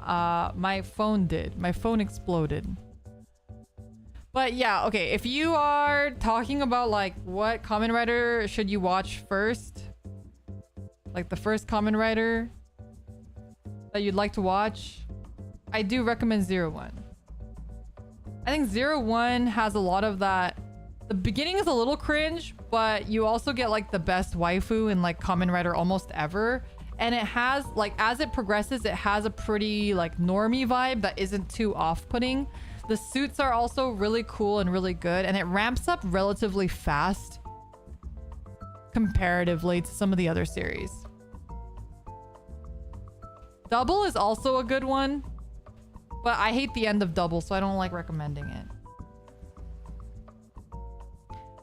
S1: my phone did. My phone exploded. But yeah, okay, if you are talking about like what Kamen Rider should you watch first, like the first Kamen Rider that you'd like to watch, I do recommend 01. I think 01 has a lot of that. The beginning is a little cringe, but you also get like the best waifu in like Kamen Rider almost ever. And it has like, as it progresses, it has a pretty like normie vibe that isn't too off-putting. The suits are also really cool and really good, and it ramps up relatively fast comparatively to some of the other series. Double is also a good one, but I hate the end of Double, so I don't like recommending it.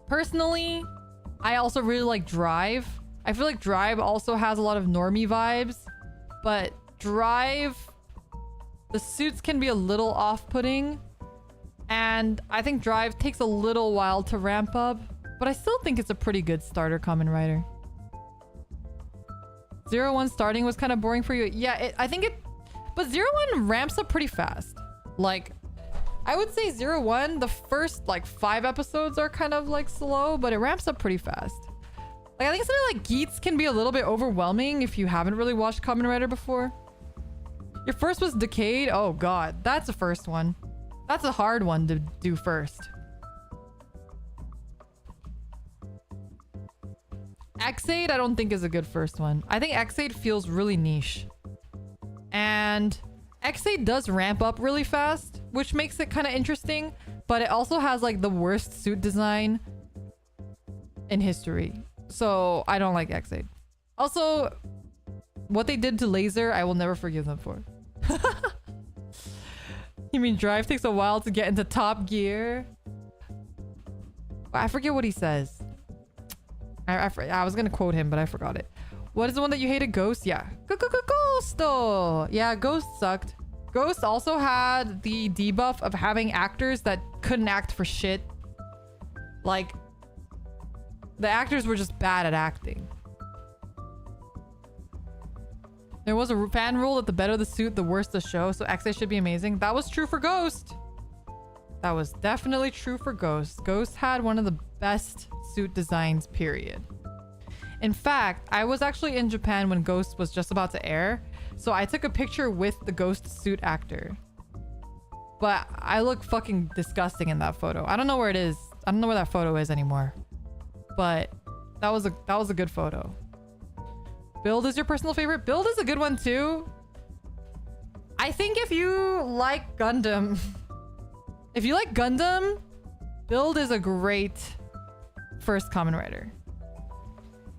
S1: Personally, I also really like Drive. I feel like Drive also has a lot of normie vibes, but Drive, the suits can be a little off-putting, and I think Drive takes a little while to ramp up, but I still think it's a pretty good starter Kamen Rider. 01 starting was kind of boring for you. Yeah, I think it... But 01 ramps up pretty fast. Like, I would say 01, the first, like, 5 episodes are kind of, like, slow, but it ramps up pretty fast. Like, I think something like Geats can be a little bit overwhelming if you haven't really watched Kamen Rider before. Your first was Decade? Oh, God. That's the first one. That's a hard one to do first. X8 I don't think is a good first one. I think X8 feels really niche. And X8 does ramp up really fast, which makes it kind of interesting, but it also has like the worst suit design in history. So I don't like X8. Also, what they did to Laser, I will never forgive them for. You mean Drive takes a while to get into top gear? I forget what he says. I was gonna quote him, but I forgot it. What is the one that you hated? Ghost? Yeah. Ghosto! Yeah, Ghost sucked. Ghost also had the debuff of having actors that couldn't act for shit. Like, the actors were just bad at acting. There was a fan rule that the better the suit, the worse the show, so XA should be amazing. That was true for Ghost. That was definitely true for Ghost. Ghost had one of the best suit designs, period. In fact, I was actually in Japan when Ghost was just about to air, so I took a picture with the Ghost suit actor. But I look fucking disgusting in that photo. I don't know where it is. I don't know where that photo is anymore. But that was a good photo. Build is your personal favorite? Build is a good one too. I think if you like Gundam, if you like Gundam, Build is a great first Kamen Rider.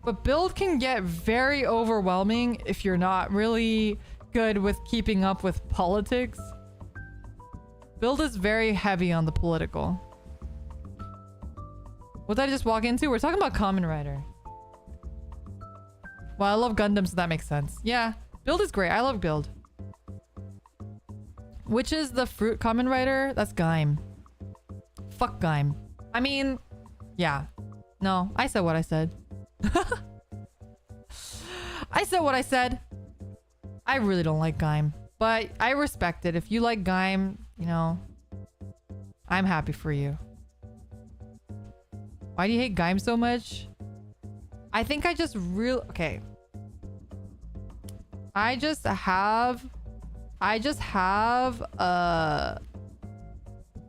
S1: But Build can get very overwhelming if you're not really good with keeping up with politics. Build is very heavy on the political. What did I just walk into? We're talking about Kamen Rider. Well, I love Gundam, so that makes sense. Yeah, Build is great. I love Build. Which is the fruit Kamen Rider? That's Gaim. Fuck Gaim. I mean, yeah. No, I said what I said. I said what I said. I really don't like Gaim, but I respect it. If you like Gaim, you know, I'm happy for you. Why do you hate Gaim so much? I think I just okay. I just have a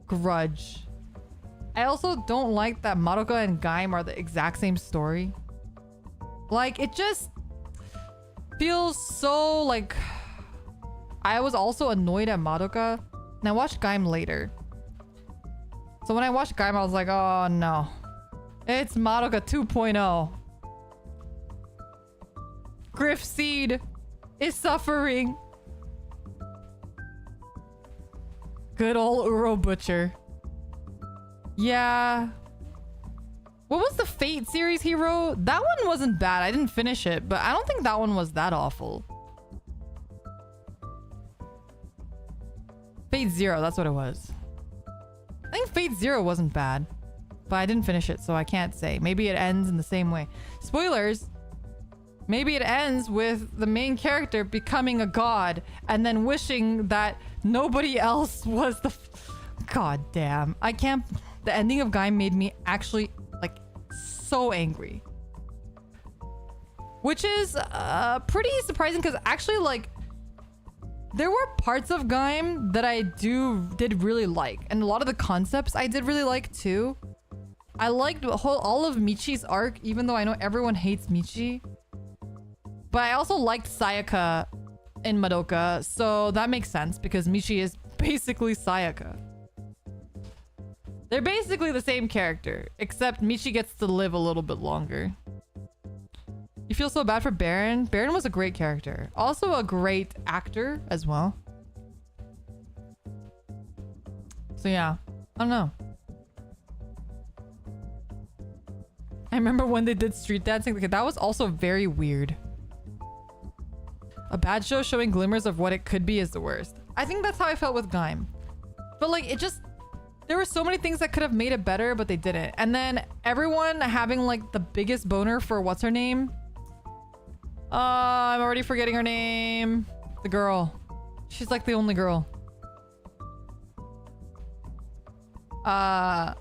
S1: grudge. I also don't like that Madoka and Gaim are the exact same story. Like, it just feels so like... I was also annoyed at Madoka, and I watched Gaim later. So when I watched Gaim, I was like, oh no. It's Madoka 2.0. Griff Seed is suffering. Good old Uro Butcher. Yeah. What was the Fate series he wrote? That one wasn't bad. I didn't finish it, but I don't think that one was that awful. Fate Zero, that's what it was. I think Fate Zero wasn't bad, but I didn't finish it, so I can't say. Maybe it ends in the same way. Spoilers. Maybe it ends with the main character becoming a god and then wishing that nobody else was the... God damn. I can't... The ending of Gaim made me actually, like, so angry. Which is pretty surprising because actually, like, there were parts of Gaim that I did really like. And a lot of the concepts I did really like, too. I liked all of Michi's arc, even though I know everyone hates Michi. But I also liked Sayaka in Madoka, so that makes sense because Michi is basically Sayaka. They're basically the same character, except Michi gets to live a little bit longer. You feel so bad for Baron? Baron was a great character. Also a great actor as well. So yeah, I don't know. I remember when they did street dancing. Okay, that was also very weird. A bad show showing glimmers of what it could be is the worst. I think that's how I felt with Gaim. But like, it just... There were so many things that could have made it better, but they didn't. And then everyone having like the biggest boner for what's her name? I'm already forgetting her name. The girl. She's like the only girl. I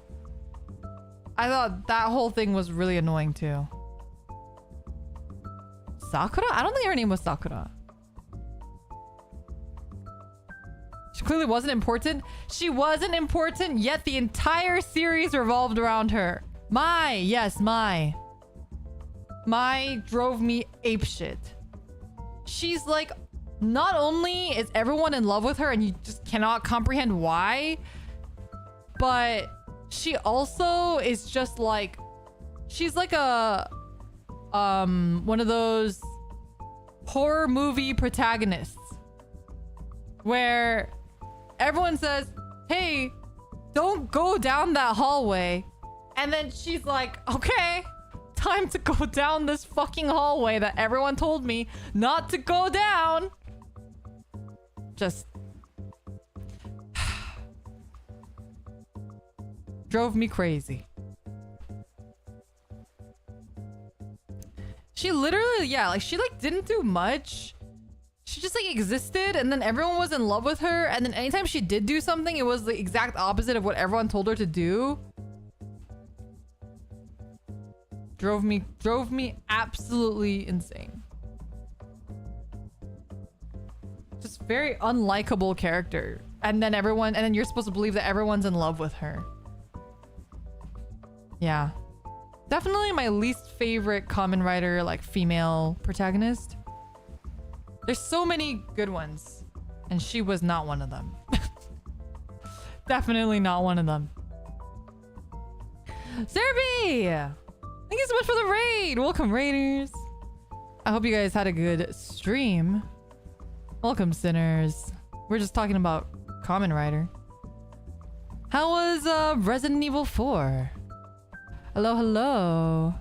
S1: thought that whole thing was really annoying too. Sakura? I don't think her name was Sakura. She clearly wasn't important. She wasn't important, yet the entire series revolved around her. Yes, Mai drove me apeshit. She's like, not only is everyone in love with her and you just cannot comprehend why, but she also is just like, she's like a one of those horror movie protagonists where everyone says, hey, don't go down that hallway. And then she's like, okay, time to go down this fucking hallway that everyone told me not to go down. Just drove me crazy. She literally, yeah, like she like didn't do much. She just like existed and then everyone was in love with her, and then anytime she did do something, it was the exact opposite of what everyone told her to do. Drove me absolutely insane. Just very unlikable character. And then you're supposed to believe that everyone's in love with her. Yeah. Definitely my least favorite Kamen Rider, like, female protagonist. There's so many good ones, and she was not one of them. Definitely not one of them. Serby! Thank you so much for the raid! Welcome, raiders! I hope you guys had a good stream. Welcome, sinners. We're just talking about Kamen Rider. How was Resident Evil 4? Hello, hello.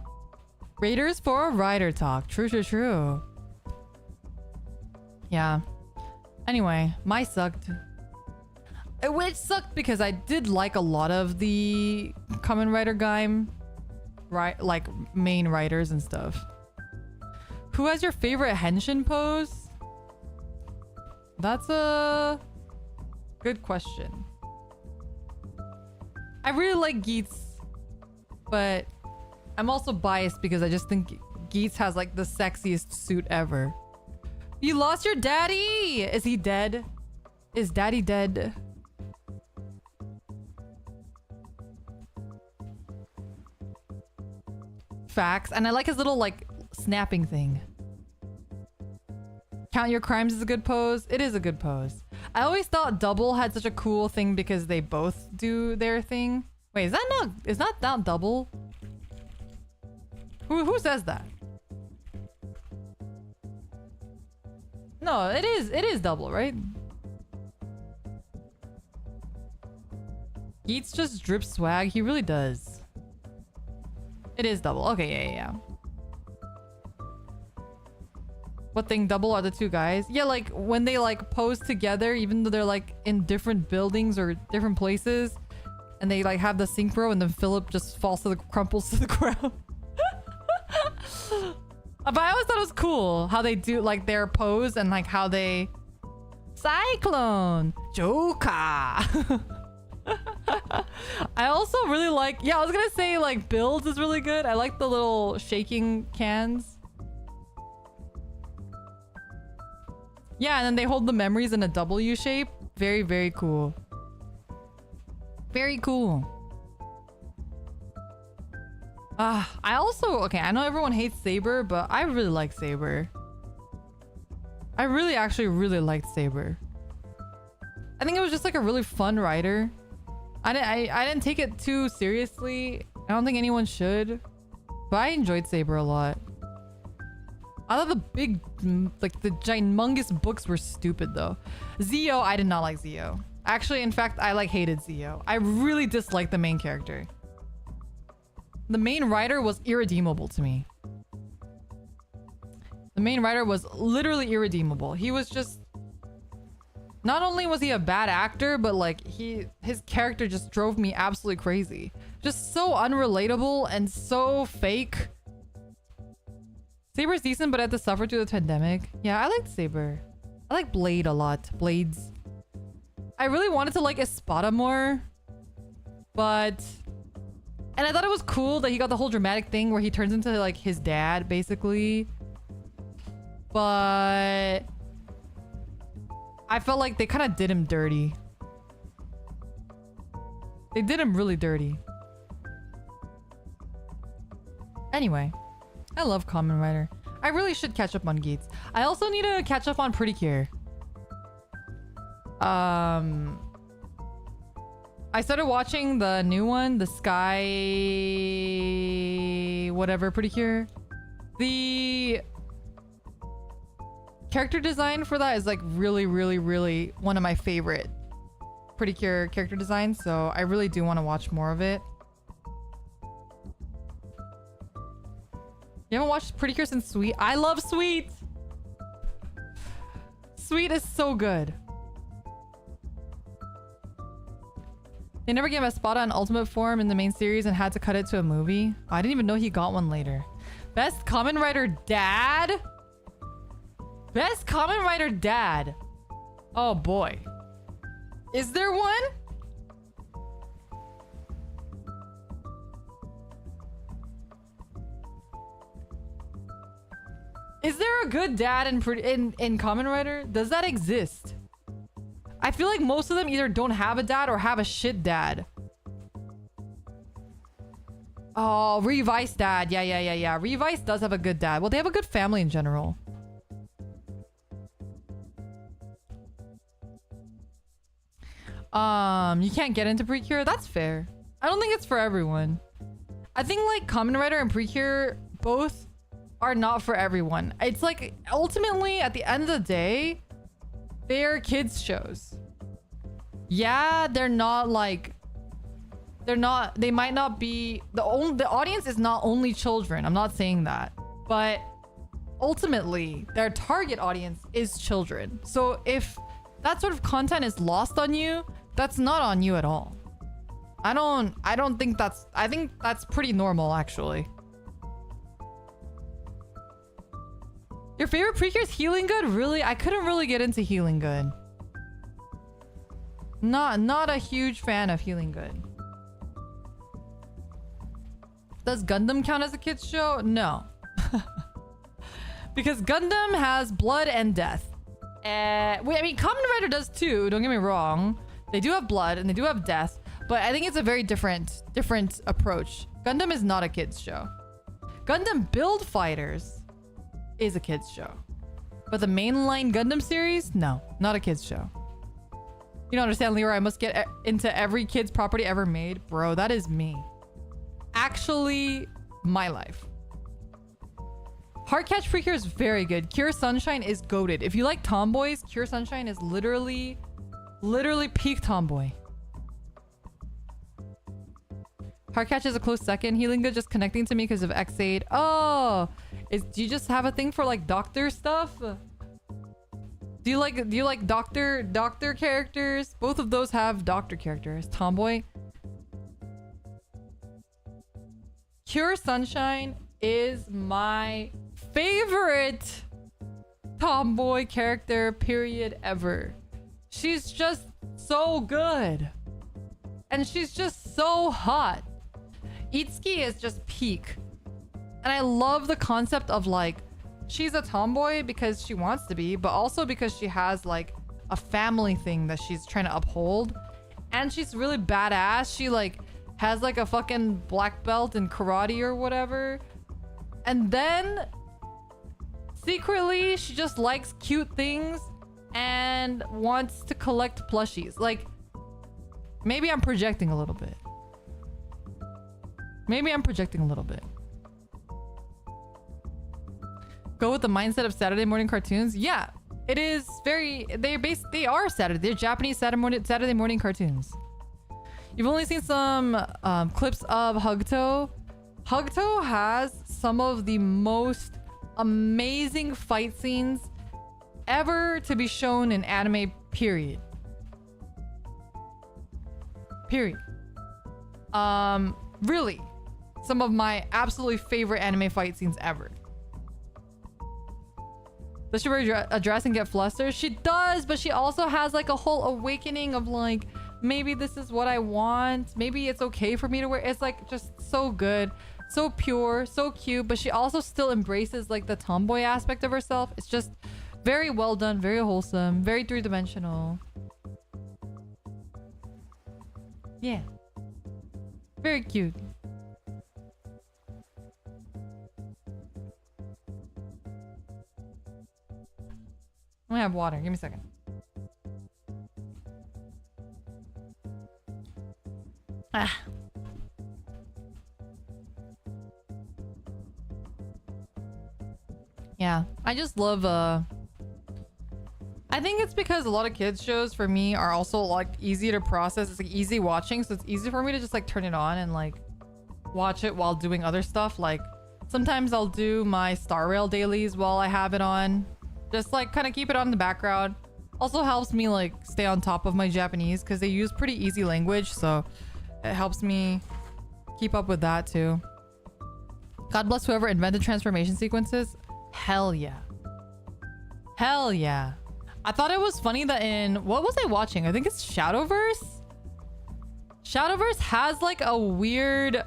S1: Raiders for Rider Talk. True. Yeah. Anyway, my sucked. Which sucked because I did like a lot of the Kamen Rider Gaim, right? Like main writers and stuff. Who has your favorite henshin pose? That's a Good question. I really like Geats, but I'm also biased because I just think Geats has like the sexiest suit ever. You lost your daddy! Is he dead? Is daddy dead? Facts. And I like his little like snapping thing. Count your crimes is a good pose. It is a good pose. I always thought double had such a cool thing because they both do their thing. Wait, is that not double? Who says that? No, it is double, right? Geats just drips swag. He really does. It is double. Okay, yeah. What thing double are the two guys? Yeah, like when they like pose together, even though they're like in different buildings or different places, and they like have the synchro, and then Philip just crumples to the ground. But I always thought it was cool how they do like their pose and like how they Cyclone Joker. I also really like, yeah, I was gonna say like builds is really good. I like the little shaking cans. Yeah, and then they hold the memories in a W shape. Very, very cool. Very cool. I also, okay, I know everyone hates Saber, but I really like Saber. I really actually really liked Saber. I think it was just like a really fun rider. I didn't take it too seriously. I don't think anyone should. But I enjoyed Saber a lot. I thought the big, like the ginormous books were stupid though. Zeo, I did not like Zeo. Actually, in fact, I like hated Zeo. I really disliked the main character. The main rider was irredeemable to me. The main rider was literally irredeemable. He was just... Not only was he a bad actor, but like his character just drove me absolutely crazy. Just so unrelatable and so fake. Saber's decent, but had to suffer through the pandemic. Yeah, I liked Saber. I like Blade a lot. Blades. I really wanted to like Espada more, but... And I thought it was cool that he got the whole dramatic thing where he turns into like his dad, basically. But... I felt like they kind of did him dirty. They did him really dirty. Anyway, I love Kamen Rider. I really should catch up on Geats. I also need to catch up on Precure. I started watching the new one, the Sky... whatever, Precure. The character design for that is like really, really, really one of my favorite Precure character designs, so I really do want to watch more of it. You haven't watched Precure since Sweet? I love Sweet! Sweet is so good. They never gave Espada an ultimate form in the main series and had to cut it to a movie. Oh, I didn't even know he got one later. Best Kamen Rider dad? Best Kamen Rider dad. Oh boy. Is there one? Is there a good dad in Kamen Rider? Does that exist? I feel like most of them either don't have a dad or have a shit dad. Oh, Revice dad. Yeah. Revice does have a good dad. Well, they have a good family in general. You can't get into Precure? That's fair. I don't think it's for everyone. I think like Kamen Rider and Precure both are not for everyone. It's like ultimately at the end of the day, they're kids shows. Yeah, they're not like... They might not be... The audience is not only children. I'm not saying that. But ultimately, their target audience is children. So if that sort of content is lost on you, that's not on you at all. I don't think that's... I think that's pretty normal, actually. Your favorite Precure is Healing Good? Really? I couldn't really get into Healing Good. Not a huge fan of Healing Good. Does Gundam count as a kids show? No. Because Gundam has blood and death. I mean, Kamen Rider does too, don't get me wrong. They do have blood and they do have death, but I think it's a very different approach. Gundam is not a kids show. Gundam Build Fighters is a kids show. But the mainline Gundam series, no, not a kids show. You don't understand, Leroy. I must get into every kid's property ever made. Bro, that is me. Actually, my life. Heartcatch Precure is very good. Cure Sunshine is goated. If you like tomboys, Cure Sunshine is literally peak tomboy. Heartcatch is a close second. Healing Good just connecting to me because of X8. Oh, do you just have a thing for like doctor stuff? Do you like doctor characters? Both of those have doctor characters. Tomboy. Cure Sunshine is my favorite tomboy character period ever. She's just so good. And she's just so hot. Itsuki is just peak. And I love the concept of like, she's a tomboy because she wants to be, but also because she has like a family thing that she's trying to uphold. And she's really badass. She like has like a fucking black belt in karate or whatever. And then secretly she just likes cute things and wants to collect plushies. Like, maybe I'm projecting a little bit. Go with the mindset of Saturday morning cartoons. Yeah, it is very. They are Saturday. They're Japanese Saturday morning cartoons. You've only seen some clips of Hugto. Hugto has some of the most amazing fight scenes ever to be shown in anime. Period. Really, some of my absolutely favorite anime fight scenes ever. Does she wear a dress and get flustered? She does, but she also has like a whole awakening of like, maybe this is what I want. Maybe it's okay for me to wear. It's like just so good, so pure, so cute, but she also still embraces like the tomboy aspect of herself. It's just very well done, very wholesome, very three-dimensional. Yeah. Very cute. I'm gonna have water. Give me a second. Ah. Yeah, I just love I think it's because a lot of kids shows for me are also like easy to process. It's like easy watching, so it's easy for me to just like turn it on and like watch it while doing other stuff. Like sometimes I'll do my Star Rail dailies while I have it on. Just like kind of keep it on in the background. Also helps me like stay on top of my Japanese because they use pretty easy language, so it helps me keep up with that too. God bless whoever invented transformation sequences. Hell yeah. Hell yeah. I thought it was funny that in... What was I watching? I think it's Shadowverse? Shadowverse has like a weird...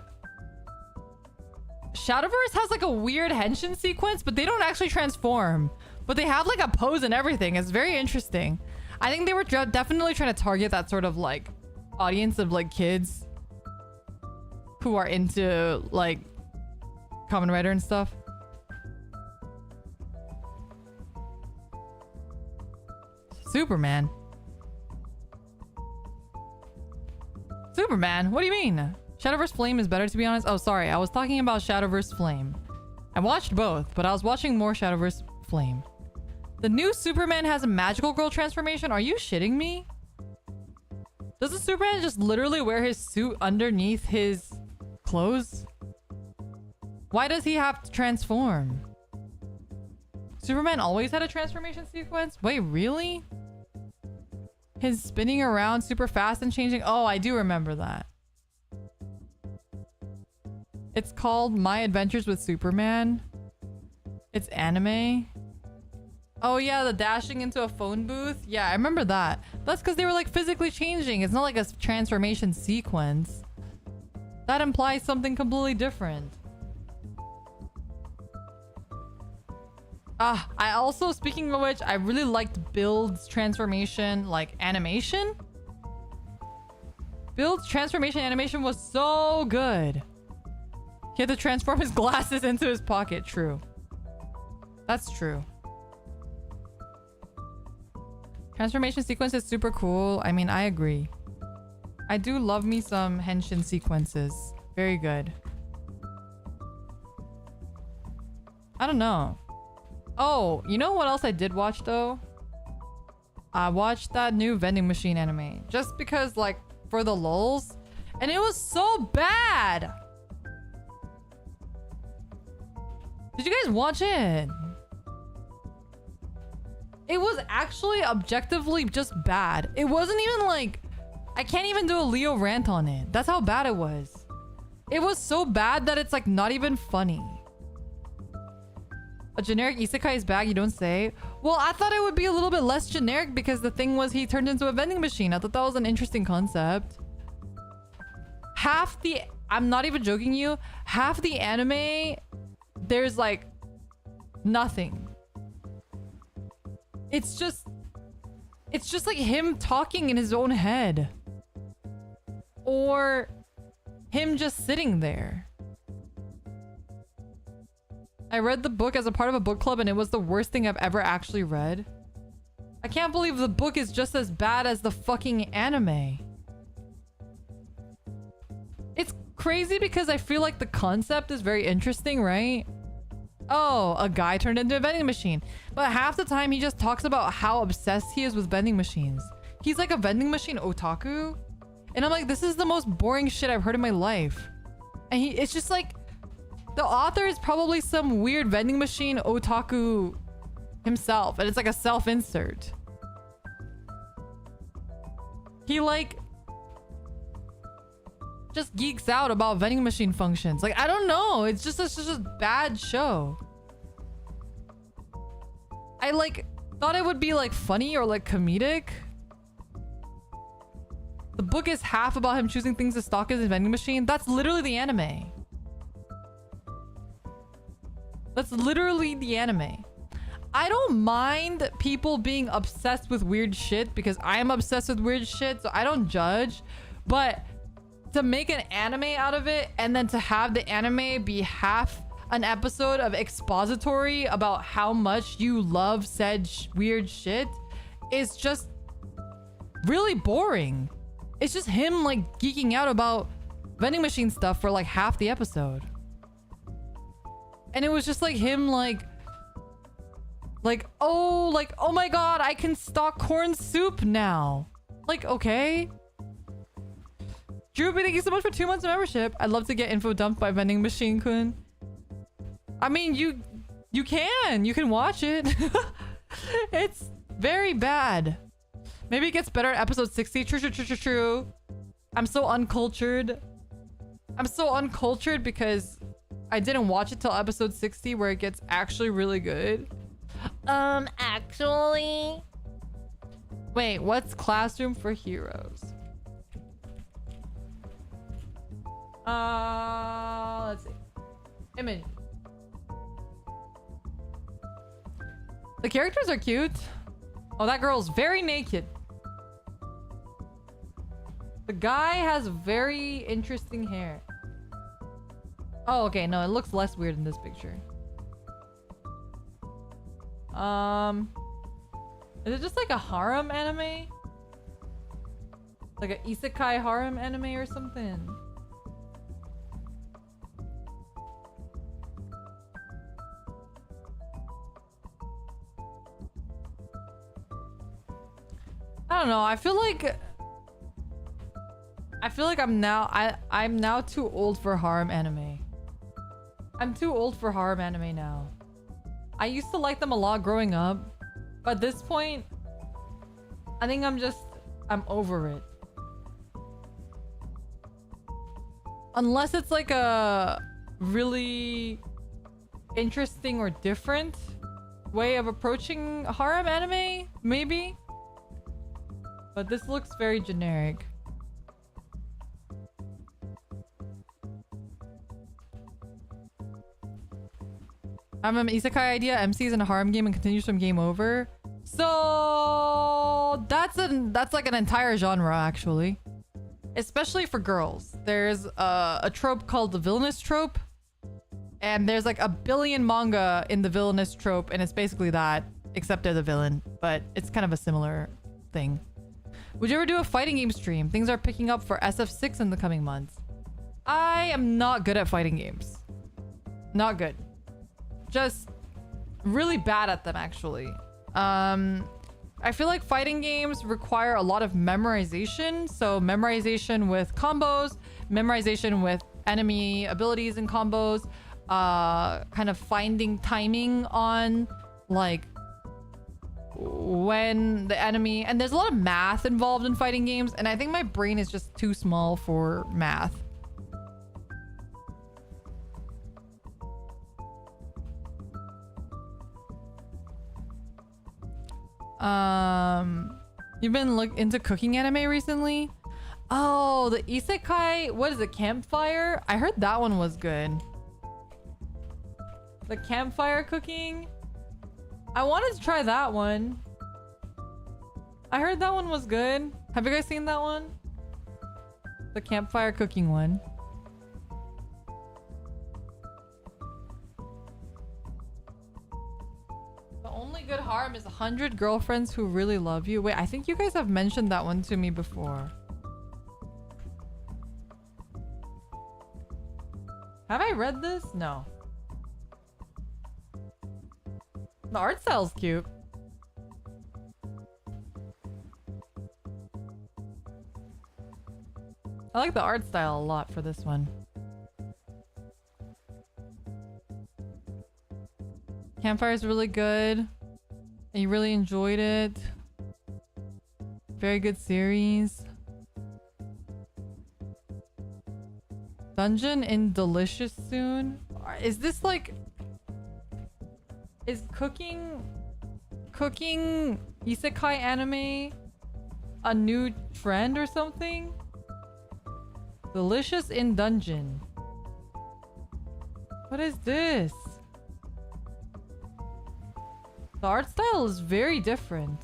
S1: Shadowverse has like a weird henshin sequence, but they don't actually transform. But they have like a pose and everything. It's very interesting. I think they were definitely trying to target that sort of like audience of like kids who are into like Kamen Rider and stuff. Superman. Superman? What do you mean? Shadowverse Flame is better, to be honest. Oh, sorry. I was talking about Shadowverse Flame. I watched both, but I was watching more Shadowverse Flame. The new Superman has a magical girl transformation. Are you shitting me? Does the Superman just literally wear his suit underneath his clothes? Why does he have to transform? Superman always had a transformation sequence? Wait, really? His spinning around super fast and changing. Oh, I do remember that. It's called My Adventures with Superman. It's anime. Oh yeah, the dashing into a phone booth. Yeah, I remember that. That's because they were like physically changing. It's not like a transformation sequence. That implies something completely different. I also, speaking of which, I really liked Build's transformation, like, animation. Build's transformation animation was so good. He had to transform his glasses into his pocket. True. That's true. Transformation sequence is super cool. I mean, I agree. I do love me some henshin sequences. Very good. I don't know. Oh, you know what else I did watch though? I watched that new vending machine anime. Just because, like, for the lulz. And it was so bad! Did you guys watch it? It was actually objectively just bad. It wasn't even like... I can't even do a Leo rant on it. That's how bad it was. It was so bad that it's like not even funny. A generic isekai's bag, you don't say? Well, I thought it would be a little bit less generic because the thing was he turned into a vending machine. I thought that was an interesting concept. Half the... I'm not even joking you. Half the anime, there's like nothing. It's just like him talking in his own head. Or him just sitting there. I read the book as a part of a book club and it was the worst thing I've ever actually read. I can't believe the book is just as bad as the fucking anime. It's crazy because I feel like the concept is very interesting, right? Oh, a guy turned into a vending machine. But half the time he just talks about how obsessed he is with vending machines. He's like a vending machine otaku. And I'm like, this is the most boring shit I've heard in my life. And it's just like, the author is probably some weird vending machine otaku himself. And it's like a self-insert. He like just geeks out about vending machine functions. Like, I don't know. It's just a bad show. I like thought it would be like funny or like comedic. The book is half about him choosing things to stock as his vending machine. That's literally the anime. That's literally the anime. I don't mind people being obsessed with weird shit because I am obsessed with weird shit, so I don't judge. But to make an anime out of it and then to have the anime be half an episode of expository about how much you love said weird shit is just really boring. It's just him like geeking out about vending machine stuff for like half the episode. And it was just like him like, oh my god, I can stock corn soup now. Like, okay. Drew, thank you so much for 2 months of membership. I'd love to get info dumped by vending machine kun. I mean, you can watch it. It's very bad. Maybe it gets better at episode 60. True. I'm so uncultured. I'm so uncultured because I didn't watch it till episode 60 where it gets actually really good. Actually. Wait, what's Classroom for Heroes? Let's see. Image. The characters are cute. Oh, that girl's very naked. The guy has very interesting hair. Oh, okay. No, it looks less weird in this picture. Is it just like a harem anime? Like an isekai harem anime or something? I don't know. I feel like I'm now too old for harem anime. I'm too old for harem anime now. I used to like them a lot growing up, but at this point, I think I'm over it. Unless it's like a really interesting or different, way of approaching harem anime, maybe. But this looks very generic. I have an isekai idea. MC is in a harem game and continues from game over. So that's like an entire genre actually, especially for girls. There's a trope called the Villainess trope, and there's like a billion manga in the Villainess trope, and it's basically that, except they're the villain. But it's kind of a similar thing. Would you ever do a fighting game stream? Things are picking up for SF6 in the coming months. I am not good at fighting games. Not good. Just really bad at them actually. I feel like fighting games require a lot of memorization. So memorization with combos, memorization with enemy abilities and combos, kind of finding timing on like when the enemy, and there's a lot of math involved in fighting games, and I think my brain is just too small for math. You've been into cooking anime recently? Oh, the isekai, what is it, Campfire? I heard that one was good. The campfire cooking? I wanted to try that one. I heard that one was good. Have you guys seen that one? The campfire cooking one. The only good harem is 100 girlfriends who really love you. Wait, I think you guys have mentioned that one to me before. Have I read this? No. The art style's cute. I like the art style a lot for this one. Campfire is really good. And you really enjoyed it. Very good series. Dungeon in Delicious soon? Is this like... Is cooking isekai anime a new trend or something? Delicious in Dungeon. What is this? The art style is very different.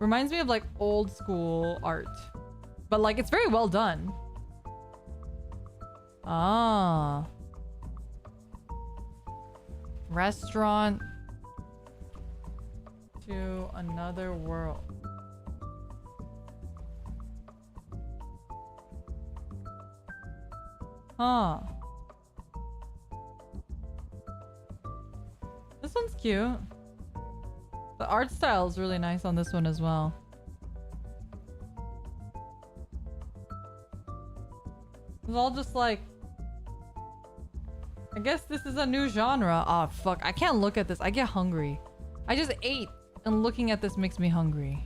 S1: Reminds me of like old school art. But like it's very well done. Ah. Restaurant to another world. Huh. This one's cute. The art style is really nice on this one as well. It's all just like... I guess this is a new genre. Oh, fuck. I can't look at this. I get hungry. I just ate, and looking at this makes me hungry.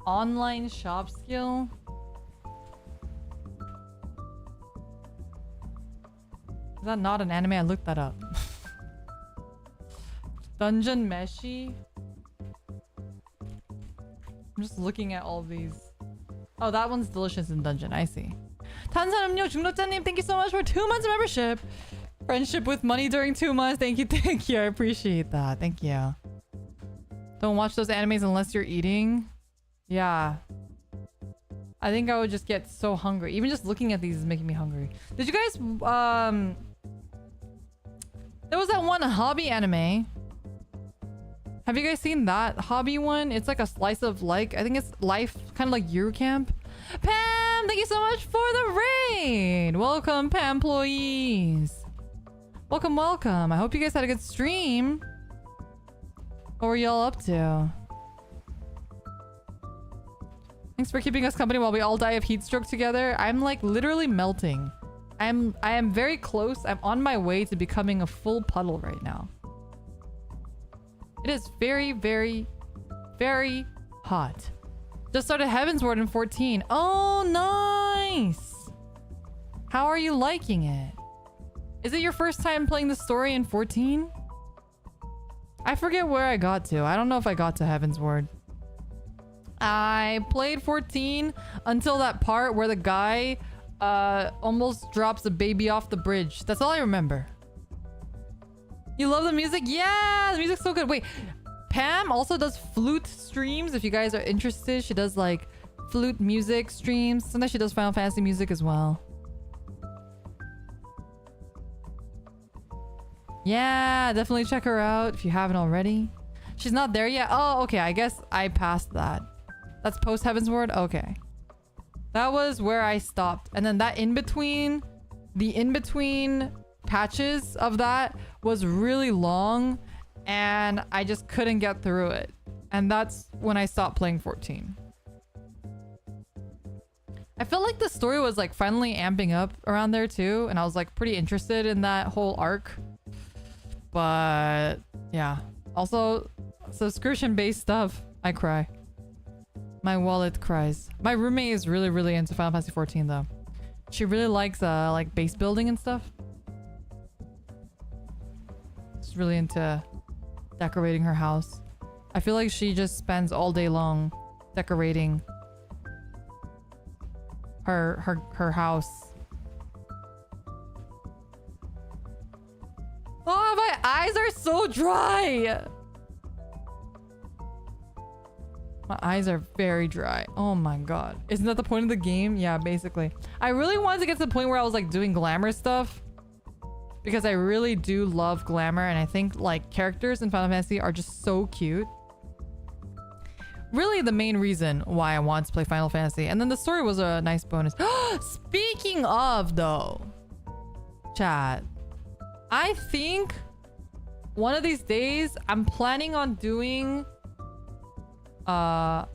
S1: Online shop skill? Is that not an anime? I looked that up. Dungeon Meshi? I'm just looking at all these. Oh, that one's Delicious in Dungeon. I see. Tansanamnyo Jungno-chan, thank you so much for 2 months of membership. Friendship with money during 2 months. Thank you, thank you. I appreciate that. Thank you. Don't watch those animes unless you're eating. Yeah. I think I would just get so hungry. Even just looking at these is making me hungry. Did you guys... There was that one hobby anime. Have you guys seen that hobby one? It's like a slice of like... I think it's life, kind of like Eurocamp. Pam, thank you so much for the raid. Welcome, Pam employees. Welcome, welcome. I hope you guys had a good stream. What were y'all up to? Thanks for keeping us company while we all die of heat stroke together. I'm like literally melting. I am very close. I'm on my way to becoming a full puddle right now. It is very, very, very hot. Just started Heavensward in 14. Oh, nice. How are you liking it? Is it your first time playing the story in 14? I forget where I got to. I don't know if I got to Heaven's Ward. I played 14 until that part where the guy almost drops a baby off the bridge. That's all I remember. You love the music? Yeah, the music's so good. Wait, Pam also does flute streams. If you guys are interested, she does like flute music streams. Sometimes she does Final Fantasy music as well. Yeah, definitely check her out if you haven't already. She's not there yet. Oh, okay. I guess I passed that. That's post Heaven's Ward? Okay. That was where I stopped. And then that in-between, the in-between patches of that was really long and I just couldn't get through it. And that's when I stopped playing 14. I felt like the story was like finally amping up around there too. And I was like pretty interested in that whole arc. But yeah, also subscription-based stuff. I cry. My wallet cries. My roommate is really, really into Final Fantasy 14 though. She really likes like base building and stuff. She's really into decorating her house. I feel like she just spends all day long decorating her house. Oh, my eyes are so dry. My eyes are very dry. Oh my god. Isn't that the point of the game? Yeah, basically. I really wanted to get to the point where I was like doing glamour stuff. Because I really do love glamour. And I think like characters in Final Fantasy are just so cute. Really the main reason why I wanted to play Final Fantasy. And then the story was a nice bonus. Speaking of though. Chat. I think one of these days I'm planning on doing a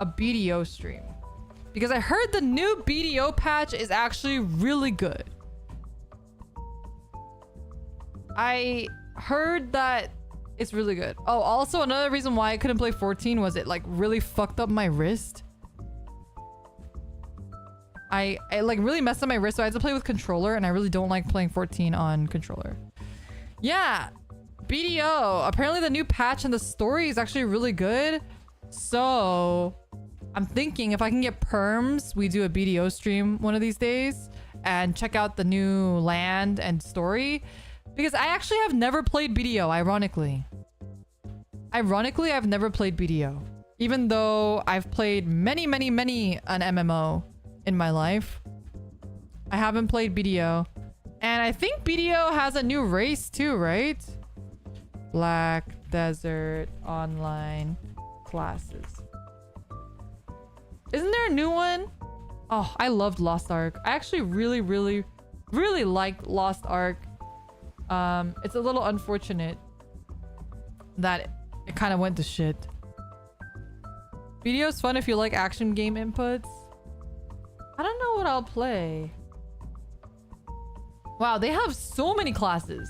S1: BDO stream because I heard the new BDO patch is actually really good. I heard that it's really good. Oh, also another reason why I couldn't play 14 was it like really fucked up my wrist. I like really messed up my wrist, so I had to play with controller, and I really don't like playing 14 on controller. Yeah, BDO. Apparently the new patch and the story is actually really good. So I'm thinking if I can get perms, we do a BDO stream one of these days and check out the new land and story. Because I actually have never played BDO, ironically. Ironically, I've never played BDO. Even though I've played many an MMO in my life. I haven't played BDO. And I think BDO has a new race too, right? Black Desert Online classes. Isn't there a new one? Oh, I loved Lost Ark. I actually really liked Lost Ark. It's a little unfortunate that it kind of went to shit. BDO's fun if you like action game inputs. I don't know what I'll play. Wow, they have so many classes.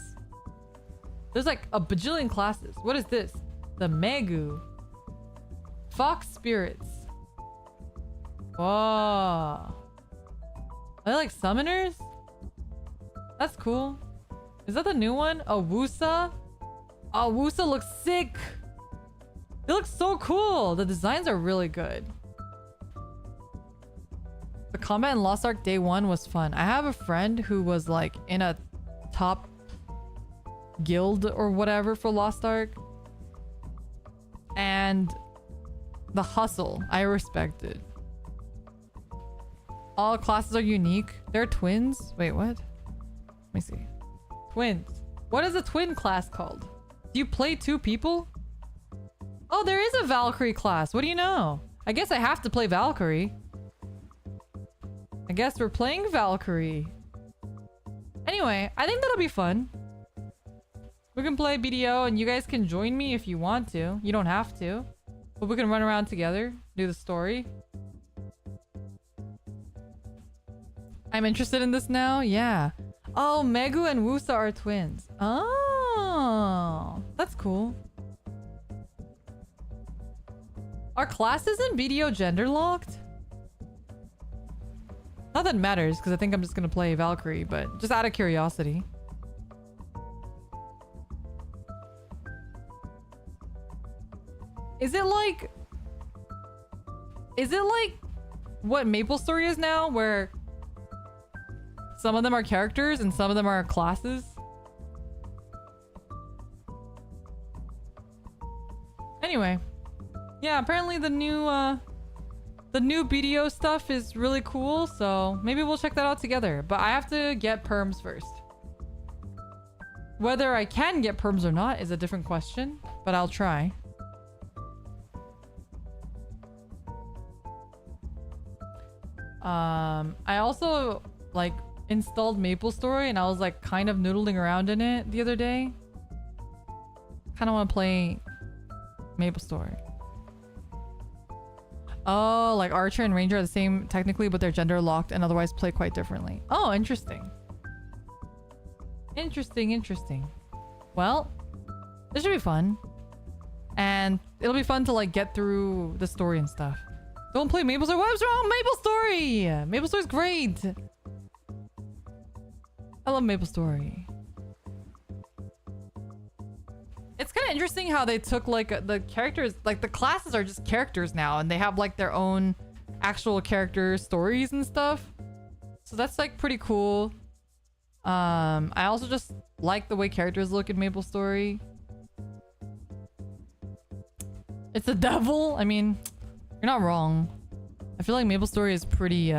S1: There's like a bajillion classes. What is this? The Megu. Fox Spirits. Whoa. Are they like summoners? That's cool. Is that the new one? Awusa? Awusa looks sick. They look so cool. The designs are really good. The combat in Lost Ark Day 1 was fun. I have a friend who was like in a top guild or whatever for Lost Ark. And the hustle, I respect it. All classes are unique. They're twins. Wait, what? Let me see. Twins. What is a twin class called? Do you play two people? Oh, there is a Valkyrie class. What do you know? I guess I have to play Valkyrie. I guess we're playing Valkyrie. Anyway, I think that'll be fun. We can play BDO and you guys can join me if you want to. You don't have to. But we can run around together, do the story. I'm interested in this now? Yeah. Oh, Megu and Wusa are twins. Oh, that's cool. Are classes in BDO gender locked? Not that it matters, because I think I'm just gonna play Valkyrie, but just out of curiosity. Is it like what MapleStory is now, where some of them are characters and some of them are classes? Anyway, yeah, apparently the new BDO stuff is really cool, so maybe we'll check that out together. But I have to get perms first. Whether I can get perms or not is a different question, but I'll try. I also like installed MapleStory and I was like kind of noodling around in it the other day. Kind of want to play MapleStory. Oh, like Archer and Ranger are the same technically, but they're gender locked and otherwise play quite differently. Oh, interesting. Interesting. Well, this should be fun. And it'll be fun to like get through the story and stuff. Don't play MapleStory. What's wrong? MapleStory! MapleStory's great. I love MapleStory. It's kind of interesting how they took like the characters, like the classes are just characters now, and they have like their own actual character stories and stuff. So that's like pretty cool. I also just like the way characters look in MapleStory. It's the devil. I mean, you're not wrong. I feel like MapleStory is pretty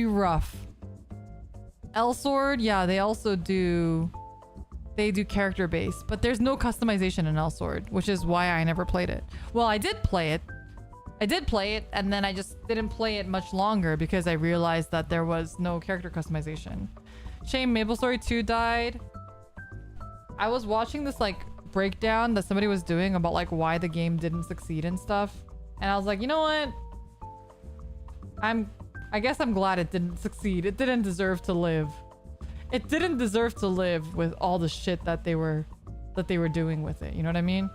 S1: rough. L-Sword, yeah, they also do. They do character based, but there's no customization in L-Sword, which is why I never played it. Well, I did play it, and then I just didn't play it much longer because I realized that there was no character customization. Shame MapleStory 2 died. I was watching this like breakdown that somebody was doing about like why the game didn't succeed and stuff, and I was like, you know what? I guess I'm glad it didn't succeed. It didn't deserve to live. It didn't deserve to live with all the shit that they were doing with it. You know what I mean?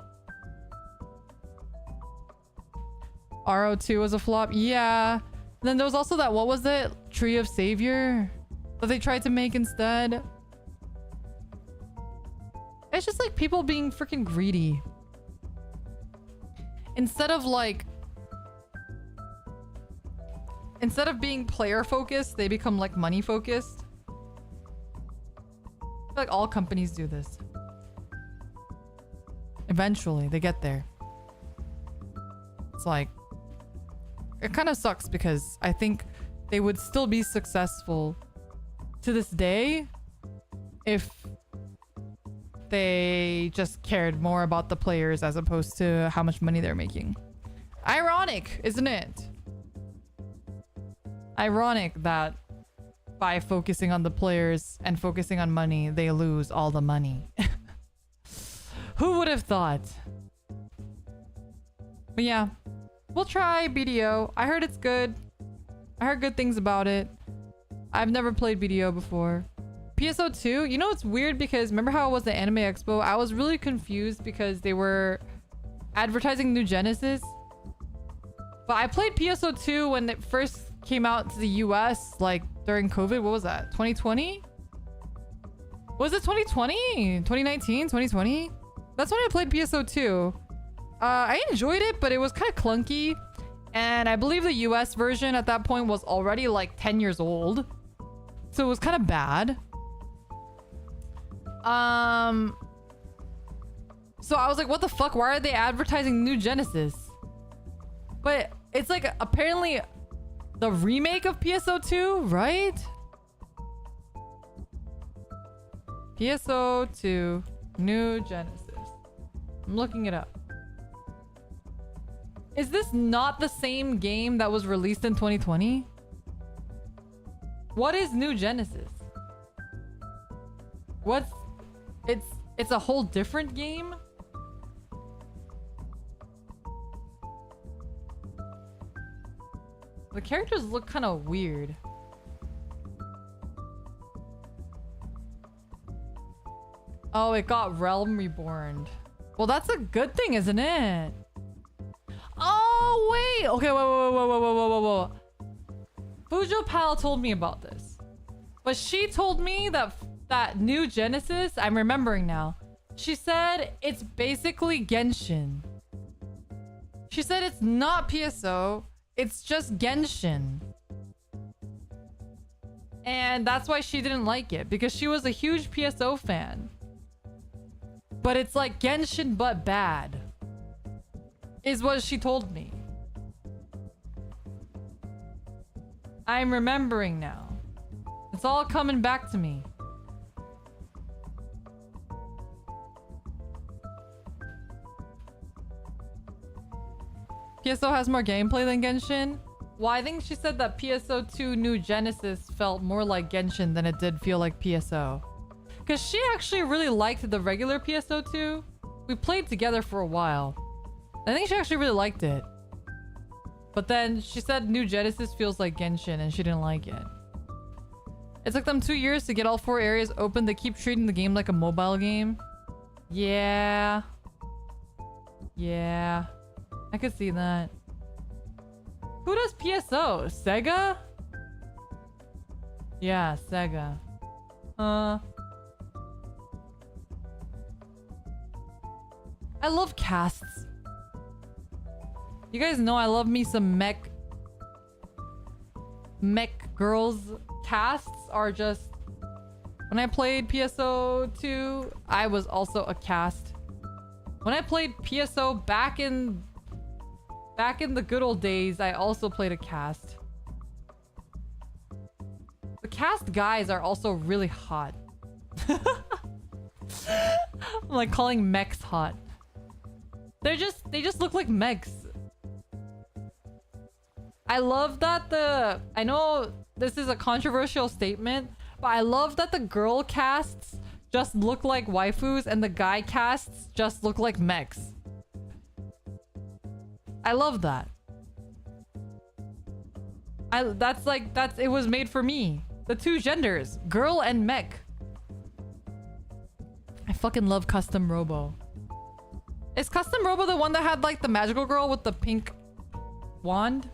S1: RO2 was a flop. Yeah. And then there was also that, what was it? Tree of Savior that they tried to make instead. It's just like people being freaking greedy. Instead of being player focused, they become like money focused. I feel like all companies do this. Eventually, they get there. It's like, it kind of sucks because I think they would still be successful to this day if they just cared more about the players as opposed to how much money they're making. Ironic, isn't it? Ironic that by focusing on the players and focusing on money, they lose all the money. Who would have thought? But yeah, we'll try BDO. I heard it's good. I heard good things about it. I've never played BDO before. PSO2, you know, it's weird because remember how it was the Anime Expo? I was really confused because they were advertising New Genesis. But I played PSO2 when it first came out to the US, like during COVID. What was that? 2020? Was it 2020? 2019? 2020? That's when I played PSO2. I enjoyed it, but it was kind of clunky. And I believe the US version at that point was already like 10 years old. So it was kind of bad. So I was like, what the fuck? Why are they advertising New Genesis? But it's like apparently the remake of PSO2, right? PSO2 New Genesis. I'm looking it up. Is this not the same game that was released in 2020? What is New Genesis? What's... It's a whole different game? The characters look kind of weird. Oh, it got Realm Reborn. Well, that's a good thing, isn't it? Oh, wait. Okay, whoa. Fujo Pal told me about this. But she told me that New Genesis, I'm remembering now. She said it's basically Genshin. She said it's not PSO, it's just Genshin. And that's why she didn't like it, because she was a huge PSO fan. But it's like Genshin but bad, is what she told me. I'm remembering now. It's all coming back to me. PSO has more gameplay than Genshin? Well, I think she said that PSO2 New Genesis felt more like Genshin than it did feel like PSO. Because she actually really liked the regular PSO2. We played together for a while. I think she actually really liked it. But then she said New Genesis feels like Genshin and she didn't like it. It took them 2 years to get all 4 areas open. They keep treating the game like a mobile game. Yeah. Yeah. I could see that. Who does PSO? Sega? Yeah, Sega. I love casts. You guys know I love me some mech girls. Casts are just... When I played PSO2, I was also a cast. When I played PSO back in the good old days, I also played a cast. The cast guys are also really hot. I'm like calling mechs hot. They just look like mechs. I love that I know this is a controversial statement, but I love that the girl casts just look like waifus and the guy casts just look like mechs. I love that. It was made for me. The two genders, girl and mech. I fucking love Custom Robo. Is Custom Robo the one that had like the magical girl with the pink wand?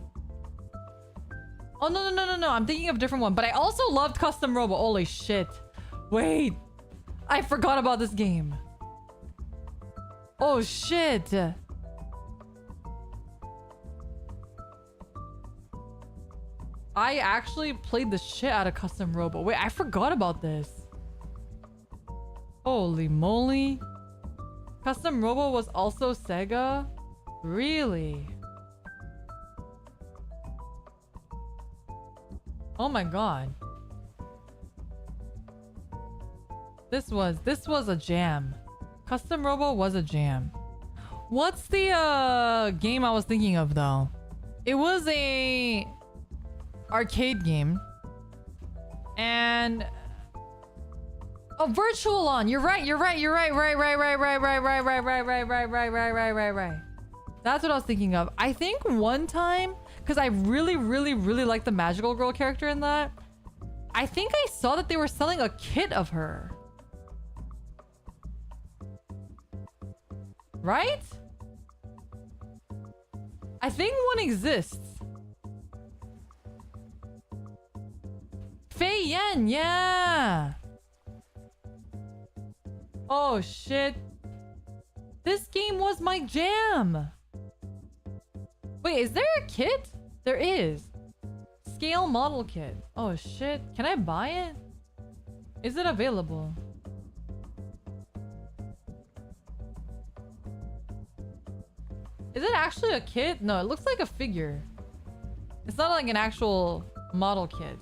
S1: Oh no. I'm thinking of a different one, but I also loved Custom Robo. Holy shit. Wait. I forgot about this game. Oh shit. I actually played the shit out of Custom Robo. Wait, I forgot about this. Holy moly. Custom Robo was also Sega? Really? Oh my god. This was a jam. Custom Robo was a jam. What's the game I was thinking of though? It was a arcade game. And oh, Virtual On. You're right. Right. That's what I was thinking of. I think one time, because I really like the magical girl character in that, I think I saw that they were selling a kit of her. Right? I think one exists. Fei Yen, yeah. Oh shit. This game was my jam. Wait, is there a kit? There is. Scale model kit. Oh shit. Can I buy it? Is it available? Is it actually a kit? No, it looks like a figure. It's not like an actual model kit.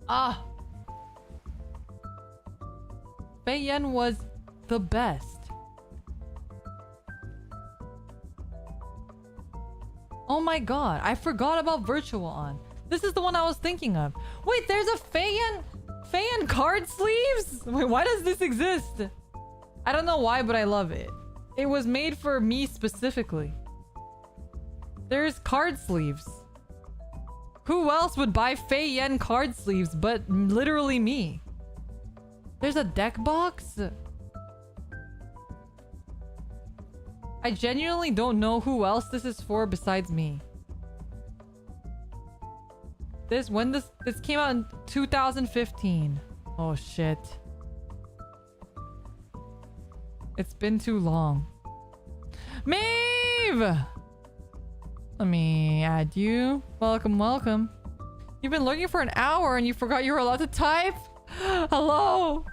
S1: Ah. Fei Yen was the best. Oh my god, I forgot about Virtual On. This is the one I was thinking of. Wait, there's a Fei Yen card sleeves? Wait, why does this exist? I don't know why, but I love it. It was made for me specifically. There's card sleeves. Who else would buy Fei Yen card sleeves but literally me? There's a deck box? I genuinely don't know who else this is for besides me. This came out in 2015. Oh shit. It's been too long. Maeve! Let me add you. Welcome, welcome. You've been looking for an hour and you forgot you were allowed to type? Hello!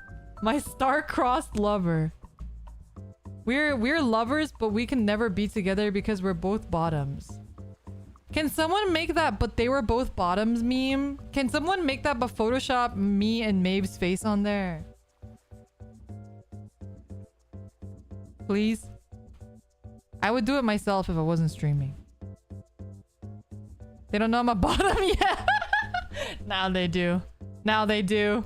S1: My star-crossed lover. We're lovers, but we can never be together because we're both bottoms. Can someone make that but they were both bottoms meme? Can someone make that but Photoshop me and Maeve's face on there? Please? I would do it myself if I wasn't streaming. They don't know I'm a bottom yet. Now they do. Now they do.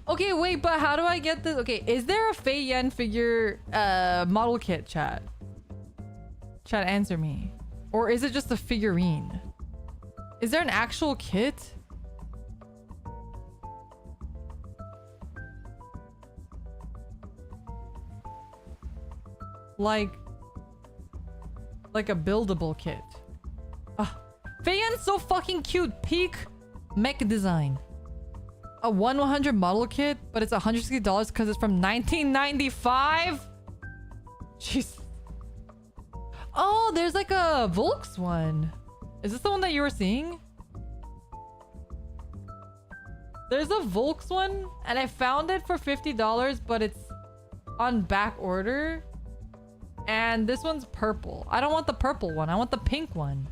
S1: Okay, wait, but how do I get this? Okay, is there a Fei Yen figure model kit, chat? Chat, answer me. Or is it just a figurine? Is there an actual kit? Like a buildable kit. Fei Yen's so fucking cute. Peak mech design. A 1/100 model kit, but it's $160 because it's from 1995? Jeez. Oh, there's like a Volks one. Is this the one that you were seeing? There's a Volks one, and I found it for $50, but it's on back order. And this one's purple. I don't want the purple one. I want the pink one.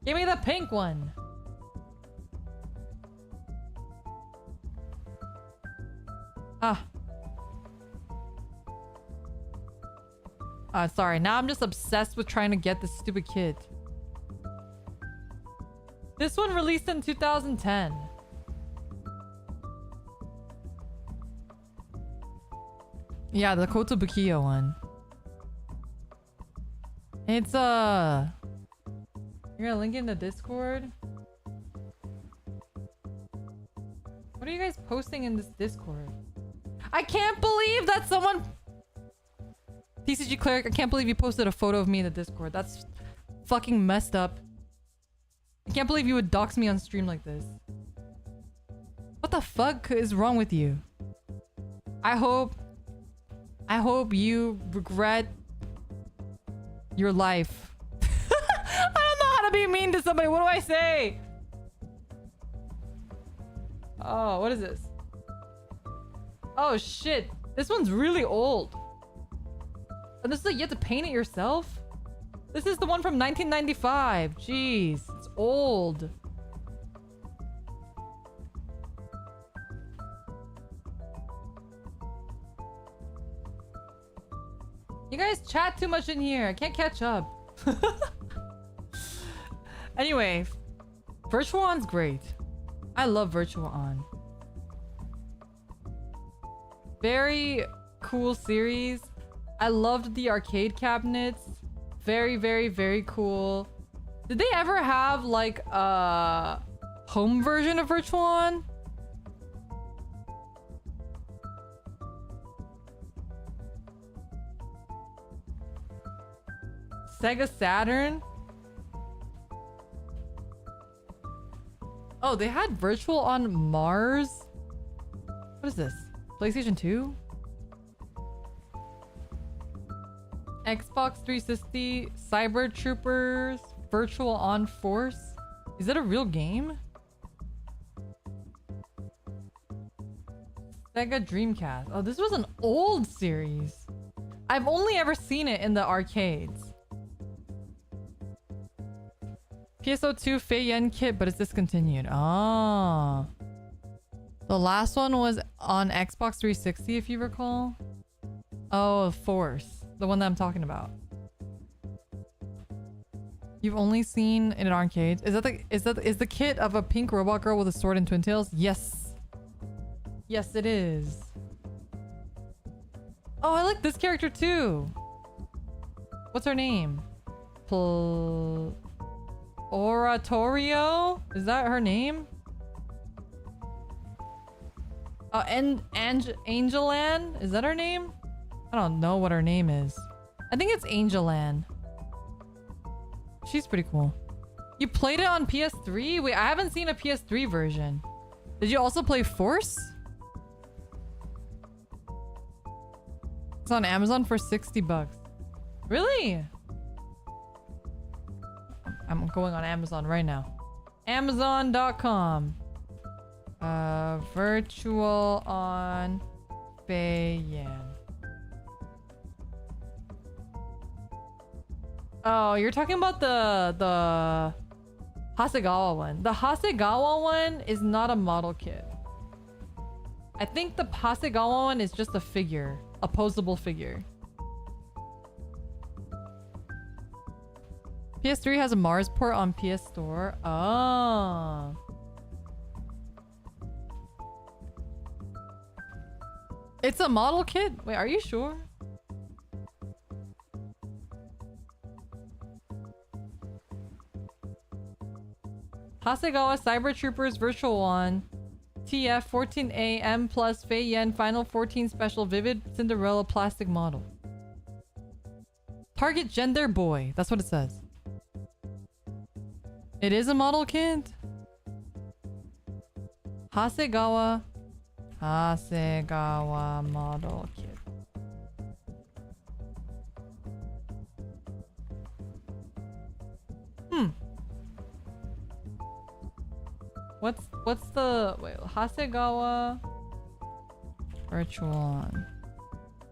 S1: Give me the pink one. Sorry. Now I'm just obsessed with trying to get this stupid kit. This one released in 2010. Yeah, the Kotobukiya one. It's you're gonna link in the Discord? What are you guys posting in this Discord? I can't believe that someone... TCG Cleric, I can't believe you posted a photo of me in the Discord. That's fucking messed up. I can't believe you would dox me on stream like this. What the fuck is wrong with you? I hope you regret your life. I don't know how to be mean to somebody. What do I say? Oh, what is this? Oh shit. This one's really old. And this is like you have to paint it yourself? This is the one from 1995. Jeez, it's old. You guys chat too much in here. I can't catch up. Anyway, Virtual On's great. I love Virtual On. Very cool series. I loved the arcade cabinets. Very, very, very cool. Did they ever have like a home version of Virtual On? Sega Saturn? Oh, they had Virtual on Mars? What is this? PlayStation 2? Xbox 360, Cyber Troopers, Virtual on Force. Is that a real game? Sega Dreamcast. Oh, this was an old series. I've only ever seen it in the arcades. PSO2 Fei Yen kit, but it's discontinued. Ah. The last one was on Xbox 360, if you recall. Oh, Force. The one that I'm talking about. You've only seen in an arcade. Is the kit of a pink robot girl with a sword and twin tails? Yes. Yes, it is. Oh, I like this character too. What's her name? Oratorio? Is that her name? And Angel Ann? Is that her name? I don't know what her name is. I think it's Angel Ann. She's pretty cool. You played it on PS3? Wait, I haven't seen a PS3 version. Did you also play Force? It's on Amazon for 60 bucks. Really? I'm going on Amazon right now. Amazon.com. Virtual on Fei Yan. Oh, you're talking about the Hasegawa one. The Hasegawa one is not a model kit. I think the Hasegawa one is just a figure. A posable figure. PS3 has a Mars port on PS Store. Oh. It's a model kit? Wait, are you sure? Hasegawa Cyber Troopers Virtual One. TF 14A M plus Fei Yen Final 14 Special Vivid Cinderella Plastic Model. Target gender boy. That's what it says. It is a model kit. Hasegawa model kit. What's the wait, Hasegawa Virtual On.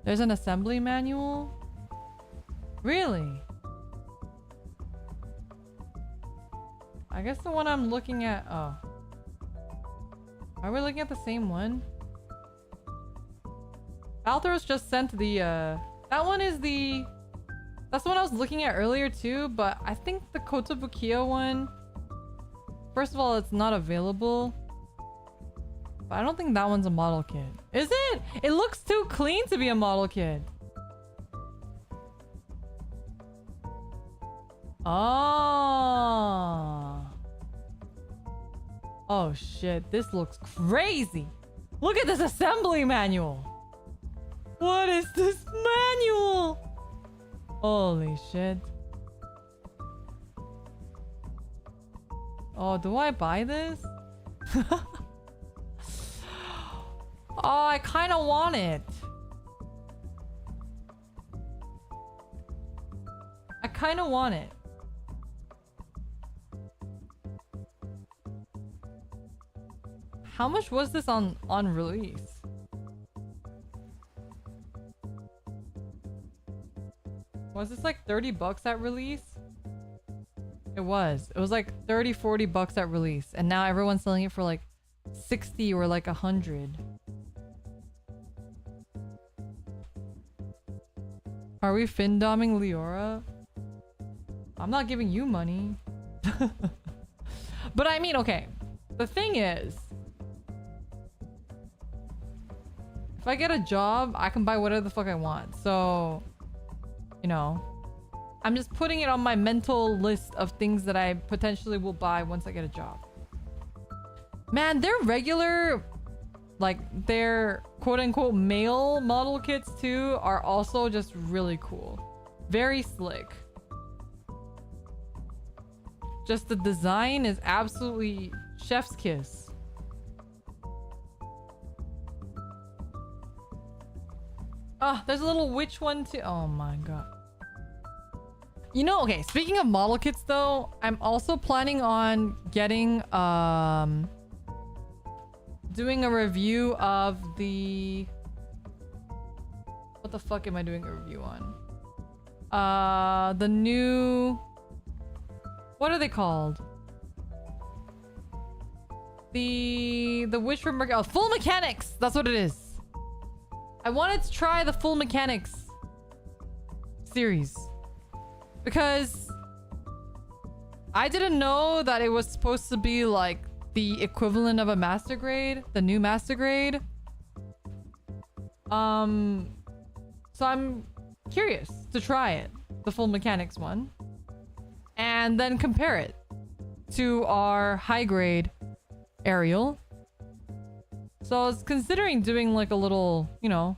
S1: There's an assembly manual? Really? I guess the one I'm looking at, oh. Are we looking at the same one? Althros just sent the that one is the that's the one I was looking at earlier too, but I think the Kotobukiya one, first of all, it's not available. But I don't think that one's a model kit. Is it? It looks too clean to be a model kit. Oh. Oh shit, this looks crazy. Look at this assembly manual. What is this manual? Holy shit. Oh, do I buy this? Oh, I kind of want it. I kind of want it. How much was this on release? Was this like 30 bucks at release? It was. It was like 30, 40 bucks at release. And now everyone's selling it for like 60 or like 100. Are we FinDoming Leora? I'm not giving you money. But I mean, okay. The thing is, if I get a job, I can buy whatever the fuck I want. So, you know, I'm just putting it on my mental list of things that I potentially will buy once I get a job. Man, their regular, like their quote-unquote male model kits too are also just really cool. Very slick. Just the design is absolutely chef's kiss. Oh, there's a little witch one too. Oh my god. You know, okay, speaking of model kits though, I'm also planning on getting doing a review of the what the fuck am I doing a review on? The new, what are they called? The witch from Merc, oh, Full Mechanics. That's what it is. I wanted to try the Full Mechanics series because I didn't know that it was supposed to be like the equivalent of a master grade, the new master grade. So I'm curious to try it, the Full Mechanics one, and then compare it to our high grade Ariel. So I was considering doing like a little, you know,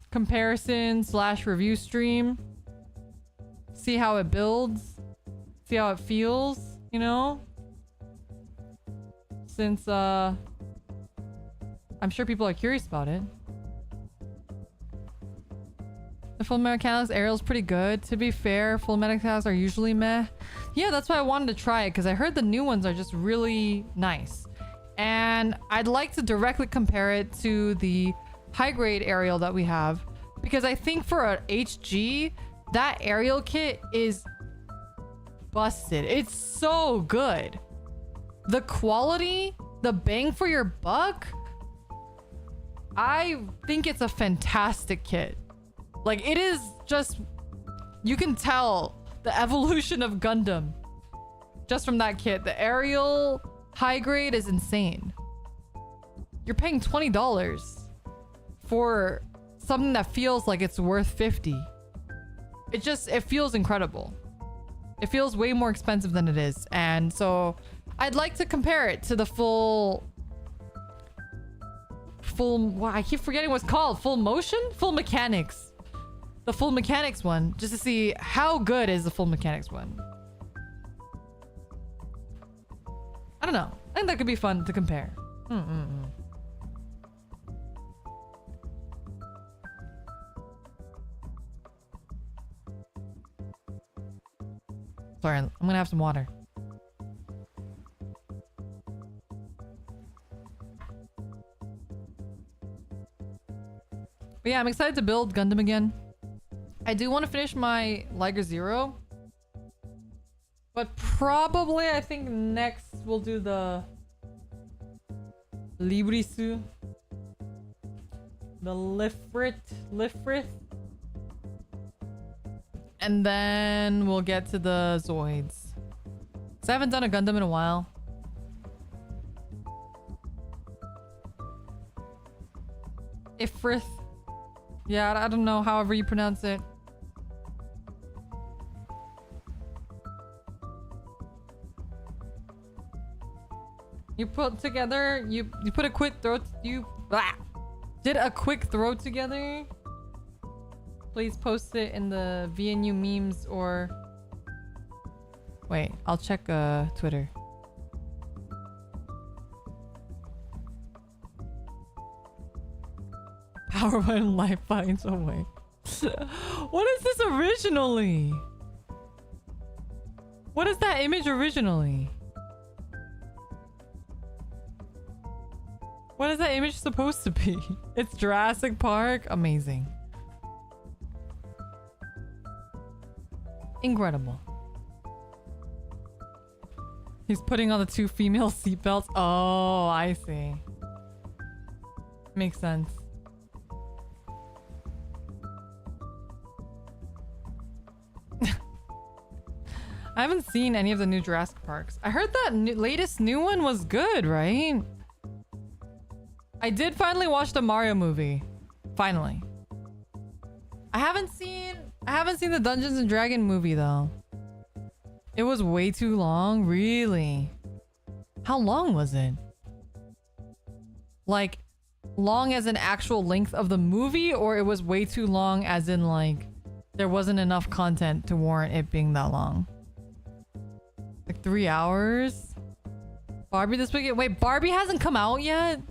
S1: comparison / review stream. See how it builds. See how it feels, you know? Since, I'm sure people are curious about it. The full mechanics aerial is pretty good. To be fair, full mechanics are usually meh. Yeah, that's why I wanted to try it, because I heard the new ones are just really nice. And I'd like to directly compare it to the high-grade aerial that we have, because I think for an HG, that aerial kit is busted. It's so good. The quality, the bang for your buck, I think it's a fantastic kit. Like, it is just... You can tell the evolution of Gundam just from that kit. The aerial high grade is insane. You're paying $20 for something that feels like it's worth $50. It feels incredible. It feels way more expensive than it is. And so I'd like to compare it to the full... Wow, I keep forgetting what's called. Full motion? Full mechanics. The full mechanics one, just to see how good is the full mechanics one. I don't know. I think that could be fun to compare. Sorry, I'm gonna have some water. But yeah, I'm excited to build Gundam again. I do want to finish my Liger Zero. But probably, I think next we'll do the Librisu. The Lifrith. And then we'll get to the Zoids. Because I haven't done a Gundam in a while. Ifrith. Yeah, I don't know, however you pronounce it. You put together, you put a quick throw, did a quick throw together? Please post it in the VNU memes or... Wait, I'll check Twitter. Power button life finds a way. What is this originally? What is that image originally? What is that image supposed to be? It's Jurassic Park? Amazing. Incredible. He's putting on the 2 female seatbelts. Oh, I see. Makes sense. I haven't seen any of the new Jurassic Parks. I heard that latest new one was good, right? I did finally watch the Mario movie. Finally. I haven't seen the Dungeons and Dragons movie though. It was way too long, really. How long was it? Like, long as an actual length of the movie, or it was way too long as in like there wasn't enough content to warrant it being that long? Like 3 hours? Barbie this weekend? Wait, Barbie hasn't come out yet?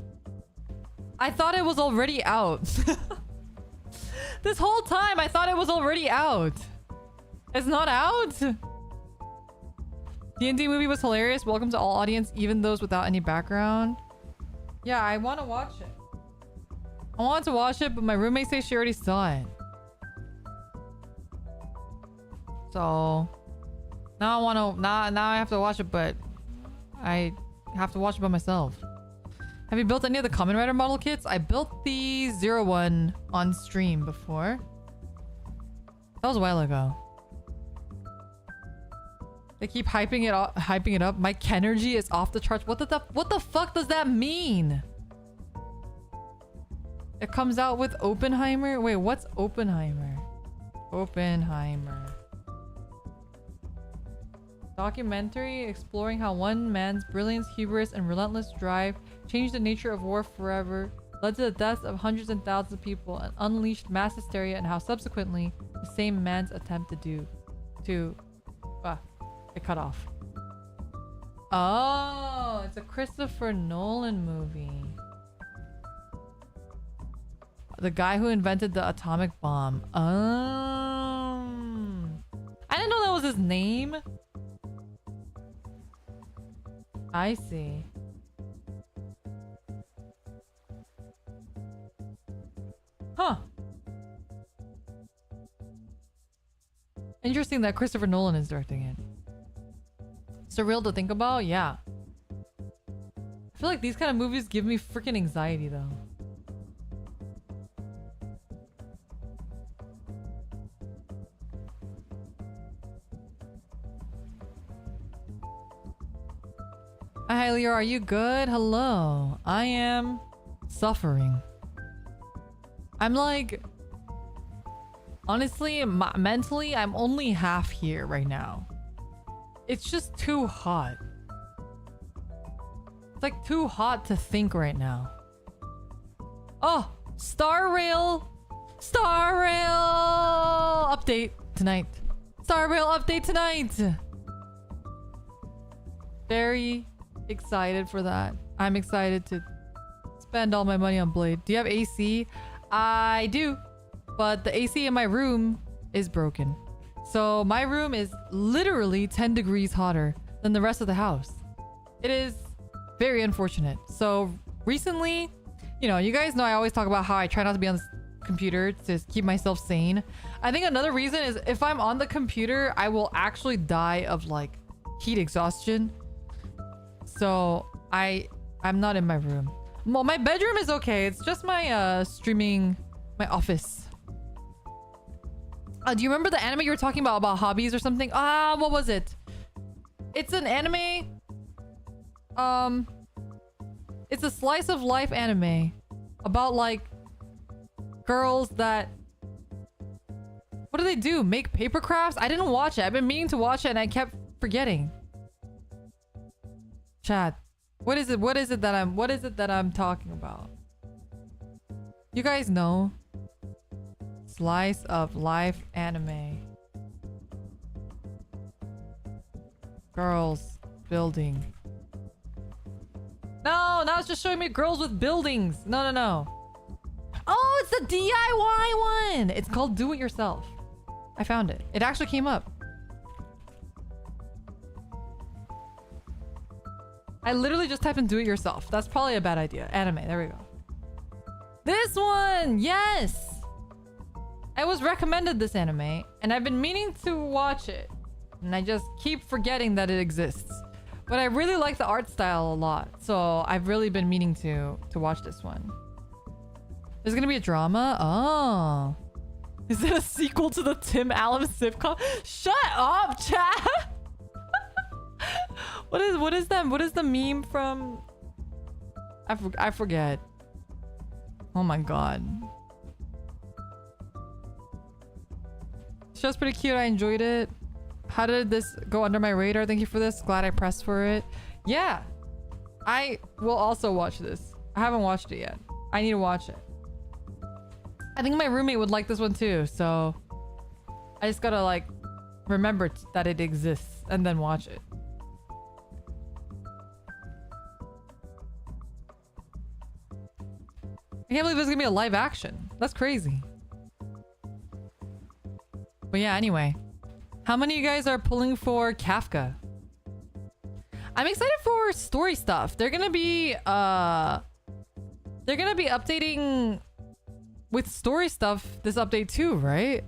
S1: I thought it was already out. This whole time I thought it was already out. It's not out? D&D movie was hilarious. Welcome to all audience, even those without any background. Yeah, I want to watch it. I wanted to watch it, but my roommate says she already saw it. So now I want to now I have to watch it, but I have to watch it by myself. Have you built any of the Kamen Rider model kits? I built the 01 on stream before. That was a while ago. They keep hyping it up. My Kenergy is off the charts. What the fuck does that mean? It comes out with Oppenheimer? Wait, what's Oppenheimer? Oppenheimer. Documentary exploring how one man's brilliance, hubris, and relentless drive changed the nature of war forever, led to the deaths of hundreds and thousands of people, and unleashed mass hysteria, and how subsequently the same man's attempt it cut off. Oh, it's a Christopher Nolan movie. The guy who invented the atomic bomb. I didn't know that was his name. I see. Huh. Interesting that Christopher Nolan is directing it. Surreal to think about? Yeah. I feel like these kind of movies give me freaking anxiety though. Hi Leo, are you good? Hello. I am suffering. I'm like, honestly, mentally, I'm only half here right now. It's just too hot. It's like too hot to think right now. Oh, Star Rail! Star Rail update tonight. Star Rail update tonight! Very excited for that. I'm excited to spend all my money on Blade. Do you have AC? I do, but the AC in my room is broken. So my room is literally 10 degrees hotter than the rest of the house. It is very unfortunate. So recently, you know, you guys know I always talk about how I try not to be on the computer to keep myself sane. I think another reason is if I'm on the computer, I will actually die of like heat exhaustion. So I'm not in my room. Well, my bedroom is okay. It's just my streaming, my office. Do you remember the anime you were talking about hobbies or something? What was it? It's an anime. It's a slice of life anime about like girls that, what do they do? Make paper crafts? I didn't watch it. I've been meaning to watch it and I kept forgetting. Chat. What is it that I'm talking about? You guys know. Slice of life anime. Girls building. No, now it's just showing me girls with buildings. No. Oh, it's the DIY one. It's called Do It Yourself. I found it. It actually came up. I literally just typed in Do It Yourself. That's probably a bad idea. Anime. There we go. This one! Yes! I was recommended this anime, and I've been meaning to watch it. And I just keep forgetting that it exists. But I really like the art style a lot. So I've really been meaning to watch this one. There's gonna be a drama? Oh. Is it a sequel to the Tim Allen sitcom? Shut up, chat! What is that? What is the meme from? I forget. Oh my god. Show's pretty cute. I enjoyed it. How did this go under my radar? Thank you for this. Glad I pressed for it. Yeah. I will also watch this. I haven't watched it yet. I need to watch it. I think my roommate would like this one too, so I just gotta like remember that it exists and then watch it. I can't believe there's gonna be a live action. That's crazy. But yeah, anyway. How many of you guys are pulling for Kafka? I'm excited for story stuff. They're gonna be updating with story stuff this update too, right?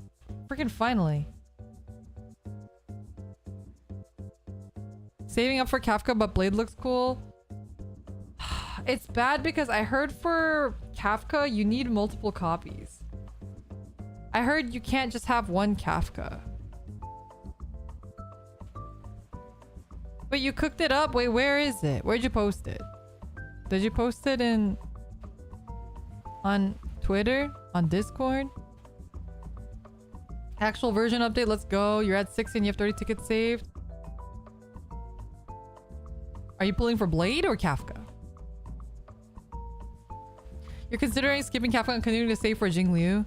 S1: Freaking finally. Saving up for Kafka, but Blade looks cool. It's bad because I heard for Kafka, you need multiple copies. I heard you can't just have one Kafka. But you cooked it up? Wait, where is it? Where'd you post it? Did you post it on Twitter? On Discord? Actual version update, let's go. You're at 6 and you have 30 tickets saved. Are you pulling for Blade or Kafka? You're considering skipping Kafka and continuing to save for Jingliu?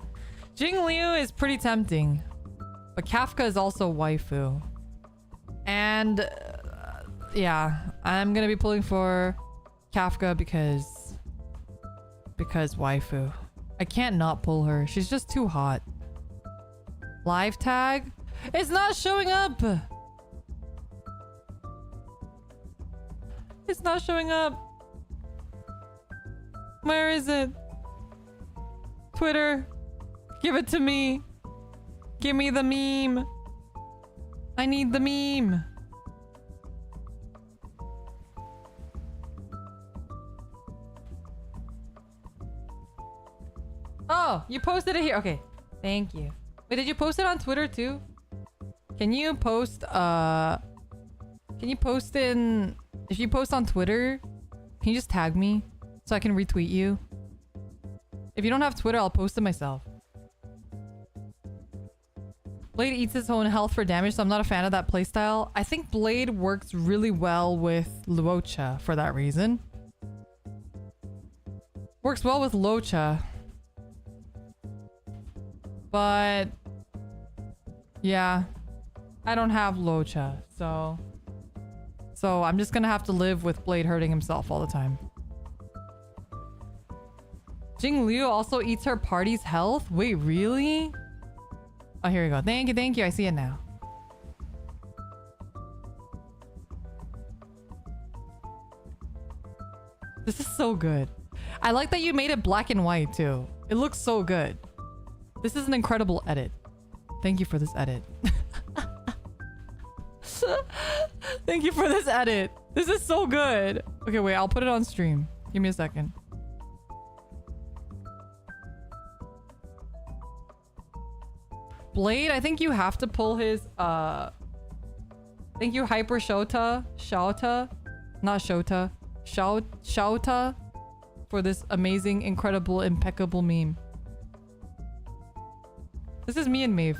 S1: Jingliu is pretty tempting. But Kafka is also waifu. And yeah, I'm gonna be pulling for Kafka because waifu. I can't not pull her. She's just too hot. Live tag? It's not showing up! It's not showing up. Where is it? Twitter. Give it to me. Give me the meme. I need the meme. Oh, you posted it here. Okay. Thank you. Wait, did you post it on Twitter too? Can you post in... If you post on Twitter, can you just tag me so I can retweet you? If you don't have Twitter, I'll post it myself. Blade eats its own health for damage, so I'm not a fan of that playstyle. I think Blade works really well with Luocha for that reason. Works well with Luocha. But... yeah. I don't have Luocha, so I'm just gonna have to live with Blade hurting himself all the time. Jingliu also eats her party's health? Wait, really? Oh, here we go. Thank you. I see it now. This is so good. I like that you made it black and white too. It looks so good. This is an incredible edit. Thank you for this edit. Thank you for this edit. This is so good. Okay, wait. I'll put it on stream. Give me a second. Blade, I think you have to pull his thank you Hyper Shota not Shota Shouta for this amazing, incredible, impeccable meme. This is me and Maeve.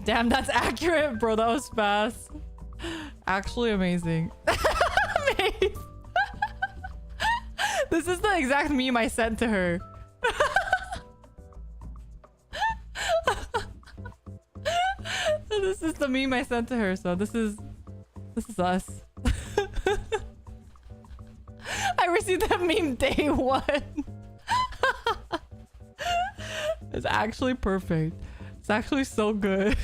S1: Damn, that's accurate, bro. That was fast. Actually amazing. Maeve. This is the exact meme I sent to her. This is the meme I sent to her, so this is us. I received that meme day one. It's actually perfect. It's actually so good.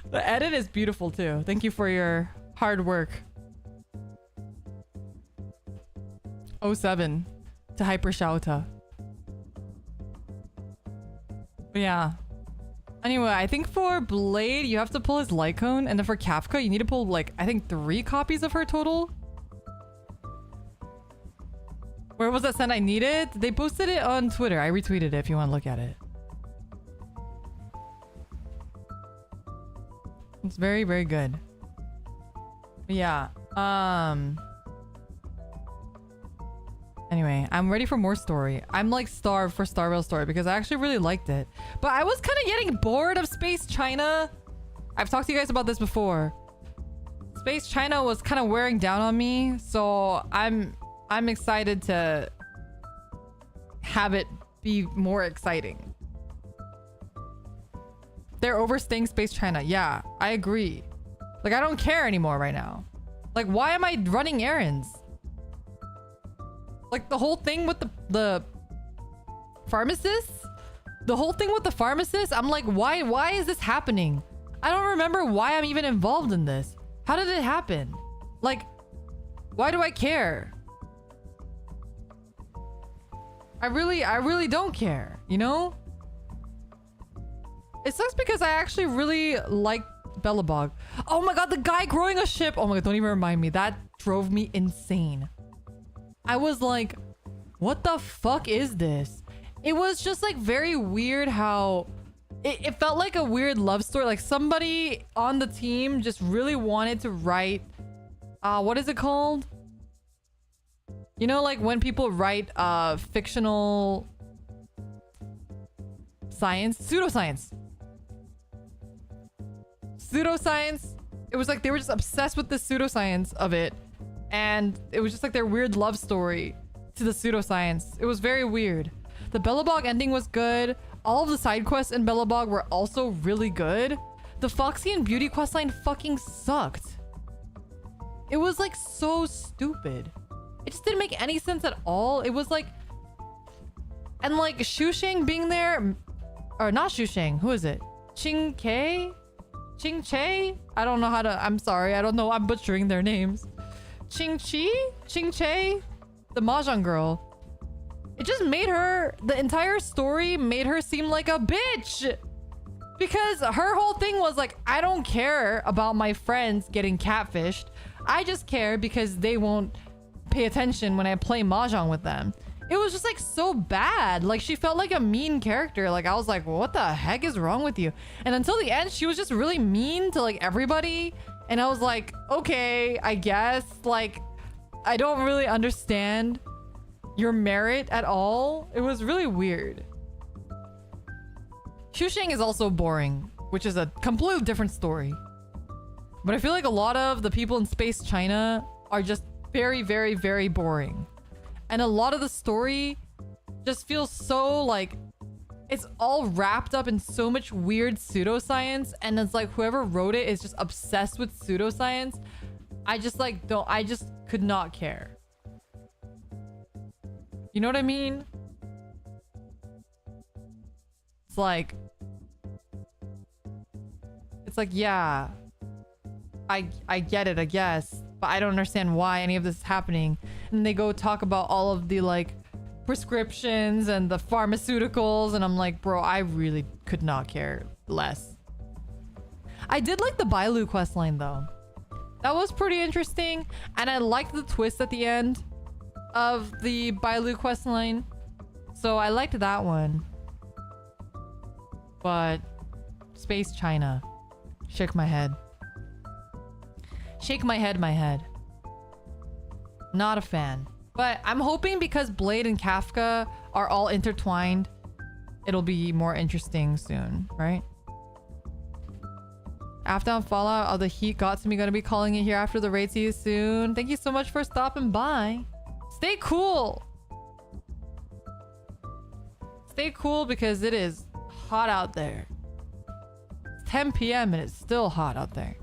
S1: The edit is beautiful too. Thank you for your hard work. 07 to Hyper Shouta. Yeah. Anyway, I think for Blade, you have to pull his Lycone. And then for Kafka, you need to pull, like, I think 3 copies of her total. Where was that sent? I need it? They posted it on Twitter. I retweeted it if you want to look at it. It's very, very good. Yeah. Anyway, I'm ready for more story. I'm like starved for Star Rail story because I actually really liked it. But I was kind of getting bored of Space China. I've talked to you guys about this before. Space China was kind of wearing down on me, so I'm excited to have it be more exciting. They're overstaying Space China. Yeah, I agree. Like, I don't care anymore right now. Like, why am I running errands? Like, the whole thing with the pharmacist? The whole thing with the pharmacist? I'm like, why is this happening? I don't remember why I'm even involved in this. How did it happen? Like, why do I care? I really don't care, you know? It sucks because I actually really like Bellabog. Oh my god, the guy growing a ship. Oh my god, don't even remind me. That drove me insane. I was like, what the fuck is this? It was just like very weird how it felt like a weird love story. Like somebody on the team just really wanted to write, what is it called? You know, like when people write fictional science, pseudoscience. Pseudoscience. It was like they were just obsessed with the pseudoscience of it. And it was just like their weird love story to the pseudoscience. It was very weird. The Bellabog ending was good. All of the side quests in Bellabog were also really good. The Foxy and Beauty questline fucking sucked. It was like so stupid. It just didn't make any sense at all. It was like... And like Shusheng being there... Or not Shusheng. Who is it? Ching Che? Ching Che? I don't know how to... I'm sorry. I don't know. I'm butchering their names. Ching Chi? Ching Che? The Mahjong girl. It just made her... The entire story made her seem like a bitch. Because her whole thing was like, I don't care about my friends getting catfished. I just care because they won't pay attention when I play Mahjong with them. It was just like so bad. Like she felt like a mean character. Like I was like, what the heck is wrong with you? And until the end, she was just really mean to like everybody. And I was like, okay, I guess. Like, I don't really understand your merit at all. It was really weird. Shusheng is also boring, which is a completely different story. But I feel like a lot of the people in Space China are just very, very, very boring. And a lot of the story just feels so like it's all wrapped up in so much weird pseudoscience. And it's like whoever wrote it is just obsessed with pseudoscience. I just like don't, I just could not care. You know what I mean? It's like, yeah, I get it, I guess, but I don't understand why any of this is happening. And they go talk about all of the like prescriptions and the pharmaceuticals, and I'm like, bro, I really could not care less. I did like the Bailu questline though. That was pretty interesting, and I liked the twist at the end of the Bailu questline. So I liked that one. But Space China. Shake my head. Shake my head. Not a fan. But I'm hoping because Blade and Kafka are all intertwined, it'll be more interesting soon, right? After on Fallout, all the heat got to me. Gonna be calling it here after the raid. See you soon. Thank you so much for stopping by. Stay cool. Stay cool because it is hot out there. It's 10 p.m. and it's still hot out there.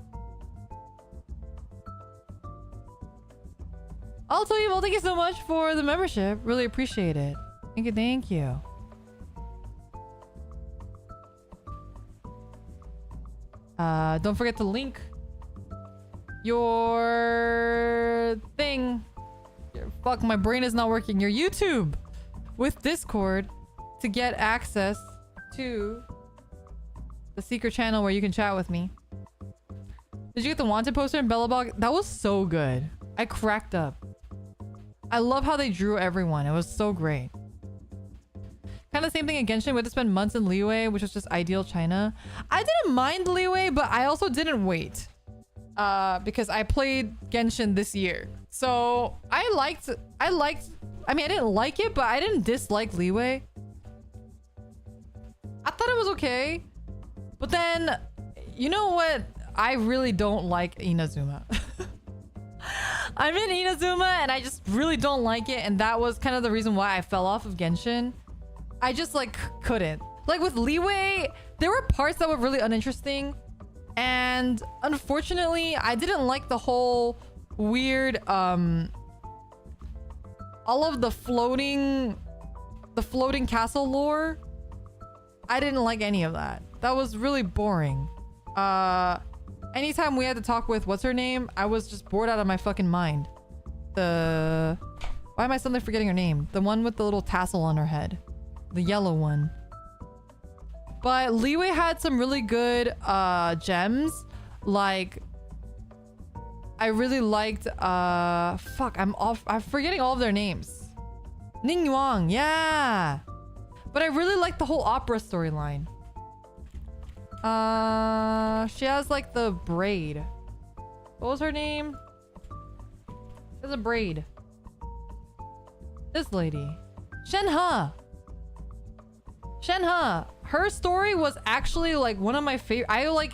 S1: Also, Evil, thank you so much for the membership. Really appreciate it. Thank you, thank you. Don't forget to link your thing. Fuck, my brain is not working. Your YouTube with Discord to get access to the secret channel where you can chat with me. Did you get the Wanted poster in Bellabog? That was so good. I cracked up. I love how they drew everyone. It was so great. Kind of the same thing in Genshin. We had to spend months in Liyue, which was just ideal China. I didn't mind Liyue, but I also didn't wait. Because I played Genshin this year. So I mean, I didn't like it, but I didn't dislike Liyue. I thought it was okay. But then, you know what? I really don't like Inazuma. I'm in Inazuma and I just really don't like it. And that was kind of the reason why I fell off of Genshin. I just like couldn't. Like with Liyue, there were parts that were really uninteresting. And unfortunately, I didn't like the whole weird, all of the floating castle lore. I didn't like any of that. That was really boring. Anytime we had to talk with what's her name, I was just bored out of my fucking mind. Why am I suddenly forgetting her name? The one with the little tassel on her head. The yellow one. But Liyue had some really good gems. Like, I really liked fuck, I'm forgetting all of their names. Ningyuan, yeah. But I really liked the whole opera storyline. She has like the braid. What was her name? There's a braid. This lady. Shenhe. Shenhe, her story was actually like one of my favorite.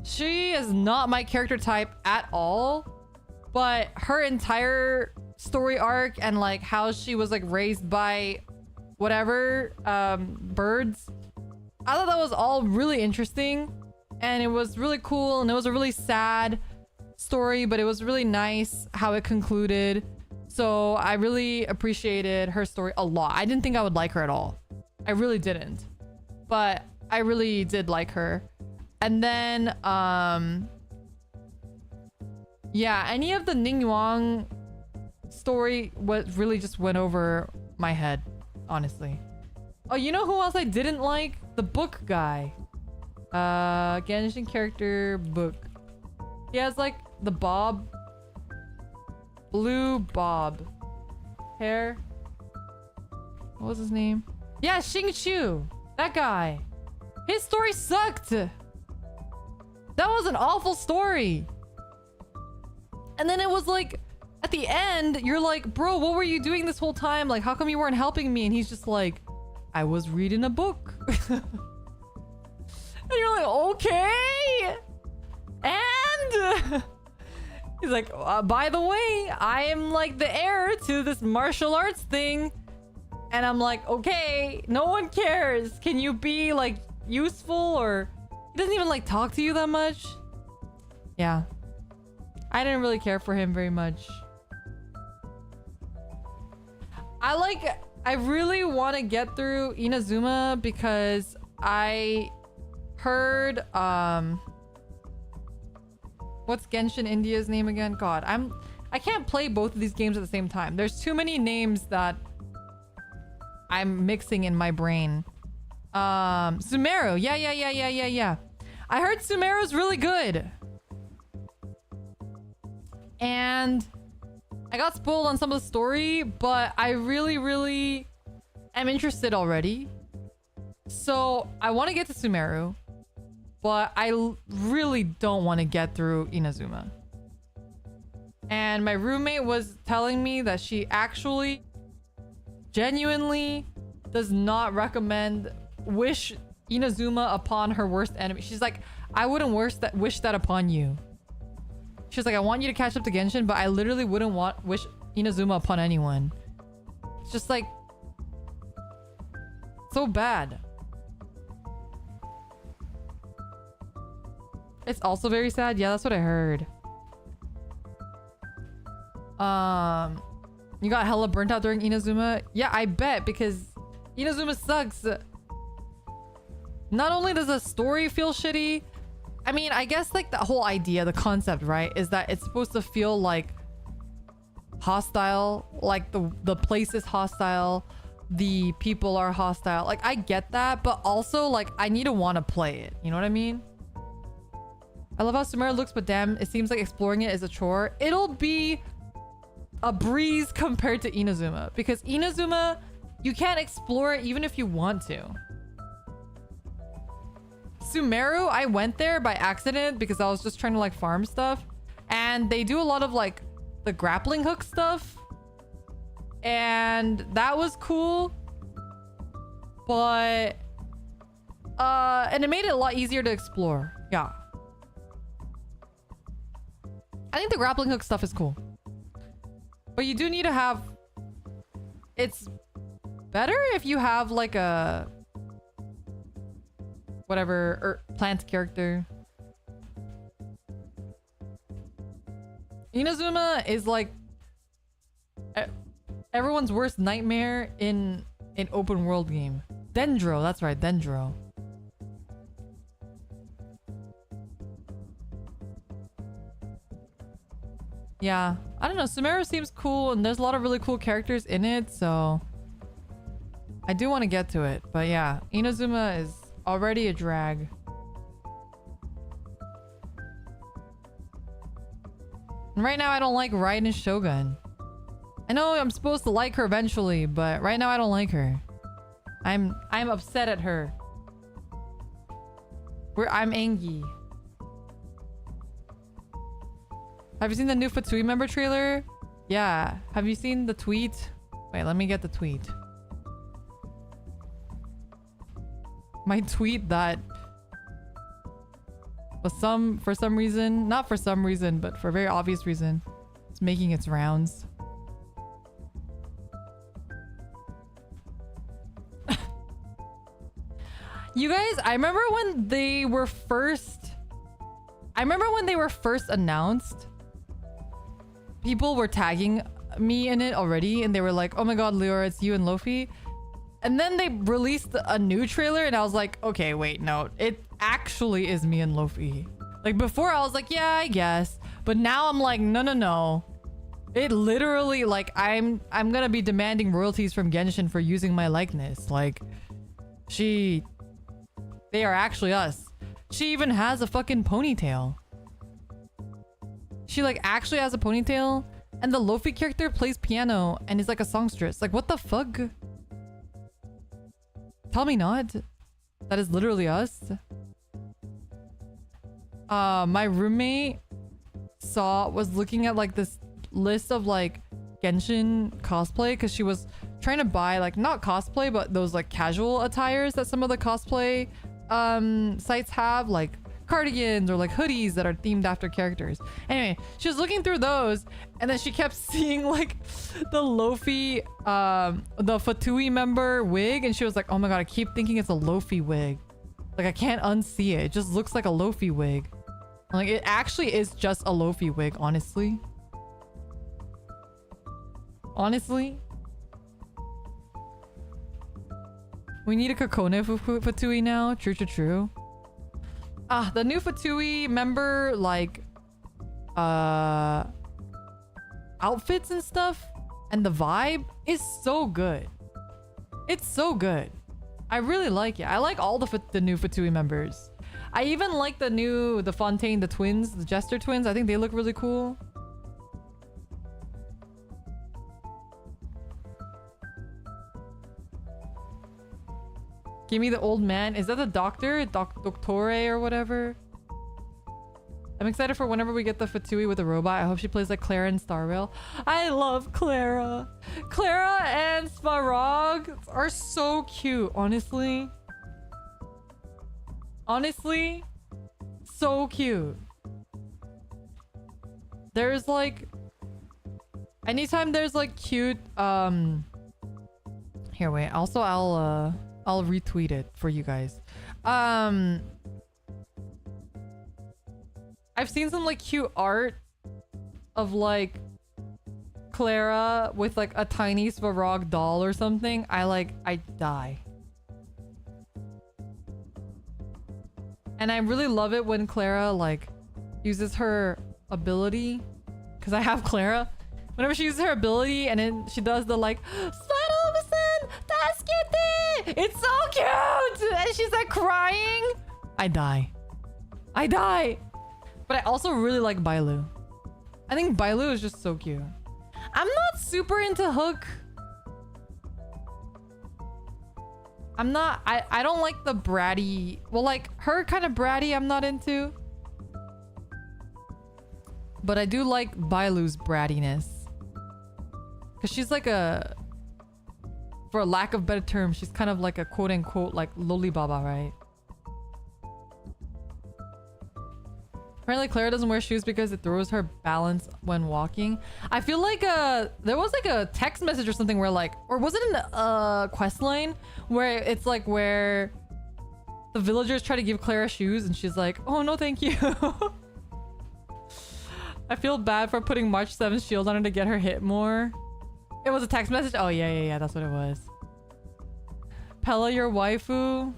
S1: She is not my character type at all, but her entire story arc and like how she was like raised by whatever birds, I thought that was all really interesting, and it was really cool, and it was a really sad story, but it was really nice how it concluded. So I really appreciated her story a lot. I didn't think I would like her at all. I really didn't, but I really did like her. And then yeah, any of the Ning Yuang story really just went over my head, honestly. Oh, you know who else I didn't like? The book guy. Genshin character book. He has like the bob. Blue bob. Hair. What was his name? Yeah, Xing Chu. That guy. His story sucked. That was an awful story. And then it was like, at the end, you're like, bro, what were you doing this whole time? Like, how come you weren't helping me? And he's just like, I was reading a book. And you're like, okay. And he's like, by the way, I am like the heir to this martial arts thing. And I'm like, okay, no one cares. Can you be like useful? Or he doesn't even like talk to you that much. Yeah. I didn't really care for him very much. I really want to get through Inazuma because I heard what's Genshin India's name again? God, I can't play both of these games at the same time. There's too many names that I'm mixing in my brain. Sumeru. Yeah. I heard Sumeru's really good. And I got spoiled on some of the story, but I really am interested already. So I want to get to Sumeru, but I really don't want to get through Inazuma. And my roommate was telling me that she actually genuinely does not recommend wish Inazuma upon her worst enemy. She's like, I wouldn't wish that upon you. She's like, I want you to catch up to Genshin, but I literally wouldn't wish Inazuma upon anyone. It's just like so bad. It's also very sad. Yeah, that's what I heard. You got hella burnt out during Inazuma? Yeah, I bet, because Inazuma sucks. Not only does the story feel shitty, I mean, I guess like the whole idea, the concept, right, is that it's supposed to feel like hostile, like the place is hostile, the people are hostile. Like, I get that, but also like I need to want to play it. You know what I mean? I love how Sumeru looks, but damn, it seems like exploring it is a chore. It'll be a breeze compared to Inazuma, because Inazuma, you can't explore it even if you want to. Sumeru, I went there by accident because I was just trying to like farm stuff, and they do a lot of like the grappling hook stuff, and that was cool, but and it made it a lot easier to explore. Yeah, I think the grappling hook stuff is cool, but you do need to have, it's better if you have like a whatever plant character. Inazuma is like everyone's worst nightmare in an open world game. Dendro, that's right, Dendro. Yeah, I don't know, Sumeru seems cool, and there's a lot of really cool characters in it, so I do want to get to it. But yeah, Inazuma is already a drag. And right now I don't like Raiden Shogun. I know I'm supposed to like her eventually, but right now I don't like her. I'm upset at her. I'm angry. Have you seen the new Fatui member trailer? Yeah. Have you seen the tweet? Wait, let me get the tweet. my tweet that for some reason, not for some reason, but for a very obvious reason, it's making its rounds. You guys, I remember when they were first announced, people were tagging me in it already, and they were like, oh my god, Leora, it's you and Lofi. And then they released a new trailer, and I was like, okay, wait, no, it actually is me and Lofi. Like, before I was like, yeah, I guess. But now I'm like, no, no, no. It literally, like, I'm gonna be demanding royalties from Genshin for using my likeness. Like, they are actually us. She even has a fucking ponytail. She, like, actually has a ponytail, and the Lofi character plays piano and is like a songstress. Like, what the fuck? Tell me not. That is literally us. My roommate was looking at like this list of like Genshin cosplay, because she was trying to buy like, not cosplay, but those like casual attires that some of the cosplay sites have, like cardigans or like hoodies that are themed after characters. Anyway, she was looking through those, and then she kept seeing like the Lofi, the Fatui member wig, and she was like, oh my god, I keep thinking it's a Lofi wig. Like, I can't unsee it. It just looks like a Lofi wig. Like, it actually is just a Lofi wig, honestly. Honestly. We need a Kokone Fatui now. True, true, true. Ah, the new Fatui member, like, outfits and stuff, and the vibe is so good. It's so good. I really like it. I like all the new Fatui members. I even like the Fontaine, the twins, the Jester twins. I think they look really cool. Give me the old man. Is that the doctor? Doctore or whatever? I'm excited for whenever we get the Fatui with the robot. I hope she plays like Clara in Star Rail. I love Clara. Clara and Svarog are so cute, honestly. Honestly, so cute. There's like, anytime there's like cute, here, wait. Also, I'll retweet it for you guys. I've seen some like cute art of like Clara with like a tiny Svarog doll or something. I die. And I really love it when Clara like uses her ability, because I have Clara. Whenever she uses her ability and then she does the like, it's so cute! And she's like crying. I die. I die. But I also really like Bailu. I think Bailu is just so cute. I'm not super into Hook. I'm not, I don't like the bratty, well, like her kind of bratty I'm not into. But I do like Bailu's brattiness. Because she's like a, for a lack of better term, she's kind of like a quote unquote like Lolibaba, right? Apparently Clara doesn't wear shoes because it throws her balance when walking. I feel like there was like a text message or something where like, or was it in a quest line where it's like where the villagers try to give Clara shoes and she's like, oh no thank you. I feel bad for putting March 7th shield on her to get her hit more. It was a text message? Oh yeah, that's what it was. Pella, your waifu?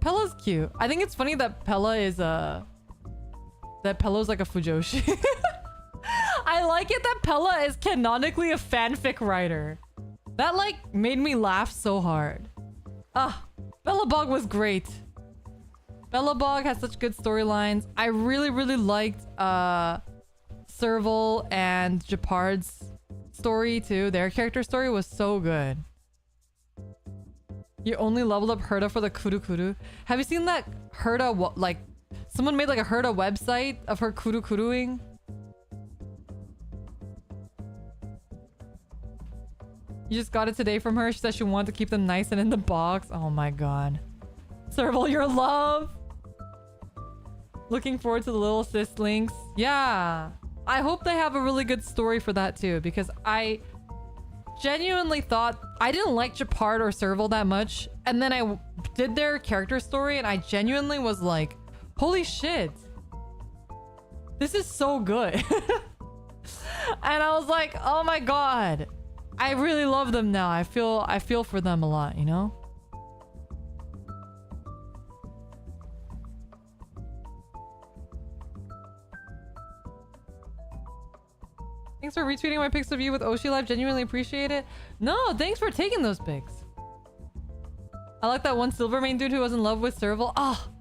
S1: Pella's cute. I think it's funny that Pella is that Pella's like a Fujoshi. I like it that Pella is canonically a fanfic writer. That like made me laugh so hard. Bellabog was great. Bellabog has such good storylines. I really liked Serval and Japard's story too. Their character story was so good. You only leveled up Herda for the Kuru Kuru. Have you seen that Herda like someone made like a Herda website of her Kuru Kuruing? You just got it today from her. She said she wanted to keep them nice and in the box. Oh my god. Serval, your love. Looking forward to the little sis links. Yeah. I hope they have a really good story for that too, because I genuinely thought I didn't like Japard or Serval that much, and then I did their character story and I genuinely was like, holy shit, this is so good. And I was like, oh my god, I really love them now. I feel for them a lot, you know? Thanks for retweeting my pics of you with Oshi Life. Genuinely appreciate it. No, thanks for taking those pics. I like that one Silvermane dude who was in love with Serval. Ah, oh,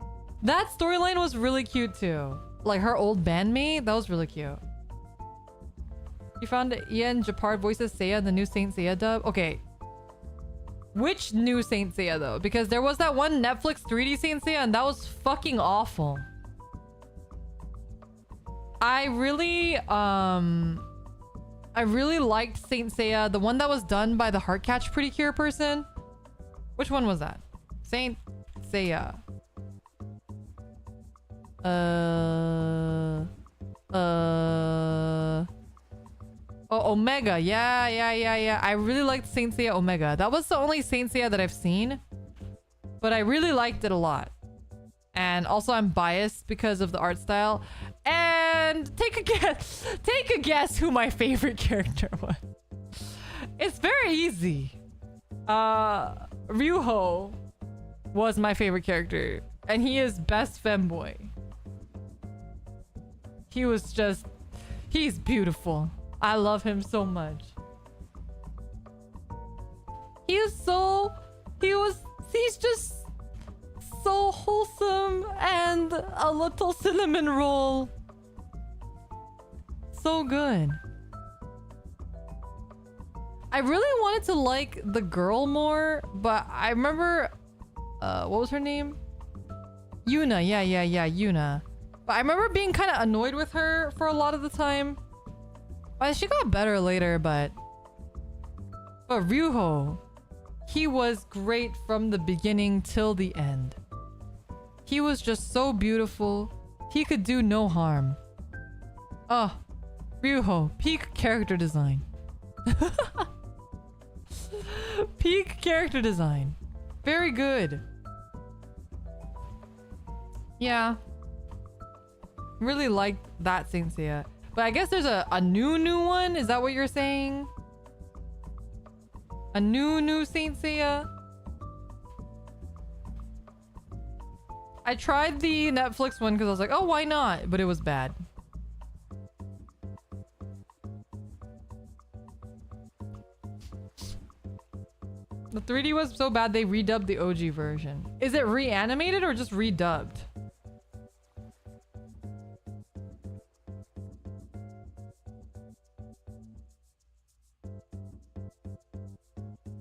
S1: that storyline was really cute too. Like her old bandmate. That was really cute. You found Ian Japard voices Seiya in the new Saint Seiya dub? Okay. Which new Saint Seiya though? Because there was that one Netflix 3D Saint Seiya and that was fucking awful. I really liked Saint Seiya, the one that was done by the Heartcatch Precure person. Which one was that? Saint Seiya. Oh, Omega. Yeah. I really liked Saint Seiya Omega. That was the only Saint Seiya that I've seen, but I really liked it a lot. And also I'm biased because of the art style. And take a guess who my favorite character was. It's very easy. Ryuho was my favorite character, and he is best femboy. He's beautiful. I love him so much. He's just so wholesome and a little cinnamon roll. So good. I really wanted to like the girl more, but I remember what was her name? Yuna. Yeah, Yuna. But I remember being kind of annoyed with her for a lot of the time. She got better later, but Ryuho, he was great from the beginning till the end. He was just so beautiful. He could do no harm. Oh, Ryuho, peak character design. Peak character design. Very good. Yeah. Really liked that Saint Seiya. But I guess there's a new one? Is that what you're saying? A new Saint Seiya? I tried the Netflix one because I was like, oh, why not? But it was bad. The 3D was so bad they redubbed the OG version. Is it reanimated or just redubbed?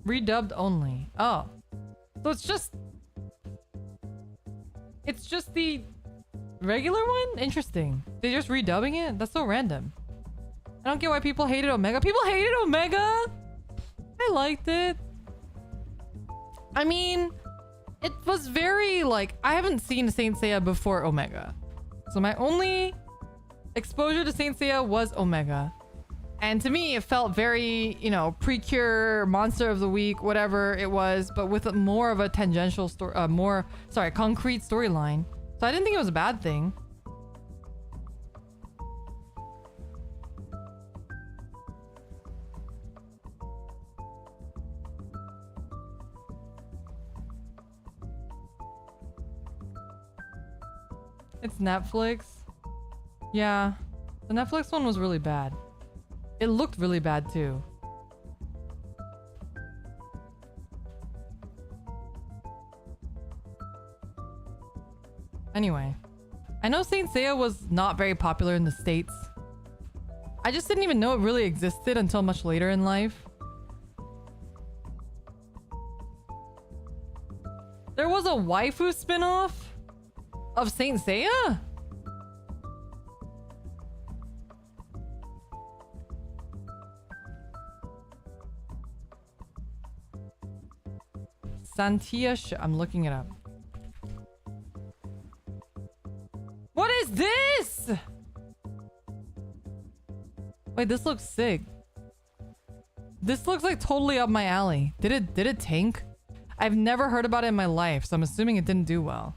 S1: Redubbed only. Oh. So it's just the regular one? Interesting. They're just redubbing it? That's so random. I don't get why people hated Omega. People hated Omega? I liked it. I mean, it was very like, I haven't seen Saint Seiya before Omega. So my only exposure to Saint Seiya was Omega. And to me, it felt very, you know, Precure, Monster of the Week, whatever it was, but with more of a tangential story, concrete storyline. So I didn't think it was a bad thing. It's Netflix. Yeah, the Netflix one was really bad. It looked really bad too. Anyway, I know Saint Seiya was not very popular in the States. I just didn't even know it really existed until much later in life. There was a waifu spin-off of Saint Seiya? Santia, I'm looking it up. Wait, this looks sick. This looks like totally up my alley. Did it tank? I've never heard about it in my life, so I'm assuming it didn't do well.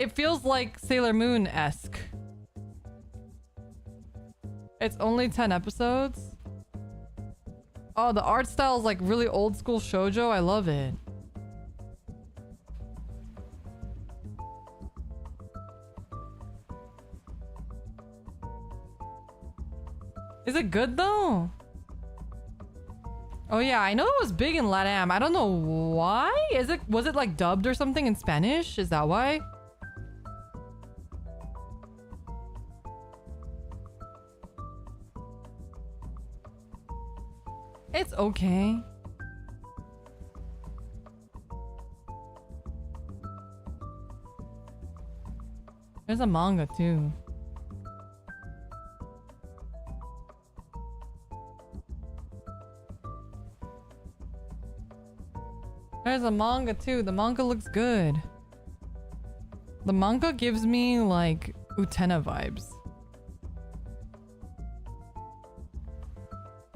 S1: It feels like Sailor Moon-esque. It's only 10 episodes. Oh, the art style is like really old school shoujo. I love it. Is it good though? Oh yeah, I know it was big in LATAM. I don't know why. Was it like dubbed or something in Spanish? Is that why? It's okay. There's a manga too. There's a manga too. The manga looks good. The manga gives me like Utena vibes.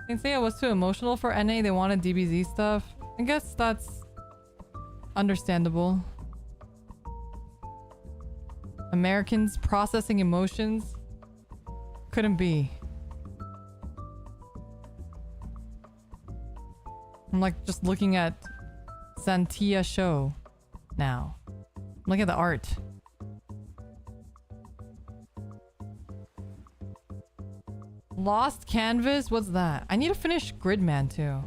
S1: They say I was too emotional for NA. They wanted DBZ stuff. I guess that's understandable. Americans processing emotions. Couldn't be. I'm like just looking at Santia show now. Look at the art. Lost Canvas? What's that? I need to finish Gridman too.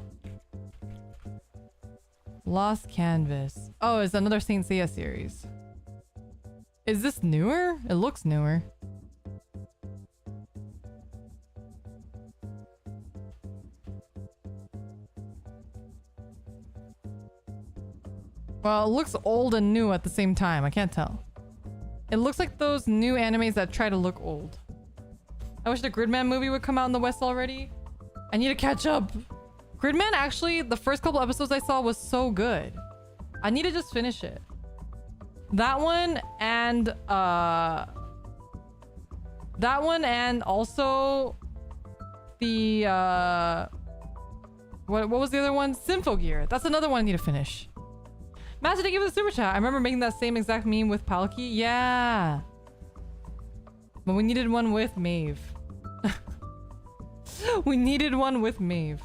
S1: Lost Canvas. Oh, it's another Saint Seiya series. Is this newer? It looks newer. Well, it looks old and new at the same time. I can't tell. It looks like those new animes that try to look old. I wish the Gridman movie would come out in the West already. I need to catch up. Gridman, actually, the first couple episodes I saw was so good. I need to just finish it. That one and also the what was the other one? Symphogear. That's another one I need to finish. Master, thank you for the super chat. I remember making that same exact meme with Palki. Yeah. But we needed one with Maeve. We needed one with Maeve.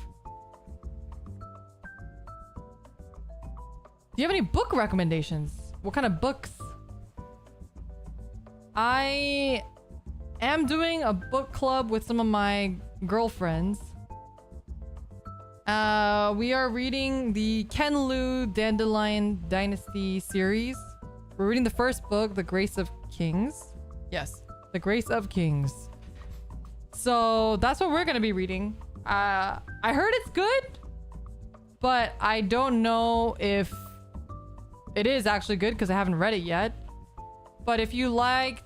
S1: Do you have any book recommendations? What kind of books? I am doing a book club with some of my girlfriends. We are reading the Kenlu Dandelion Dynasty series. We're reading the first book, The Grace of Kings. Yes, The Grace of Kings. So that's what we're gonna be reading. I heard it's good, but I don't know if it is actually good because I haven't read it yet. But if you'd like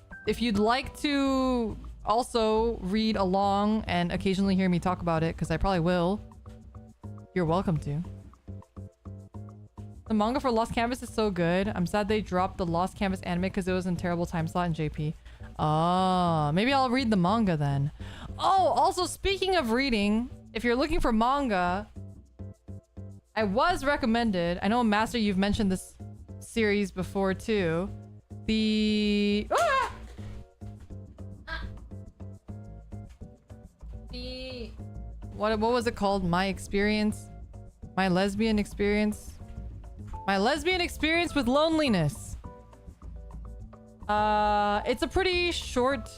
S1: to also read along and occasionally hear me talk about it, because I probably will, you're welcome to. The manga for Lost Canvas is so good. I'm sad they dropped the Lost Canvas anime because it was in terrible time slot in JP. Oh, maybe I'll read the manga then. Oh, also speaking of reading, if you're looking for manga, I was recommended. I know, Master, you've mentioned this series before too. The what was it called? My lesbian experience with loneliness. It's a pretty short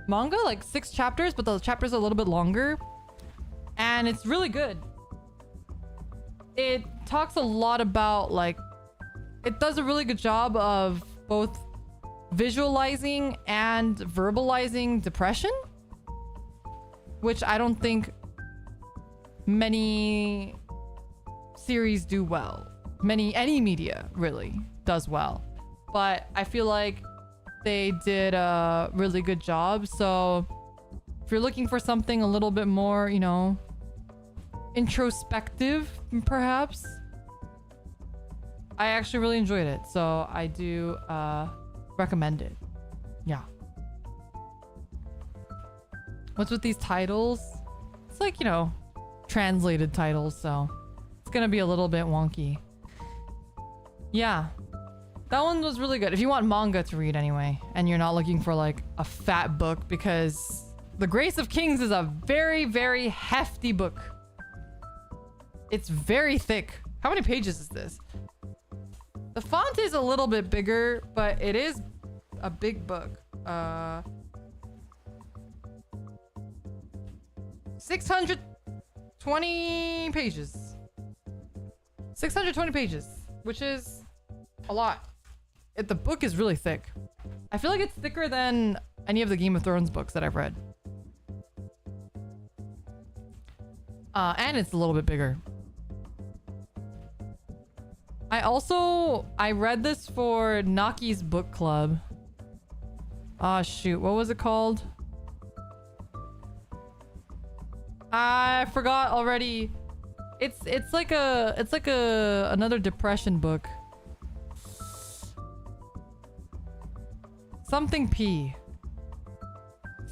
S1: manga, like 6 chapters, but the chapters are a little bit longer, and it's really good. It talks a lot about, like, it does a really good job of both visualizing and verbalizing depression, which I don't think many series do well. Any media really does well, but I feel like they did a really good job. So if you're looking for something a little bit more, you know, introspective, perhaps, I actually really enjoyed it, so I do recommend it. Yeah. What's with these titles? It's like, you know, translated titles, so it's gonna be a little bit wonky. Yeah. That one was really good. If you want manga to read anyway, and you're not looking for like a fat book, because The Grace of Kings is a very, very hefty book. It's very thick. How many pages is this? The font is a little bit bigger, but it is a big book. 620 pages. 620 pages, which is a lot. The book is really thick. I feel like it's thicker than any of the Game of Thrones books that I've read. And it's a little bit bigger. I read this for Naki's book club. Ah, shoot. What was it called? I forgot already. It's like another depression book. Something P.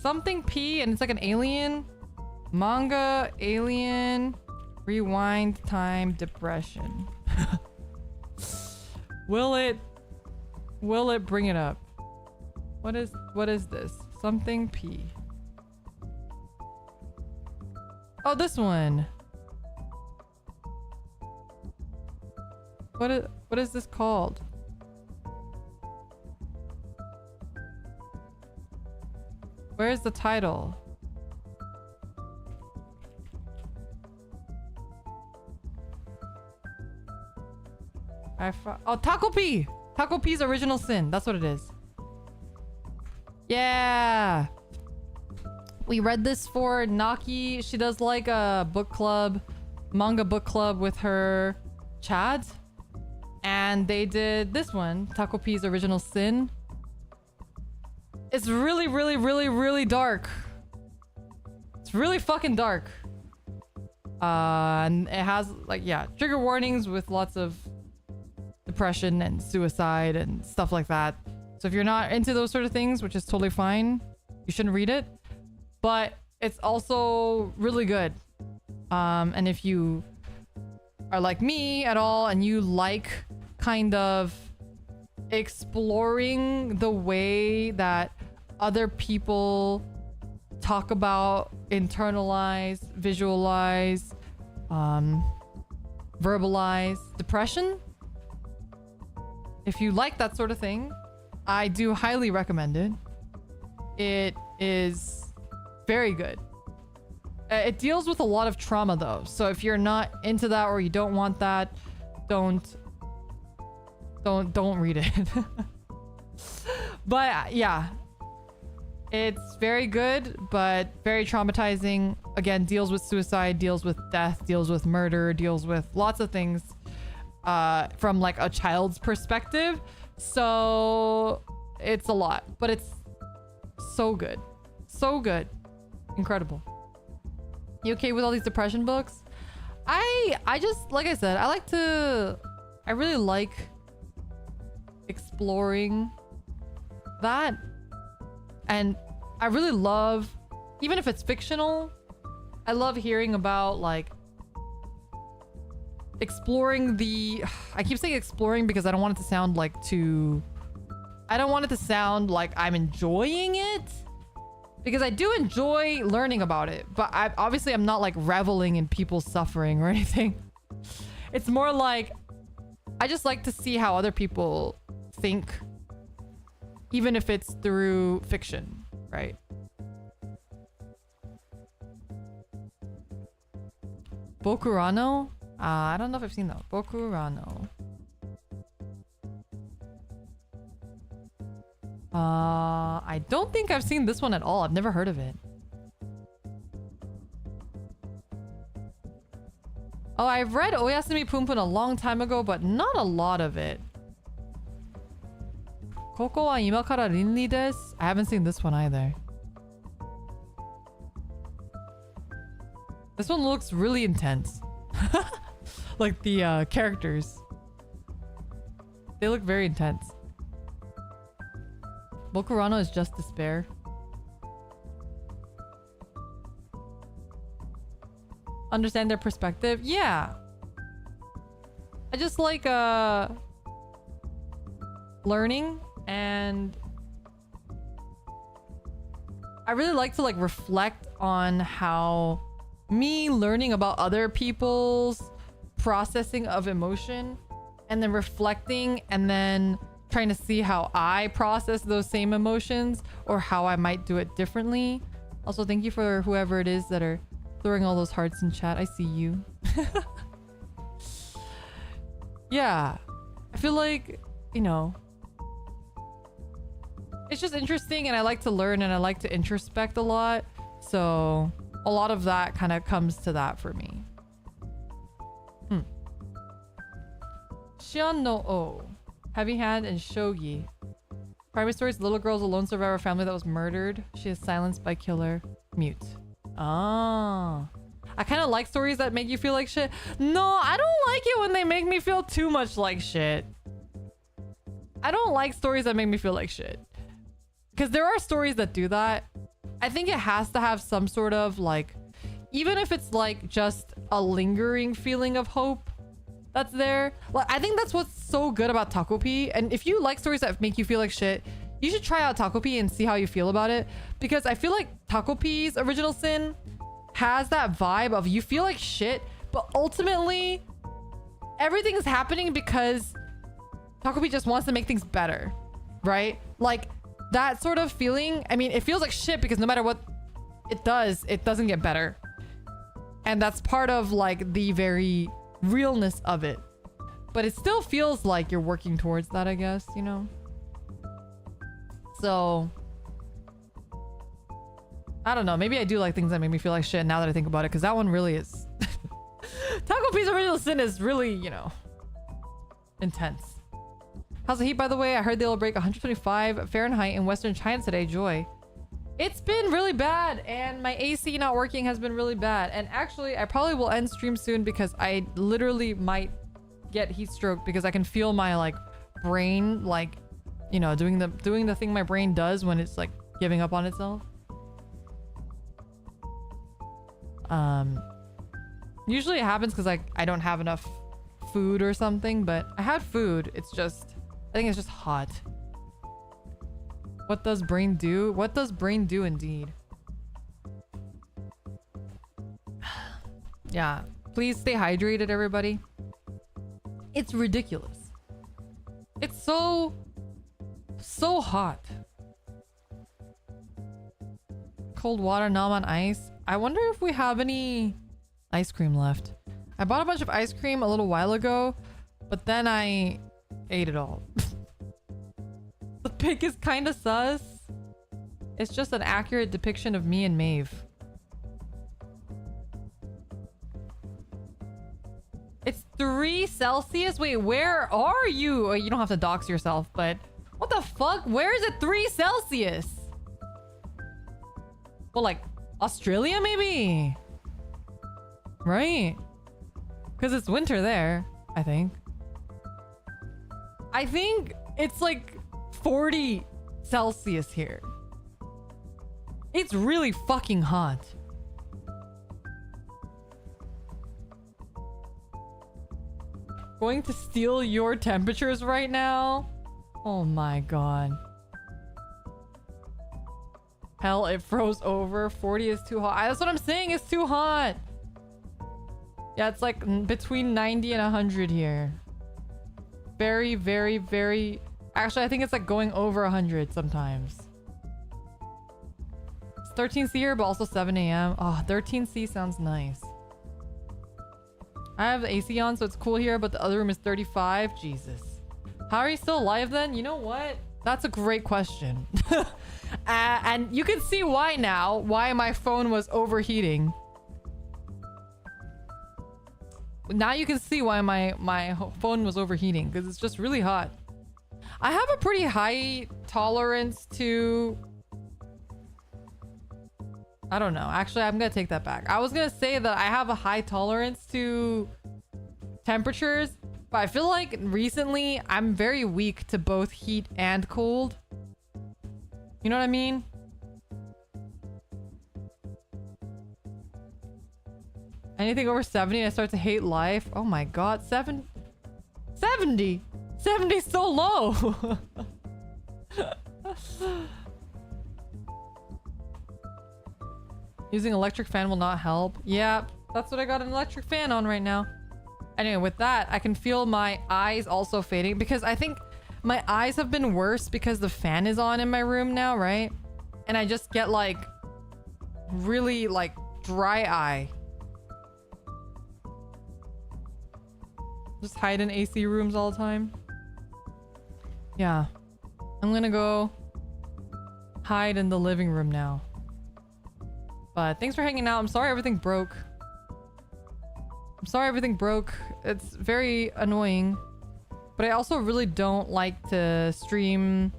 S1: Something P, and it's like an alien. Manga, alien, rewind, time, depression. Will it bring it up? What is this? Something P. Oh, this one. What is this called? Where's the title? Oh, Taco P! Taco P's Original Sin. That's what it is. Yeah! We read this for Naki. She does like a book club, manga book club with her Chad. And they did this one, Taco P's Original Sin. It's really, really, really, really dark. It's really fucking dark. And it has like, yeah, trigger warnings with lots of depression and suicide and stuff like that. So if you're not into those sort of things, which is totally fine, you shouldn't read it. But it's also really good. And if you are like me at all and you like kind of exploring the way that other people talk about, internalize, visualize, verbalize depression, if you like that sort of thing, I do highly recommend it. It is very good. It deals with a lot of trauma though, so if you're not into that or you don't want that, don't read it. But yeah, it's very good but very traumatizing. Again, deals with suicide, deals with death, deals with murder, deals with lots of things from like a child's perspective. So it's a lot, but it's so good. So good. Incredible. You okay with all these depression books? I just, like I said, I really like exploring that. And I really love, even if it's fictional, I love hearing about like exploring I keep saying exploring because I don't want it to sound like I don't want it to sound like I'm enjoying it, because I do enjoy learning about it, but obviously I'm not like reveling in people's suffering or anything. It's more like I just like to see how other people think, even if it's through fiction, right? Bokurano? I don't know if I've seen that. Bokurano. I don't think I've seen this one at all. I've never heard of it. Oh, I've read Oyasumi Punpun a long time ago, but not a lot of it. Koko wa ima kara rinri desu? I haven't seen this one either. This one looks really intense. Like the characters. They look very intense. Bokurano is just despair. understand their perspective. Yeah. I just like learning, and I really like to like reflect on how me learning about other people's processing of emotion and then reflecting and then trying to see how I process those same emotions or how I might do it differently. Also, thank you for whoever it is that are throwing all those hearts in chat. I see you. Yeah, I feel like, you know, it's just interesting, and I like to learn and I like to introspect a lot. So a lot of that kind of comes to that for me. Shion no O, Heavy Hand, and Shogi. Primary stories: little girl's a lone survivor family that was murdered. She is silenced by killer. Mute. Ah. I kind of like stories that make you feel like shit. No, I don't like it when they make me feel too much like shit. I don't like stories that make me feel like shit. Because there are stories that do that. I think it has to have some sort of like, even if it's like just a lingering feeling of hope that's there. Like, I think that's what's so good about Takopi. And if you like stories that make you feel like shit, you should try out Takopi and see how you feel about it. Because I feel like Takopi's Original Sin has that vibe of you feel like shit, but ultimately everything is happening because Takopi just wants to make things better, right? Like that sort of feeling. I mean, it feels like shit because no matter what it doesn't get better. And that's part of like the very realness of it. But it still feels like you're working towards that, I guess, you know? So I don't know. Maybe I do like things that make me feel like shit now that I think about it, because that one really is... Takopi's Original Sin is really, you know, intense. How's the heat, by the way? I heard they'll break 125 Fahrenheit in Western China today. Joy. It's been really bad, and my AC not working has been really bad. And actually, I probably will end stream soon because I literally might get heat stroke because I can feel my like brain, like, you know, doing the thing my brain does when it's like giving up on itself. Usually it happens because like I don't have enough food or something, but I had food. It's just, I think it's just hot. What does brain do? What does brain do indeed? Yeah, please stay hydrated, everybody. It's ridiculous. It's so hot. Cold water, nom on ice. I wonder if we have any ice cream left. I bought a bunch of ice cream a little while ago, but then I ate it all. The pic is kind of sus. It's just an accurate depiction of me and Maeve. It's 3 Celsius? Wait, where are you? Oh, you don't have to dox yourself, but what the fuck? Where is it 3 Celsius? Well, like Australia maybe? Right? Because it's winter there, I think. I think it's like 40 Celsius here. It's really fucking hot. Going to steal your temperatures right now? Oh my god. Hell, it froze over. 40 is too hot. That's what I'm saying. It's too hot. Yeah, it's like between 90 and 100 here. Very, very, very... Actually, I think it's like going over 100 sometimes. It's 13C here, but also 7 a.m. Oh, 13C sounds nice. I have the AC on, so it's cool here, but the other room is 35. Jesus. How are you still alive then? You know what? That's a great question. And you can see why now. Why my phone was overheating. Now you can see why my phone was overheating. Because it's just really hot. I have a pretty high tolerance to... I don't know. Actually, I'm going to take that back. I was going to say that I have a high tolerance to temperatures. But I feel like recently I'm very weak to both heat and cold. You know what I mean? Anything over 70, I start to hate life. Oh my god, 70? 70 is so low. Using electric fan will not help. Yeah, that's what I got an electric fan on right now. Anyway, with that, I can feel my eyes also fading because I think my eyes have been worse because the fan is on in my room now, right? And I just get like really like dry eye. Just hide in AC rooms all the time. Yeah. I'm gonna go hide in the living room now. But thanks for hanging out. I'm sorry everything broke. I'm sorry everything broke. It's very annoying. But I also really don't like to stream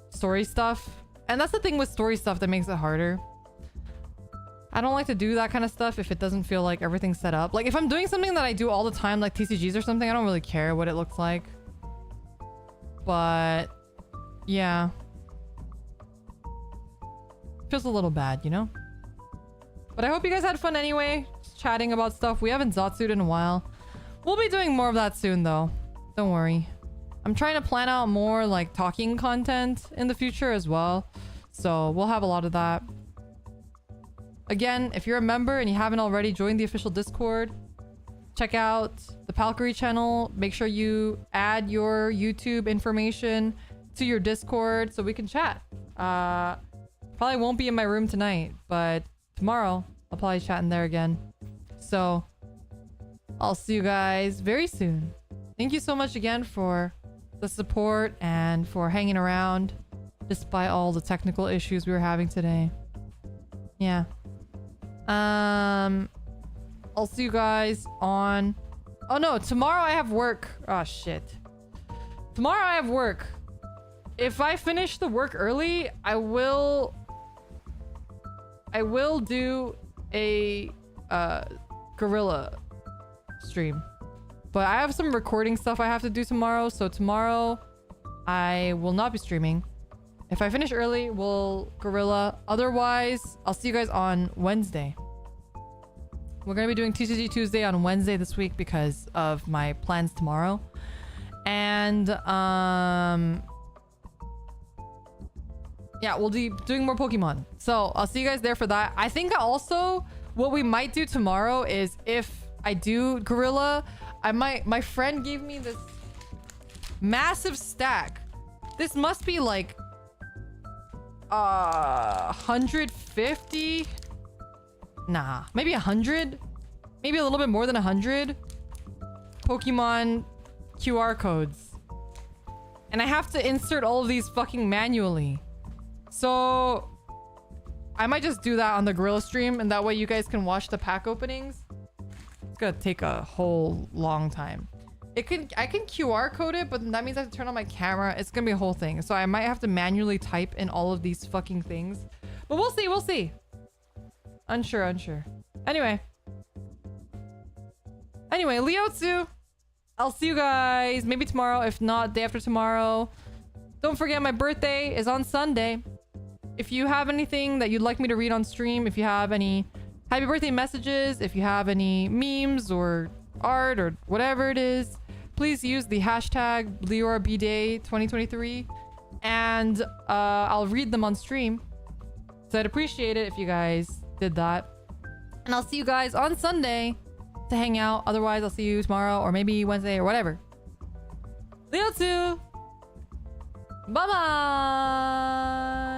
S1: story stuff. And that's the thing with story stuff that makes it harder. I don't like to do that kind of stuff if it doesn't feel like everything's set up. Like if I'm doing something that I do all the time, like TCGs or something, I don't really care what it looks like. But yeah. Feels a little bad, you know? But I hope you guys had fun anyway, just chatting about stuff. We haven't ZATSUDAN in a while. We'll be doing more of that soon though. Don't worry. I'm trying to plan out more like talking content in the future as well. So we'll have a lot of that. Again, if you're a member and you haven't already joined the official Discord, check out the Palkery channel. Make sure you add your YouTube information to your Discord so we can chat. Probably won't be in my room tonight, but tomorrow I'll probably chat in there again. So I'll see you guys very soon. Thank you so much again for the support and for hanging around despite all the technical issues we were having today. Yeah. I'll see you guys on... Oh no, tomorrow I have work. Oh shit. Tomorrow I have work. If I finish the work early, I will do a gorilla stream. But I have some recording stuff I have to do tomorrow, so tomorrow I will not be streaming. If I finish early, we'll gorilla. Otherwise, I'll see you guys on Wednesday. We're going to be doing TCG Tuesday on Wednesday this week because of my plans tomorrow. And, yeah, we'll be doing more Pokemon. So I'll see you guys there for that. I think also what we might do tomorrow is if I do gorilla, my friend gave me this massive stack. This must be like 150. Nah, maybe 100, maybe a little bit more than 100 Pokemon QR codes, and I have to insert all of these fucking manually. So I might just do that on the gorilla stream, and that way you guys can watch the pack openings. It's gonna take a whole long time. I can QR code it, but that means I have to turn on my camera. It's gonna be a whole thing. So I might have to manually type in all of these fucking things. But we'll see, we'll see. Unsure. Anyway, Liotsu. I'll see you guys maybe tomorrow. If not, day after tomorrow. Don't forget my birthday is on Sunday. If you have anything that you'd like me to read on stream, if you have any happy birthday messages, if you have any memes or art or whatever it is, please use the hashtag LeoraBday2023 and I'll read them on stream. So I'd appreciate it if you guys did that. And I'll see you guys on Sunday to hang out. Otherwise, I'll see you tomorrow or maybe Wednesday or whatever. Liotsu! Bye-bye!